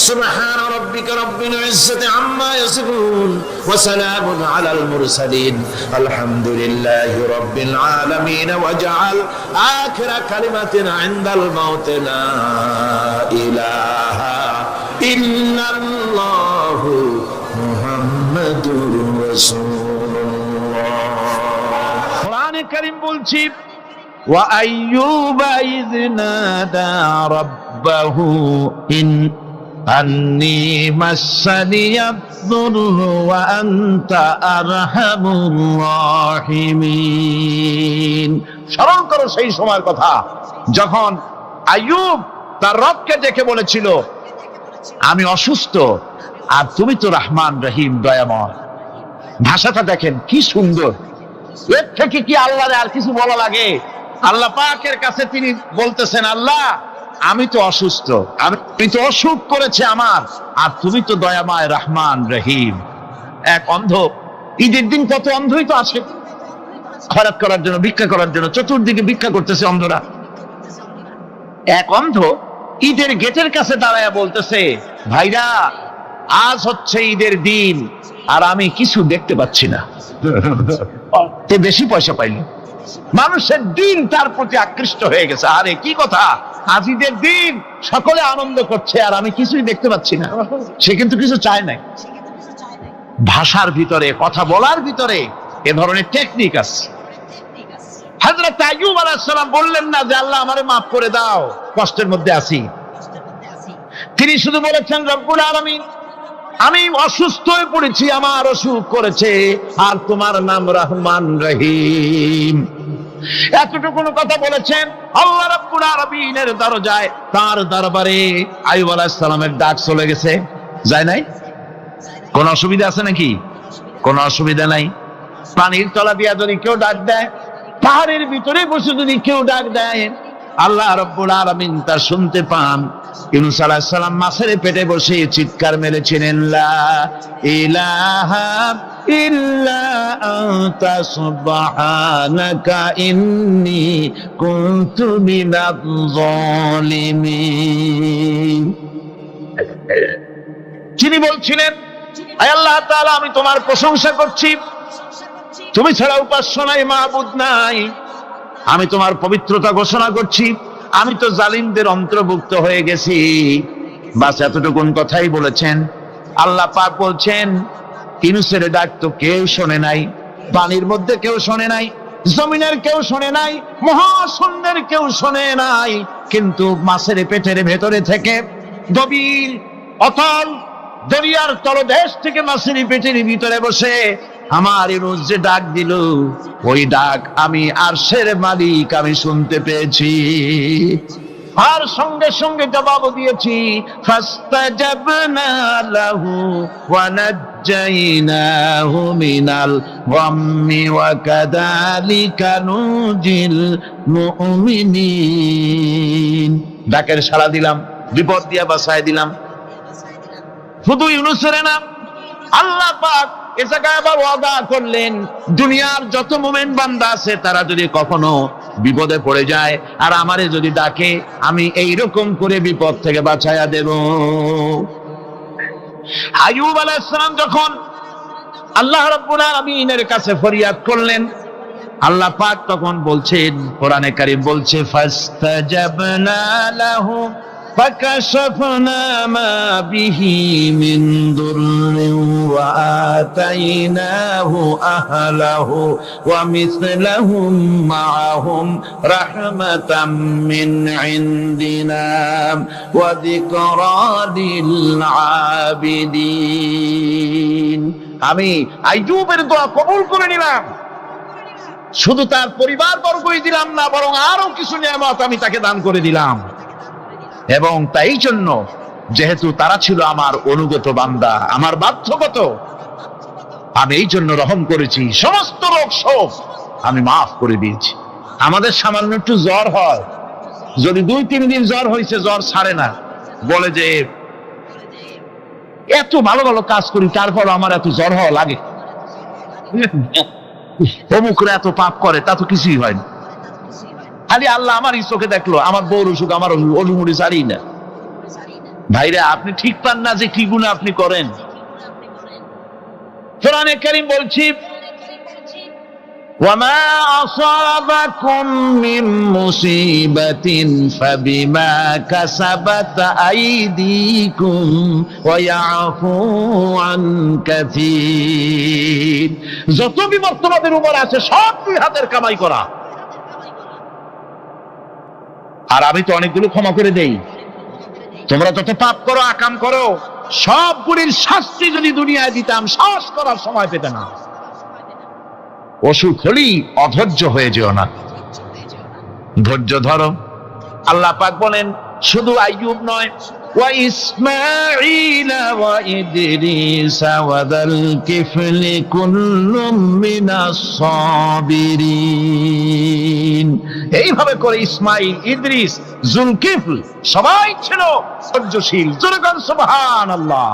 سبحان ربك رب العزة عما يصفون وسلام على المرسلين الحمد لله رب العالمين واجعل آخر كلمة عند الموت لا إله إلا الله محمد رسول الله কোরআনে কারীম বলছি ওয়া আইয়ুবা ইয নাদা রাব্বাহু ইন আন্নী মাসানিয়াদ-দুররু ওয়া আনতা আরহামুর রাহিমিন। স্মরণ করো সেই সময়ের কথা যখন আইয়ুব তার রবকে ডেকে বলেছিল আমি অসুস্থ আর তুমি তো রহমান রহিম দয়াময়। ভাষাটা দেখেন কি সুন্দর, এর থেকে কি আল্লাহর আর কিছু বলা লাগে? আল্লাহ পাকের কাছে তিনি বলতেছেন আল্লাহ আমি তো অসুস্থ, আমি তো অসুখ করেছে আমার, আর তুমি তো দয়াময় রহমান রহিম। এক অন্ধ, ঈদের দিন কত অন্ধই তো আছে খয়রাত করার জন্য, ভিক্ষা করার জন্য, চতুর্দিকে ভিক্ষা করতেছে অন্ধরা। এক অন্ধ ঈদের গেটের কাছে দাঁড়ায় বলতেছে ভাইরা আজ হচ্ছে ঈদের দিন আর আমি কিছু দেখতে পাচ্ছি না। বেশি পয়সা পাইল, মানুষের দিন তার প্রতি আকৃষ্ট হয়ে গেছে। আরে কি কথা, আজিদের দিন, সকলে আনন্দ করছে আর আমি কিছুই দেখতে পাচ্ছি না। সে কিন্তু কিছু চায় নাই। ভাষার ভিতরে, কথা বলার ভিতরে এ ধরনের টেকনিক আছে। হযরত আইয়ুব আলাইহিস সালাম বললেন না যে আল্লাহ আমারে মাফ করে দাও, কষ্টের মধ্যে আছি। তিনি শুধু বলেছেন রব্বুল আলামিন, আমি অসুস্থ হয়ে পড়েছি, আমার অসুখ করেছে, আর তোমার নাম রহমান রহিম। এতটুকু কথা বলেছেন। আল্লাহ রাব্বুল আলামিনের দরজায়, তার দরবারে আইয়ুব আলাইহিস সালামের ডাক চলে গেছে। যায় নাই? কোন অসুবিধা আছে নাকি? কোন অসুবিধা নাই। পানির তলা দিয়া যদি কেউ ডাক দেয়, পাহাড়ের ভিতরে বসে যদি কেউ ডাক দেয়, আল্লাহ রাব্বুল আলামিন তা শুনতে পান। ইউনূস আলাইহিস সালাম মাছের পেটে বসে চিৎকার মেরেছিলেন, লা ইলাহা ইল্লা আনতা সুবহানাকা ইন্নী কুনতু মিনাজ জালিমিন। তিনি বলছিলেন, আয় আল্লাহ তাআলা, আমি তোমার প্রশংসা করছি, তুমি ছাড়া উপাস্য নাই, মাবুদ নাই। আমি তোমার পবিত্রতা ঘোষণা করছি, আমি তো জালিমদের অন্তর্ভুক্ত হয়ে গেছি। বাস এতটুকুন কথাই বলেছেন। আল্লাহ পাক বলছেন, ইউনূসের ডাক তো কেউ শোনে নাই, পানির মধ্যে কেউ শোনে নাই, জমিনের কেউ শোনে নাই, মহাশূন্যের কেউ শোনে নাই, কিন্তু মাছের পেটের ভেতরে থেকে, গভীর অতল দরিয়ার তলদেশ থেকে মাছের পেটের ভিতরে বসে আমার ইউনূস যে ডাক দিল, ওই ডাক আমি আরশের মালিক আমি শুনতে পেয়েছি, আর সঙ্গে সঙ্গে জবাব দিয়েছি। ফাস্তাজাবনা লাহু ওয়া নাজ্জাইনাহু মিনাল গাম্মি ওয়া কাযালিকা নুজিল মুমিনিন। ডাকের সাড়া দিলাম, বিপদ দিয়া বাঁচায় দিলাম। শুধু ইউনূসের না, আল্লাহ পাক এ জায়গায় আবার ওয়াদা করলেন, দুনিয়ার যত মুমিন বান্দা আছে তারা যদি কখনো বিপদে পড়ে যায় আর আমারে যদি ডাকে, আমি এইরকম করে বিপদ থেকে বাঁচায়া দেব। আইয়ুব আলাইহিস সালাম যখন আল্লাহ রাব্বুল আলামিনের কাছে ফরিয়াদ করলেন, আল্লাহ পাক তখন বলছেন, কোরআনে কারীম বলছে, ফাস্তাজাবনা লাহু فكشفنا ما به من ضر وآتيناه أهله ومثلهم معهم رحمة من عندنا وذكرى للعابدين। আমি আইয়ুবের দোয়া কবুল করে নিলাম। শুধু তার পরিবার বর্গই দিলাম না, বরং আরো কিছু নিয়ামত আমি তাকে দান করে দিলাম। এবং তাই জন্য, যেহেতু তারা ছিল আমার অনুগত বান্দা, আমার বাধ্যগত, আমি এই জন্য রহম করেছি, সমস্ত রোগ শোক আমি মাফ করে দিয়েছি। আমাদের সামান্য একটু জ্বর হয়, যদি 2-3 দিন জ্বর হয়েছে, জ্বর ছাড়ে না, বলে যে এত ভালো ভালো কাজ করি, তারপর আমার এত জ্বর হওয়া লাগে, অমুকরা এত পাপ করে, তা তো কিছুই হয় না। খালি আল্লাহ আমার চোখে দেখলো, আমার বউর অসুখ, আমার অনুমুড়ি ছাড়ি না। ভাইরা, আপনি ঠিক পান না যে কি গুনাহ আপনি করেন। কোরআনে কারীম বলছি, ওয়ামা আসাবাকুম মিন মুসিবাতিন ফাবিমা কাসাবাত আইদিকুম ওয়া ইয়াফু আন কাসীর। যত বিপদ তোমাদের উপর আছে, সব দুই হাতের কামাই করা। আর আমি তো অনেকগুলো ক্ষমা করে দেই। তোমরা যত পাপ করো, আকাম করো, সবগুলির শাস্তি যদি দুনিয়ায় দিতাম, সাহস করার সময় পেতে না। অসুখ হলেই অধৈর্য হয়ে যেও না, ধৈর্য ধরো। আল্লাহ পাক বলেন, শুধু আইয়ুব নয়, ওয়া ইসমাঈল ওয়া ইদরিস ওয়া যাল কিফলি কুল্লুম মিনাস সাবিরিন। এইভাবে করে ইসমাঈল, ইদ্রিস, জুলকিফল সবাই ছিল ধৈর্যশীল। জোরে বলেন সুবহানাল্লাহ।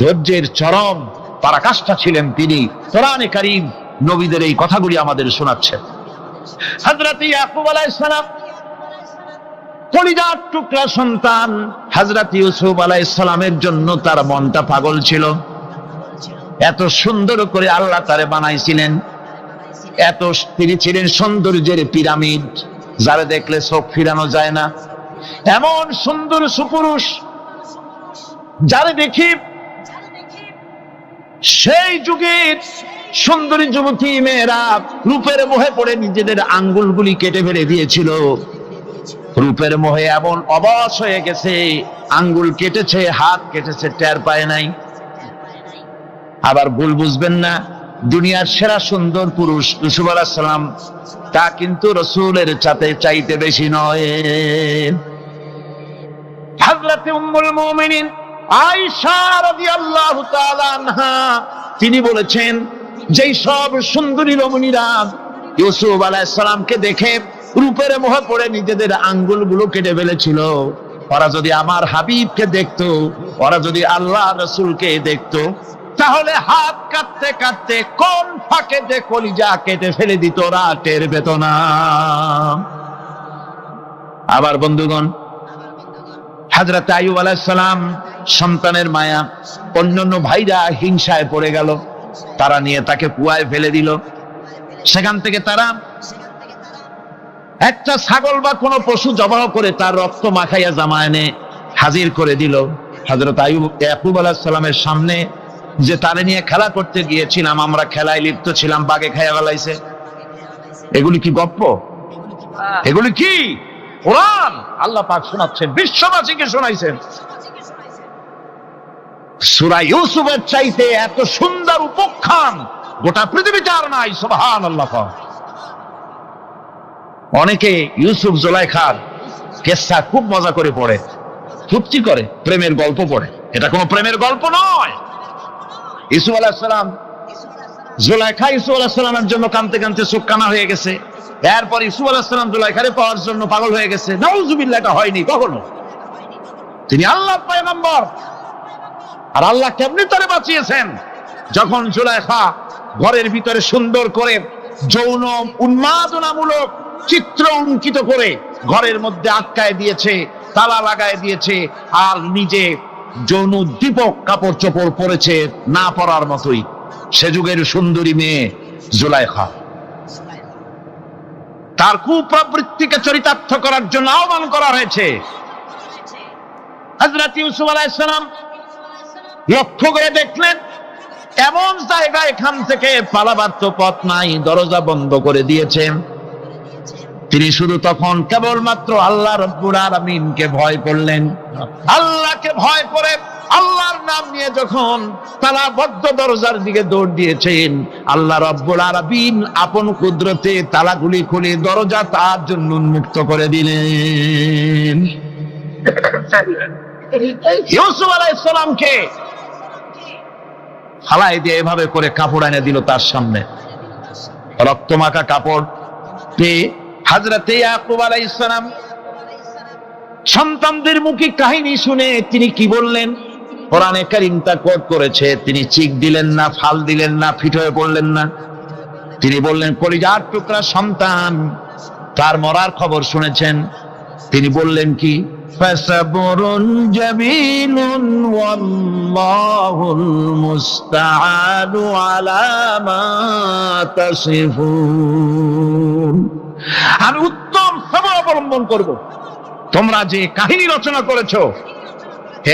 ধৈর্যের চরম পরাকাষ্ঠা ছিলেন তিনি। কোরআনে কারীম নবীদের এই কথাগুলি আমাদের শোনাচ্ছেন। হযরত ইয়াকুব আলাইহিস সালাম, কলিজার টুকরা সন্তান হযরত ইউসুফ আলাইহিস সালামের জন্য তার মনটা পাগল ছিল। এত সুন্দর করে আল্লাহ তারে বানাইছিলেন, এত তিনি ছিলেন সৌন্দর্যের পিরামিড, যারা দেখলে চোখ ফিরানো যায় না, এমন সুন্দর সুপুরুষ যারা দেখি সেই যুগের সুন্দরী যুবতী মেয়েরা রূপের মোহে পড়ে নিজেদের আঙ্গুলগুলি কেটে ফেলে দিয়েছিল। রূপের মোহে এমন অবশ হয়ে গেছে, আঙ্গুল কেটেছে, হাত কেটেছে, টের পায় নাই। আবার ভুল বুঝবেন না, দুনিয়ার সেরা সুন্দর পুরুষ ইউসুফ আলাইহিস সালাম, তা কিন্তু রাসূলের চাইতে বেশি নয়। হযরত উম্মুল মুমিনিন আয়েশা রাদিয়াল্লাহু তাআলা আনহা তিনি বলেছেন, যেই সব সুন্দরী রমণীরা ইউসুফ আলাইহিস সালামকে দেখে রূপের মোহে পড়ে নিজেদের আঙ্গুলগুলো কেটে ফেলেছিল, ওরা যদি আমার হাবিবকে দেখতো, ওরা যদি আল্লাহ রাসূলকে দেখতো, তাহলে হাত কাটতে কাটতে কোন ফাঁকে যে কলিজা কেটে ফেলে দিত, ওরা টের পেত না। আবার বন্ধুগণ, হযরত আইয়ুব আলাইহিস সালাম সন্তানের মায়া, অন্যান্য ভাইরা হিংসায় পড়ে গেল, তারা নিয়ে তাকে কুয়ায় ফেলে দিল। সেখান থেকে তারা একটা ছাগল বা কোনো পশু জবাহ করে তার রক্ত মাখাইয়া জামা এনে হাজির করে দিল। হযরত ইয়াকুব আলাইহিস সালামের সামনে যে তারে নিয়ে খেলা করতে গিয়েছিলাম, আমরা খেলায় লিপ্ত ছিলাম, বাগে খাইয়া ফেলাইছে। এগুলি কি গপ্প? এগুলি কি কোরআন? আল্লাহ পাক শোনাচ্ছেন, বিশ্ববাসীকে শোনাইছেন। সূরা ইউসুফের চাইতে এত সুন্দর উপাখ্যান গোটা পৃথিবীতে আর নাই। সুবহানাল্লাহ। অনেকে ইউসুফ জুলাইখার কেসা খুব মজা করে পড়ে, ফুর্তি করে, প্রেমের গল্প পড়ে। এটা কোনো প্রেমের গল্প নয়। ইউসুফ আলাইহিস সালাম, জুলাইখা ইউসুফ আলাইহিস সালামের জন্য কাঁদতে কাঁদতে চোখ কানা হয়ে গেছে। এরপর ইউসুফ আলাইহিস সালাম জুলাইখারে পাওয়ার জন্য পাগল হয়ে গেছে। নাউজুবিল্লাহ, এটা হয়নি কখনো। তিনি আল্লাহর পয়গম্বর, আর আল্লাহ কেমনি তারে বাঁচিয়েছেন, যখন জুলাইখা ঘরের ভিতরে সুন্দর করে যৌন উন্মাদনামূলক চিত্র অঙ্কিত করে ঘরের মধ্যে আটকায় দিয়েছে, তালা লাগায় দিয়েছে, আর নিজে যৌন দীপক কাপড় চোপড় পরেছে না পরার মতোই। সে যুগের সুন্দরী মেয়ে জুলাইখা, তার কুপ্রবৃত্তিকে চরিতার্থ করার জন্য আহ্বান করা হয়েছে। হযরত ইউসুফ আলাইহিস সালাম লক্ষ্য করে দেখলেন এমন জায়গা, এখান থেকে পালাবার তো পথ নাই, দরজা বন্ধ করে দিয়েছেন। তিনি শুধু তখন কেবলমাত্র আল্লাহ রাব্বুল আলামিনকে ভয় করলেন। আল্লাহকে ভয় করে আল্লাহর নাম নিয়ে যখন তালাবদ্ধ দরজার দিকে দৌড় দিয়েছেন, আল্লাহ রাব্বুল আলামিন আপন কুদরতে তালাগুলি খুলে দরজা তার জন্য উন্মুক্ত করে দিলেন। ইউসুফ আলাইহিস সালামকে ফালাই দিয়ে এভাবে করে কাপড় এনে দিল তার সামনে, রক্তমাখা কাপড় পেয়ে হযরত ইয়াকুব আলাইহিস সালাম সন্তানদের মুখে কাহিনী শুনে তিনি কি বললেন? কোরআনে কারীম তা কোট করেছে। তিনি চিক দিলেন না, ফাল দিলেন না, ফিট হয়ে পড়লেন না। তিনি বললেন, কলিজার টুকরা সন্তান, তার মরার খবর শুনেছেন। তিনি বললেন কি? ফাসাবরুন জামিলুন ওয়াল্লাহুল মুস্তাআনু আলা মা তাসিফুন। আমি উত্তম সবর অবলম্বন করব। তোমরা যে কাহিনী রচনা করেছো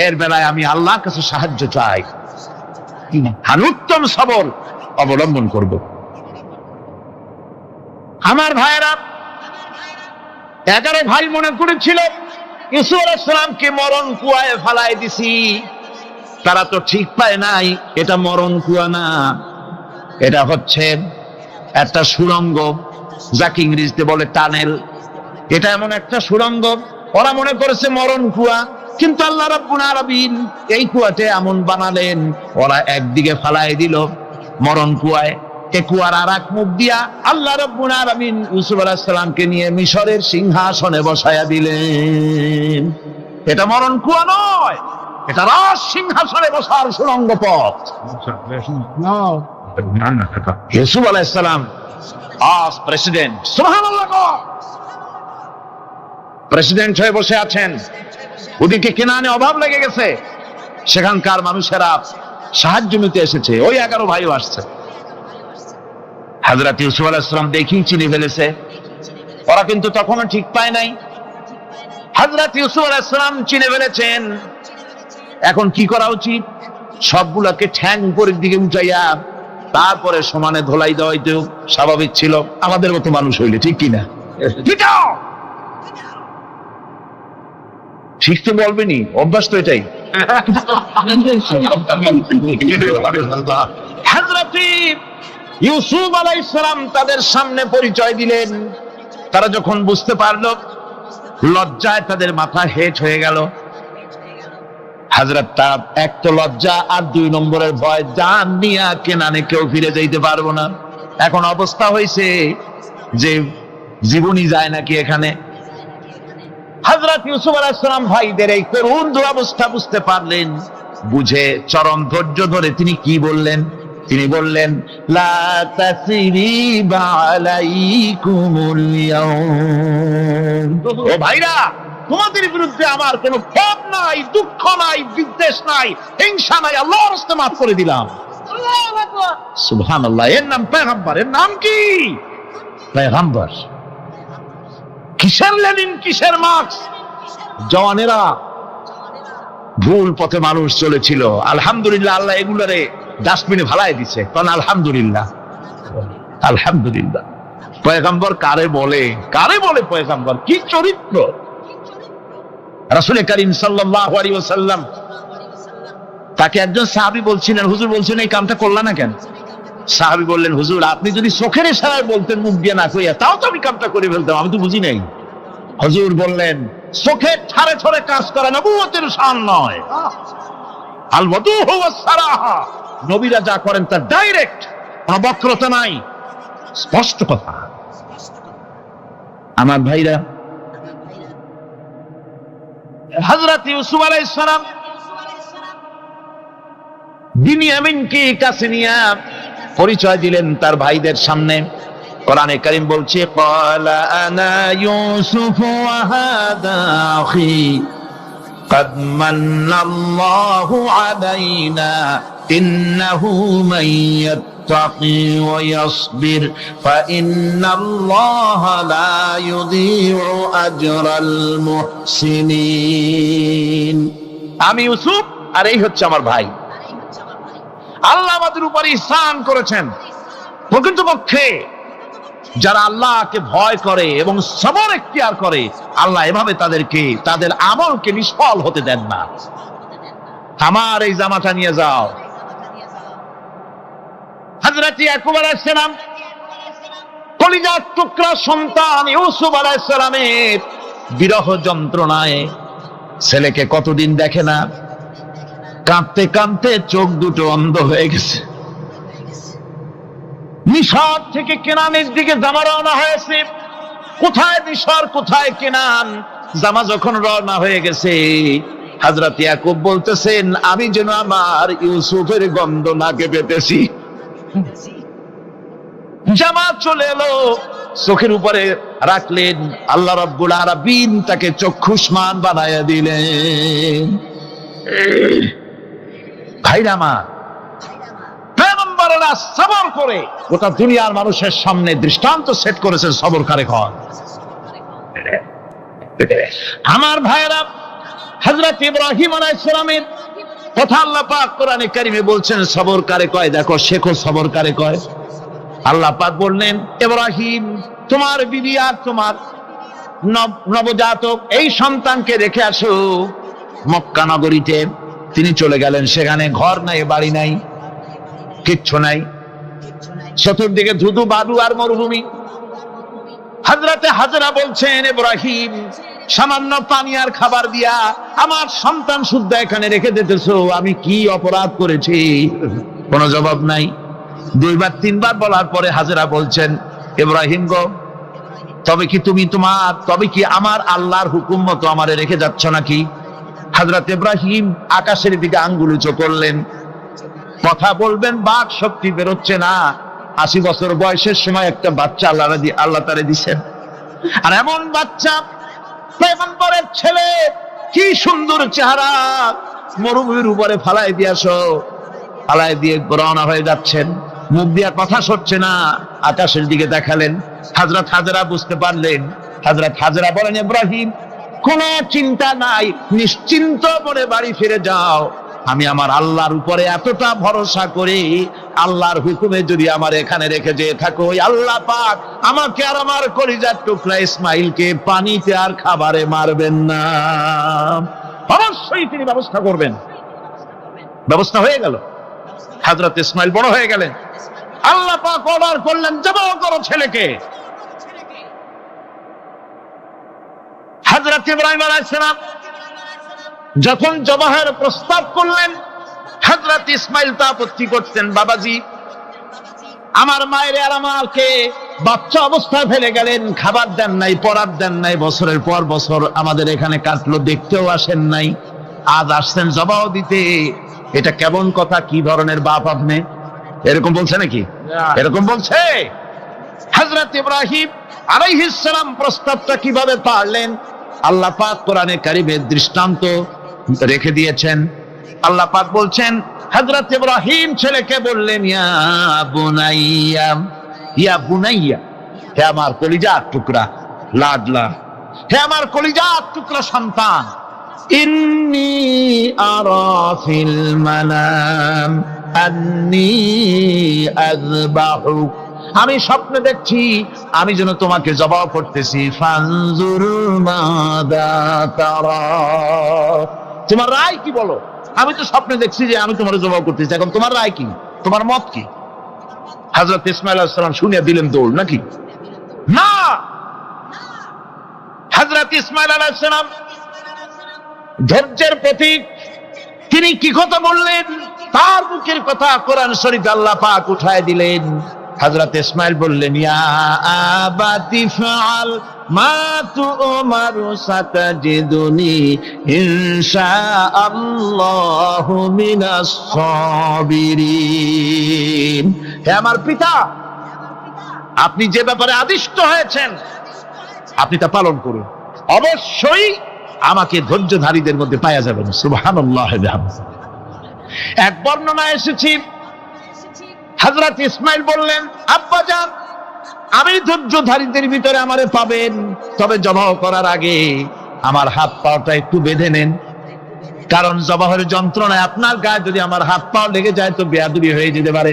এর বেলায় আমি আল্লাহর কাছে সাহায্য চাই। আমি উত্তম সবর অবলম্বন করব। আমার ভাইরা, 11 ভাই মনে করেছিল ইউসুফ আলাইহিস সালামকে মরণ কুয়ায় ফালাই দিছি। তারা তো ঠিক পায় নাই, এটা মরণ কুয়া না, এটা হচ্ছে একটা সুড়ঙ্গ, যাকে ইংরেজিতে বলে টানেল। এটা এমন একটা সুড়ঙ্গ, ওরা মনে করেছে মরণ কুয়া, কিন্তু আল্লাহ রাব্বুল আলামিন এই কুয়াতে এমন বানালেন, ওরা একদিকে ফালাই দিল মরণ কুয়ায়, এ কুয়ার আর এক মুখ দিয়া আল্লাহ রাব্বুল আলামিন ইউসুফ আলাইহিস সালামকে নিয়ে মিশরের সিংহাসনে বসায়া দিলেন। এটা মরণ কুয়া নয়, এটা রাজ সিংহাসনে বসার সুড়ঙ্গ পথ। ইউসুফ আলাইহিস সালাম আজ প্রেসিডেন্ট, সুবহানাল্লাহ, প্রেসিডেন্ট হয়ে বসে আছেন। ওদিকে কেনানে অভাব লেগে গেছে, সেখানকার মানুষেরা সাহায্য নিতে এসেছে, ওই 11 ভাইও আসছে। হযরত ইউসুফ আলাইহিস সালাম দেখি চিনে ফেলেছে, ওরা কিন্তু তখনও ঠিক পায় নাই। হযরত ইউসুফ আলাইহিস সালাম চিনে ফেলেছেন এখন কি করা উচিত। সবগুলোকে ঠ্যাং উপরের দিকে উঠাইয়া তারপরে সমানে ধোলাই দেওয়াইতেও স্বাভাবিক ছিল, আমাদের মতো মানুষ হইলে, ঠিক কিনা? ঠিক তো বলবেনি, অভ্যাস তো এটাই। হযরত ইউসুফ আলাইহিস সালাম তাদের সামনে পরিচয় দিলেন। তারা যখন বুঝতে পারলো, লজ্জায় তাদের মাথা হেট হয়ে গেল। হযরত তার এক তো লজ্জা, আর 2 নম্বরের ভয়, জান নিয়া কেনানে কেউ ফিরে যাইতে পারবো না। এখন অবস্থা হয়েছে যে জীবনই যায় নাকি এখানে। হযরত ইউসুফ আলাইহিস সালাম ভাইদের এই করুণ দুরবস্থা বুঝতে পারলেন, বুঝে চরম ধৈর্য ধরে তিনি কি বললেন? তিনি বললেন, লা তাসরিবা আলাইকুমুল ইয়াউম। ও ভাইরা, তোমাদের বিরুদ্ধে আমার কোনো ক্ষোভ নাই, দুঃখ নাই, বিদ্বেষ নাই, হিংসা নাই, আল্লাহর রাস্তে মাফ করে দিলাম। সুবহানাল্লাহ। এর নাম পয়গম্বর। এর নাম কি? পয়গম্বর। কিসের লেনিন, কিসের মার্কস? জওয়ানেরা, ভুল পথে মানুষ চলেছিল, আলহামদুলিল্লাহ আল্লাহ এগুলারে ডাস্টবিনে ভালাই দিছে। কারণ আলহামদুলিল্লাহ, আলহামদুলিল্লাহ। পয়গম্বর কারে বলে? কারে বলে পয়গম্বর? কি চরিত্র! রাসূল করিম সাল্লাল্লাহু আলাইহি ওয়াসাল্লাম তাকে একজন সাহাবী বলছিলেন, হুজুর বলছেন এই কামটা করলা না কেন? সাহাবী বললেন, হুজুর আপনি যদি চোখের ইশারায় বলতেন, মুখ দিয়ে না কইয়া, তাও তো আমি কামটা করে ফেলতাম, আমি তো বুঝি নাই। হুজুর বললেন, চোখের ঠারে ঠারে কাজ করা নবুয়তের শান নয়। আল ওয়াদুহু ওয়াস সারাহা, নবীরা যা করেন তা ডাইরেক্ট, কোনো বক্রতা নাই, স্পষ্ট কথা। আমার ভাইরা, হযরত ইউসুফ আলাইহিস সালাম বিনিয়ামিনকে কাছে নিয়ে পরিচয় দিলেন তার ভাইদের সামনে। কোরআনে কারীম বলছে, ক্বালা আনা ইউসুফ ওয়া হাদা আখি قد من الله علينا إنه من يتقي ويصبر فإن الله لا يضيع أجر المحسنين। আমি ইউসুফ আর এই হচ্ছে আমার ভাই। আল্লাহ আমাদের উপর ইহসান করেছেন। প্রকৃতপক্ষে যারা আল্লাহকে ভয় করে এবং সবর এখতিয়ার করে, আল্লাহ এভাবে তাদেরকে, তাদের আমলকে নিষ্ফল হতে দেন না। আমার এই জামাটা নিয়ে যাও। হযরত ইয়াকুব আলাইহিস সালাম, কলিজার টুকরা সন্তান ইউসুফ আলাইহিস সালামের বিরহ যন্ত্রণায় ছেলেকে কতদিন দেখে না, কাঁদতে কাঁদতে চোখ দুটো অন্ধ হয়ে গেছে। মিশর থেকে কেনানের দিকে জামা রওনা হয়েছে। কোথায় মিশর, কোথায় কেনান? জামা যখন রওনা হয়ে গেছে, হযরত ইয়াকুব বলতেছেন, আমি যেন আমার ইউসুফের গন্ধ নাকে পেতেছি। জামা চলে এলো, চোখের উপরে রাখলেন, আল্লাহ রাব্বুল আলামিন তাকে চক্ষুষ্মান বানায়া দিলেন। ভাইরা আমার, পয়গম্বরেরা সবর করে গোটা দুনিয়ার মানুষের সামনে দৃষ্টান্ত সেট করেছেন সবরকারে ঘর। আমার ভাইরা, হযরত ইব্রাহিম আলাইহিস সালামের কথা আল্লাহ পাক কোরআনে কারিমে বলছেন, সবরকারে কয়, দেখো শেখো সবরকারে কয়। আল্লাহ পাক বললেন, ইব্রাহিম তোমার বিবি আর তোমার নবজাতক এই সন্তানকে রেখে আসো মক্কা নগরীতে। তিনি চলে গেলেন, সেখানে ঘর নাই, বাড়ি নাই, কিচ্ছু নাই, চতুর্দিকে ধুধু বালু আর মরুভূমি। হযরতে হাজরা বলছেন, ইব্রাহিম সামান্য পানি আর খাবার দিয়া আমার সন্তান শুদ্ধ এখানে রেখে দিতেছো, আমি কি অপরাধ করেছি? কোনো জবাব নাই। 2 বার 3 বার বলার পরে হাজরা বলছেন, ইব্রাহিম গো, তবে কি আমার আল্লাহর হুকুম মতো আমারে রেখে যাচ্ছ নাকি? হযরত ইব্রাহিম আকাশের দিকে আঙ্গুল উঁচু করলেন। কথা বলবেন, বাক শক্তি বেরোচ্ছে না। 80 বছর বয়সের সময় একটা বাচ্চা আল্লাহ তারে দিছেন। আর এমন বাচ্চা, পয়গম্বরের ছেলে, কি সুন্দর চেহারা, মরুভূমির উপরে ফালাই দিয়ে রওনা হয়ে যাচ্ছেন। মুখ দিয়া কথা সরছে না, আকাশের দিকে দেখালেন। হযরত হাজেরা বুঝতে পারলেন। হযরত হাজেরা বলেন, ইব্রাহিম কোনো চিন্তা নাই, নিশ্চিন্ত মনে বাড়ি ফিরে যাও। আমি আমার আল্লাহর উপরে এতটা ভরসা করি, আল্লাহর হুকুমে যদি আমার এখানে রেখে যেয়ে থাকো, ওই আল্লাহ পাক আমাকে আর আমার কলিজার টুকরা ইসমাইলকে পানিতে আর খাবারে মারবেন না, অবশ্যই তিনি ব্যবস্থা করবেন। ব্যবস্থা হয়ে গেল। হযরত ইসমাইল বড় হয়ে গেলেন। আল্লাহ পাক অর্ডার করলেন, জবাহ করো ছেলেকে। হযরত ইব্রাহিম আলাইহিস সালাম যখন জবাহের প্রস্তাব করলেন, হযরত ইসমাইল তা আপত্তি করতেন, বাবাজি আমার মায়ের আর আমাকে বাচ্চা অবস্থায় ফেলে গেলেন, খাবার দেন নাই, পরার দেন নাই, বছরের পর বছর আমাদের এখানে কাটলো, দেখতেও আসেন নাই, আজ আসছেন জবাহ দিতে। এটা কেমন কথা? কি ধরনের বাপ আপনি? এরকম বলছে নাকি? এরকম বলছে? হযরত ইব্রাহিম আলাইহিস সালাম প্রস্তাবটা কিভাবে পারলেন? আল্লাহ পাক কোরআনে কারিমের দৃষ্টান্ত রেখে দিয়েছেন। আল্লাহ পাক বলছেন, হযরত ইব্রাহিম ছেলেকে বললেন, ইয়া বুনাইয়া, ইয়া বুনাইয়া, হে আমার কলিজার টুকরা লাডলা, হে আমার কলিজার টুকরা সন্তান, ইন্নী আরা ফিল মানাম আন্নী আযবাহুক, আমি স্বপ্নে দেখছি আমি যেন তোমাকে জবাহ করতেছি। ফানজুর মাযা তারা, তোমার রায় কি বলো? আমি তো স্বপ্নে দেখছি যে আমি তোমার জবাহ করতেছি, এখন তোমার রায় কি, তোমার মত কি? হযরত ইসমাঈল আলাইহিস সালাম শুনে দিলেন দৌড়, নাকি না? হযরত ইসমাঈল আলাইহিস সালাম ধৈর্যের প্রতীক, তিনি কি কথা বললেন? তার মুখের কথা কোরআন শরীফে আল্লাহ পাক উঠায় দিলেন। হযরত ইসমাঈল বললেন, ইয়া আবাতি ফাআল মা তু'মারু সাতাজিদুনি ইনশাআল্লাহু মিনাস সাবিরিন, হে আমার পিতা, আপনি যে ব্যাপারে আদিষ্ট হয়েছেন আপনি তা পালন করুন, অবশ্যই আমাকে ধৈর্যধারীদের মধ্যে পাওয়া যাবেন। সুবহানাল্লাহ। এক বর্ণনায় এসেছি, হযরত ইসমাঈল বললেন, আব্বাজান আমি ধৈর্যধারীদের ভিতরে আমারে পাবেন, তবে জবাহ করার আগে আমার হাত পাটা একটু বেঁধে নেন, কারণ জবাহের যন্ত্রণায় আপনার গায়ে যদি আমার হাত পা লেগে যায় তো বেয়াদবি হয়ে যেতে পারে।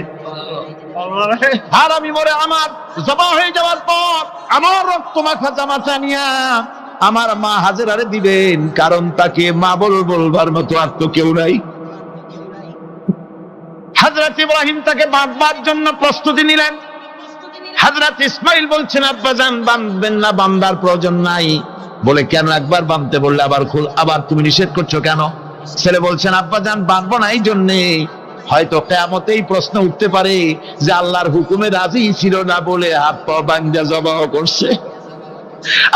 আর আমি মরে আমার জবাহ হয়ে যাওয়ার পর আমার রক্ত মাখা জামাটা নিয়া আমার মা হাজেরারে দিবেন, কারণ তাকে মা বলবার মতো আর তো কেউ নাই। হযরত ইব্রাহিম তাকে বাঁধবার জন্য প্রস্তুতি নিলেন। হযরত ইসমাঈল বলছেন, আব্বাজান বাঁধবেন না, বাঁধার প্রয়োজন নাই। বলে, কেন? একবার বাঁধতে বললে আবার খুল, আবার তুমি নিষেধ করছো কেন? ছেলে বলছেন, আব্বাজান বাঁধবো না এই জন্যে, হয়তো কিয়ামতেই প্রশ্ন উঠতে পারে যে আল্লাহর হুকুমে রাজি ছিল না বলে হাত পা বাঁধা জবাহ করছে,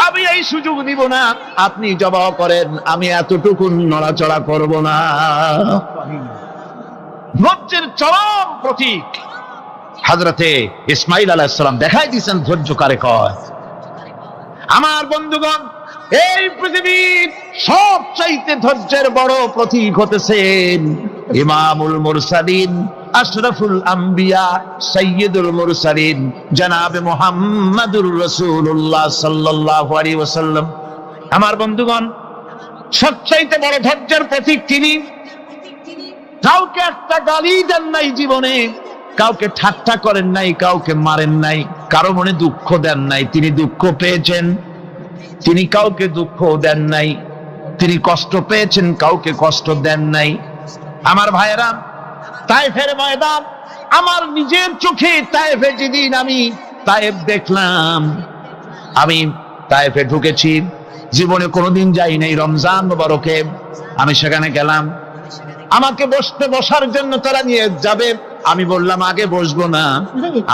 আমি এই সুযোগ দিব না, আপনি জবাহ করেন, আমি এতটুকু নড়াচড়া করব না। ধৈর্যের চরম প্রতীক হযরতে ইসমাঈল আলাইহিস সালাম দেখাই দিয়েছেন ধৈর্য কারে কয়। আমার বন্ধুগণ, এই পৃথিবীর সবচাইতে ধৈর্যের বড় প্রতীক হতেছেন ইমামুল মুরসালিন, আশরাফুল আম্বিয়া, সাইয়্যিদুল মুরসালিন, জনাবে মুহাম্মাদুর রাসূলুল্লাহ সাল্লাল্লাহু আলাইহি ওয়াসাল্লাম। আমার বন্ধুগণ, সবচাইতে বড় ধৈর্যের প্রতীক তিনি। কাউকে একটা গালি দেন নাই জীবনে, কাউকে ঠাট্টা করেন নাই, কাউকে মারেন নাই, কারো মনে দুঃখ দেন নাই। তিনি দুঃখ পেয়েছেন, তিনি কাউকে দুঃখ দেন নাই। তিনি কষ্ট পেয়েছেন, কাউকে কষ্ট দেন নাই। আমার ভাইয়েরা, তায়েফের ময়দান, আমার নিজের চোখে তায়েফে যেদিন আমি তায়েফ দেখলাম, আমি তায়েফে ঢুকেছি, জীবনে কোনোদিন যাই নাই। রমজান মুবারকে আমি সেখানে গেলাম, আমাকে বসার জন্য তারা নিয়ে যাবে। আমি বললাম, আগে বসবো না,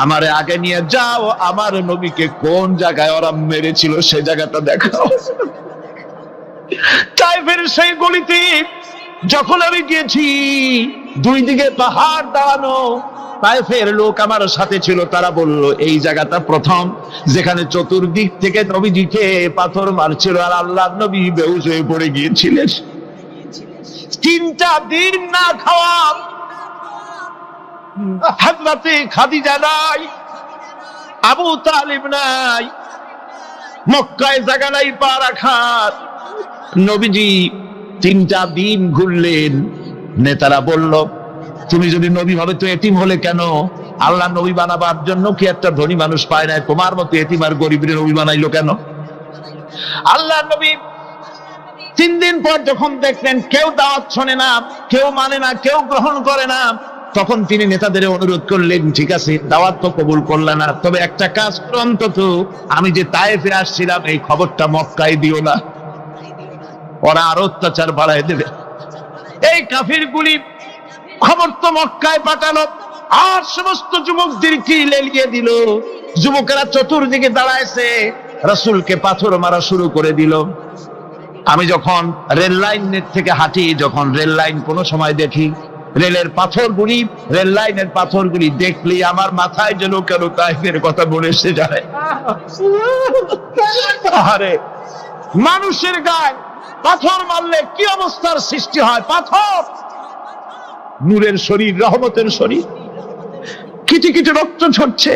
আমারে আগে নিয়ে যাও, আমার নবীকে কোন জায়গায় ওরা মেরেছিল সেই জায়গাটা দেখাও। তায়েফের সেই গলিতে যখন আমি গিয়েছি, দুই দিকে পাহাড় দাঁড়ানো, তায়েফের লোক আমার সাথে ছিল, তারা বলল এই জায়গাটা প্রথম যেখানে চতুর্দিক থেকে নবীজিকে পাথর মারছিল আর আল্লাহর নবী বেহুশ হয়ে পড়ে গিয়েছিলেন। 3টা দিন না খাওয়া, হযরতে খাদিজা নাই, আবু তালিব নাই, মক্কায় জায়গা নাই পা রাখার। নবীজি 3টা দিন ঘুরলেন। নেতারা বলল, তুমি যদি নবী হবে তো এতিম হলে কেন? আল্লাহ নবী বানাবার জন্য কি একটা ধনী মানুষ পায় না? তোমার মতো এতিম আর গরিবের নবী বানাইলো কেন? আল্লাহ নবী 3 দিন পর যখন দেখলেন কেউ দাওয়াত শোনে না, কেউ মানে না, কেউ গ্রহণ করে না, তখন তিনি নেতাদের অনুরোধ করলেন, ঠিক আছে দাওয়াত তো কবুল করলে না, তবে একটা কাজ করো অন্তত, আমি যে তায়েফে আসছিলাম এই খবরটা মক্কায় দিও না, ওরা আরো অত্যাচার বাড়ায় দেবে। এই কাফিরগুলি খবর তো মক্কায় পাঠালো, আর সমস্ত যুবকদেরকে লেলিয়ে দিল। যুবকেরা চতুর্দিকে দাঁড়াইছে, রাসূলকে পাথর মারা শুরু করে দিল। আমি যখন রেল লাইনের থেকে হাঁটি, যখন রেল লাইন কোনো সময় দেখি, রেলের পাথরগুলি, রেল লাইনের পাথরগুলি দেখলেই আমার মাথায় যেন কেন তাইফের কথা মনে এসে যায়। আরে মানুষের গায়ে পাথর মারলে কি অবস্থার সৃষ্টি হয়? পাথর নূরের শরীর, রহমতের শরীর, কিটি কিটি রক্ত ঝরছে।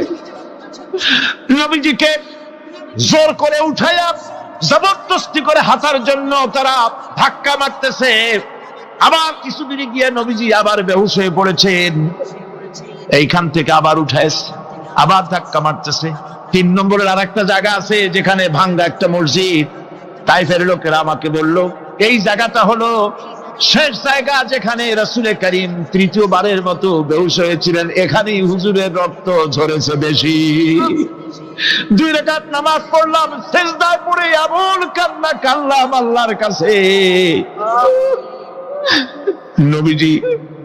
নবীজিকে জোর করে উঠাইয়া জবরদস্তি করে হাঁটার জন্য তারা ধাক্কা মারতেছে। আবার কিছুদিন গিয়ে নবীজি আবার বেহুশ হয়ে পড়েছেন, এইখান থেকে আবার উঠাইছে, আবার ধাক্কা মারতেছে। 3 নম্বরের আর একটা জায়গা আছে যেখানে ভাঙ্গা একটা মসজিদ। তাইফের লোকেরা আমাকে বলল, এই জায়গাটা হলো শেষ জায়গা যেখানে রাসূলে কারীম 3য়বারের মতো বেহুশ হয়েছিলেন, এখানেই হুজুরের রক্ত ঝরেছে বেশি। 2 রাকাত নামাজ পড়লাম, সিজদায় পড়ে এমন কান্না কাঁদলাম আল্লাহর কাছে। নবীজি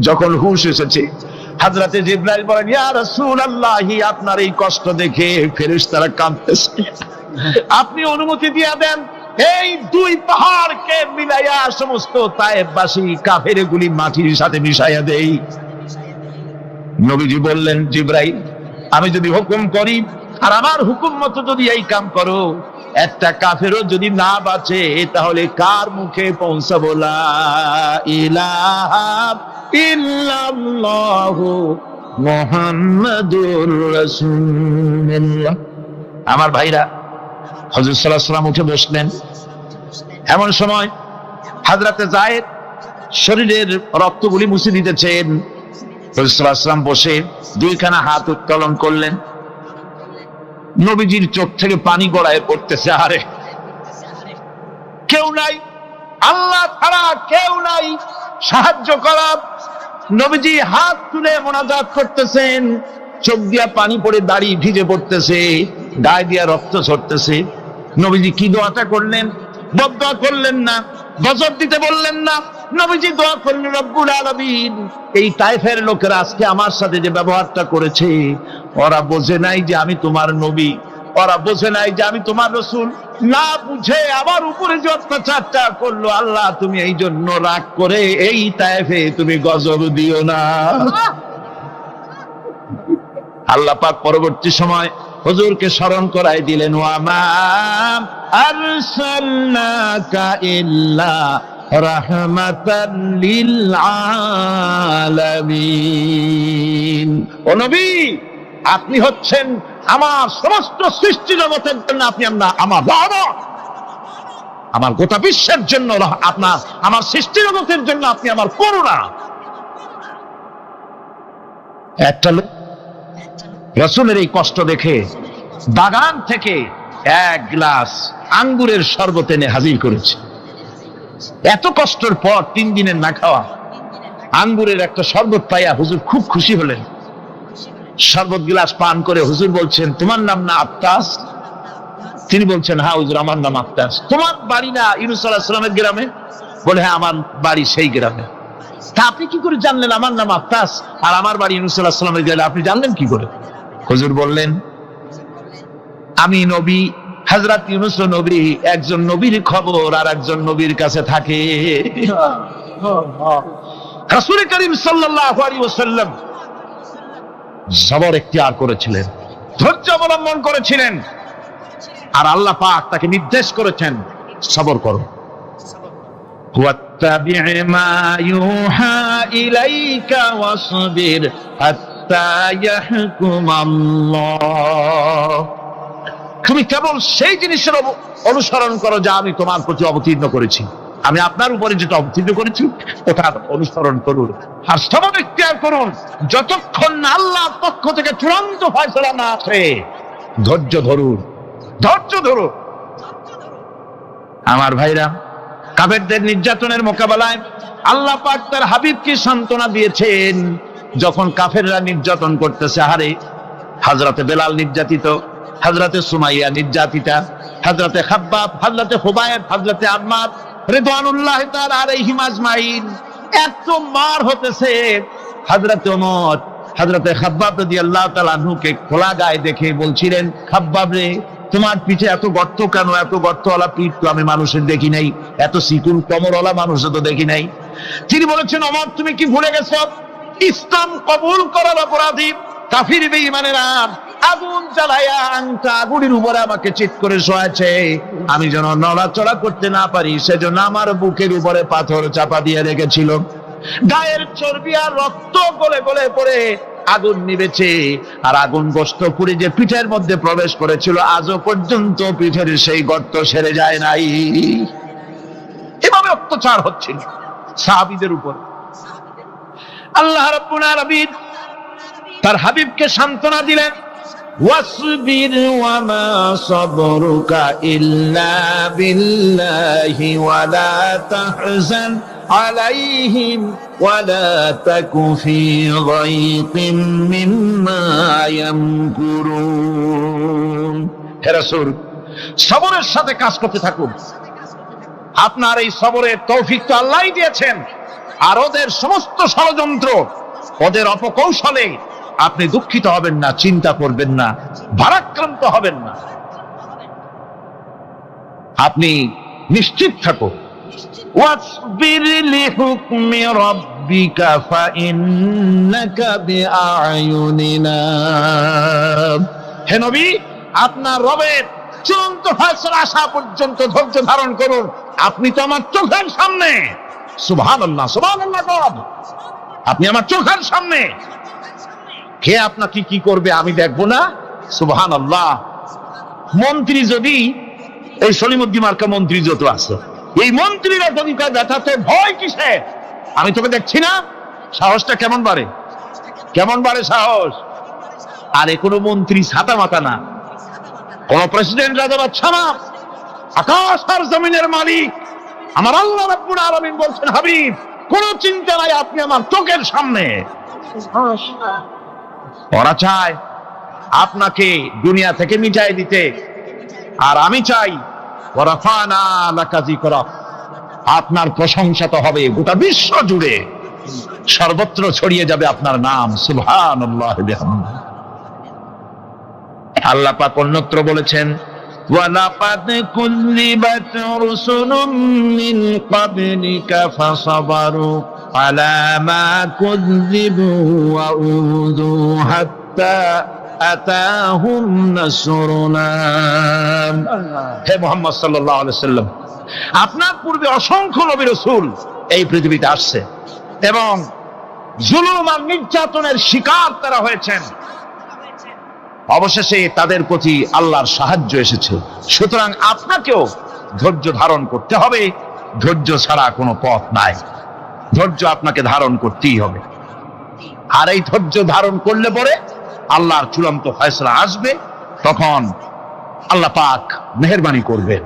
যখন হুঁশ এসেছে, হযরতে জিবরাইল বলেন, ইয়া রাসূলুল্লাহ, আপনার এই কষ্ট দেখে ফেরেশতারা কাঁদতেছে, আপনি অনুমতি দিয়ে দেন এই 2 পাহাড়কে মিলাইয়া সমস্ত তায়েফবাসী কাফেরগুলি মাটির সাথে মিশাইয়া দেই। নবীজি বললেন, জিবরাইল, আমি যদি হুকুম করি আর আমার হুকুম মতো যদি এই কাম করো, একটা কাফেরও যদি না বাঁচে তাহলে কার মুখে পৌঁছাবো লা ইলাহা ইল্লাল্লাহু মুহাম্মাদুর রাসূলুল্লাহ। আমার ভাইরা, হযরত সাল্লাল্লাহু আলাইহি ওয়াসাল্লাম উঠে বসলেন। এমন সময় হযরতে যায়েদ শরীরের রক্তগুলি মুছে দিতেছেন। হযরত সাল্লাল্লাহু আলাইহি ওয়াসাল্লাম বসে 2খানা হাত উত্তোলন করলেন। নবীজির চোখ থেকে পানি গড়ায় পড়তেছে। আরে কেউ নাই, আল্লাহ ছাড়া কেউ নাই সাহায্য করার। নবীজি হাত তুলে মোনাজাত করতেছেন, চোখ দিয়া পানি পড়ে দাড়ি ভিজে পড়তেছে, গায়ে দিয়া রক্ত ঝরতেছে। নবীজি কি দোয়াটা করলেন? বদদোয়া করলেন না, গজব দিতে বললেন না। নবীজি দোয়া করলেন, রব্বুল আলামিন, এই তায়েফের লোকেরা আজকে আমার সাথে যে ব্যবহারটা করেছে, ওরা বোঝে নাই যে আমি তোমার নবী, ওরা বোঝে নাই যে আমি তোমার রাসূল, না বুঝে আমার উপরে যে অত্যাচারটা করলো, আল্লাহ তুমি এই জন্য রাগ করে এই তায়েফে তুমি গজব দিও না। আল্লাহ পাক পরবর্তী সময় হুজুরকে স্মরণ করাই দিলেন, ওয়া মা আরসালনাকা ইল্লা রাহমাতাল লিল আলামিন। ও নবী, আপনি হচ্ছেন আমার সমস্ত সৃষ্টি জগতের জন্য, আপনি আমার রহমত, আমার গোটা বিশ্বের জন্য আপনার, আমার সৃষ্টি জগতের জন্য আপনি আমার করুণা। একটা লোক রাসূলের এই কষ্ট দেখে বাগান থেকে 1 গ্লাস আঙ্গুরের শরবত এনে হাজির করেছে। এত কষ্টের পর 3 দিনের না খাওয়া আঙ্গুরের একটা শরবত পাইয়া হুজুর খুব খুশি হলেন। শরবত গ্লাস পান করে হুজুর বলছেন, তোমার নাম না আত্তাস? তিনি বলছেন, হ্যাঁ হুজুর, আমার নাম আত্তাস। তোমার বাড়ি না ইউনূস আলাইহিস সালামের গ্রামে? বলে, হ্যাঁ আমার বাড়ি সেই গ্রামে। তা আপনি কি করে জানলেন আমার নাম আত্তাস আর আমার বাড়ি ইউনূস আলাইহিস সালামের গ্রামে? আপনি জানলেন কি করে? হুজুর বললেন, আমি নবী, হযরত ইউনূস নবী, একজন নবীর খবর আর একজন নবীর কাছে থাকে। রাসূল করিম সাল্লাল্লাহু আলাইহি ওয়াসাল্লাম সবর ইখতিয়ার করেছিলেন, ধৈর্য অবলম্বন করেছিলেন, আর আল্লাহ পাক তাকে নির্দেশ করেছেন, সবর করো। ওয়াত্তাবি' মা ইউহা ইলাইকা ওয়াসবির হাত্তা ইয়াহকুম আল্লাহ। তুমি কেবল সেই জিনিসের অনুসরণ করো যা আমি তোমার প্রতি অবতীর্ণ করেছি। আমি আপনার উপরে যেটা অবতীর্ণ করেছি ওটার অনুসরণ করুন, আর সবর ইখতিয়ার করুন যতক্ষণ না আল্লাহর পক্ষ থেকে চূড়ান্ত ফয়সালা না আসে। ধৈর্য ধরুন, ধৈর্য ধরুন। আমার ভাইরা, কাফেরদের নির্যাতনের মোকাবেলায় আল্লাহ পাক তার হাবিবকে সান্ত্বনা দিয়েছেন। যখন কাফেররা নির্যাতন করতেছে, হারে হযরতে বেলাল নির্যাতিত, হযরতে সুমাইয়া নির্যাতিতা, হযরতে খাব্বাব, হযরতে হুবায়ব, হযরতে আম্মার রিদওয়ানুল্লাহি তাআলা আলাইহিম আজমাইন, এত মার হতেছে। হযরতে ওমর হযরতে খাব্বাব রাদিয়াল্লাহু তাআলা আনহুকে খোলা গায়ে দেখে বলছিলেন, খাব্বাব রে, তোমার পিঠে এত গর্ত কেন? এত গর্তওয়ালা পিঠ তো আমি মানুষের দেখি নাই, এত সিকুল কোমরওয়ালা মানুষও তো দেখি নাই। তিনি বলেছেন, ওমর তুমি কি ভুলে গেছো? ইসলাম কবুল করার অপরাধী কাফির বেঈমানেরা আগুন জ্বালায়া আংটা আগুনের উপরে আমাকে চিৎ করে শোয়াছে। আমি যেন নড়াচড়া করতে না পারি সেজন্য আমার বুকের উপরে পাথর চাপা দিয়ে রেখেছিল। গায়ের চর্বি আর রক্ত গলে গলে পড়ে আগুন নিবেছে, আর আগুন গোশত পুড়ে যে পিঠের মধ্যে প্রবেশ করেছিল আজও পর্যন্ত পিঠের সেই গর্ত সেরে যায় নাই। এভাবে অত্যাচার হচ্ছিল সাহাবীদের উপর। আল্লাহ রাব্বুল আলামিন তার হাবিবকে সান্ত্বনা দিলেন, ওয়াসবির ওয়া মা সাবরুকা ইল্লা বিল্লাহি ওয়া লা তাহজান আলাইহিম ওয়া লা তাকু ফি যায়কিম মিম্মা ইয়ামকুরুন। হে রাসূল, সবরের সাথে কাজ করতে থাকুন। আপনার এই সবরের তৌফিক তো আল্লাহই দিয়েছেন, আর ওদের সমস্ত ষড়যন্ত্র, ওদের অপকৌশলে আপনি দুঃখিত হবেন না, চিন্তা করবেন না, ভারাক্রান্ত হবেন না। আপনি নিশ্চিত থাকুন। ওয়াসবির লিহুকমি রাব্বিকা ফাইন্নাকা বিআয়ুনিনা। হে নবী, আপনার রবের চূড়ান্ত ফয়সালা আসা পর্যন্ত ধৈর্য ধারণ করুন। আপনি তো আমার চোখের সামনে। সুবহানাল্লাহ, সুবহানাল্লাহ। আপনি আমার চোখের সামনে। কে আপনাকে কি করবে আমি দেখবো না? সুবহানাল্লাহ। মন্ত্রী যদি, এই সলিমুদ্দিন মার্কা মন্ত্রী যত আছে, এই মন্ত্রীরা যদি ব্যথাতে ভয় কিসে? আমি তোকে দেখছি না? সাহসটা কেমন বাড়ে, কেমন বাড়ে সাহস। আর এ কোনো মন্ত্রী ছাতা মাথা না, কোন প্রেসিডেন্ট রাজা বাদশা না, আকাশ আর জমিনের মালিক আমার আল্লাহ রাব্বুল আলামিন বলছেন, হাবিব কোন চিন্তা নাই, আপনি আমার চোখের সামনে। ওরা চায় আপনাকে দুনিয়া থেকে মিটাই দিতে, আর আমি চাই ওয়ারাফানা লাকা যিকরাক, আপনার প্রশংসা তো হবে গোটা বিশ্ব জুড়ে, সর্বত্র ছড়িয়ে যাবে আপনার নাম। সুবহানাল্লাহি বিহামদিহি। আল্লাহ পাক অন্যত্র বলেছেন, ওয়ালাকাদ কুযযিবাত রুসুলুম মিন ক্বাবলিকা ফাসাবারু আলা মা কুযযিবু ওয়া উযু হাত্তা আতাহুম নাসরুনা। হে মুহাম্মদ সাল্লাল্লাহু আলাইহি ওয়াসাল্লাম, আপনার পূর্বে অসংখ্য নবী রাসূল এই পৃথিবীতে আসছে এবং জুলুম আর নির্যাতনের শিকার তারা হয়েছেন। অবশেষে তাদের প্রতি আল্লাহর সাহায্য এসেছে। সুতরাং আপনাকেও ধৈর্য ধারণ করতে হবে। ধৈর্য ছাড়া কোনো পথ নাই, ধৈর্য আপনাকে ধারণ করতেই হবে। আর এই ধৈর্য ধারণ করলে পরে আল্লাহর চূড়ান্ত ফয়সালা আসবে, তখন আল্লাহ পাক মেহেরবানি করবেন।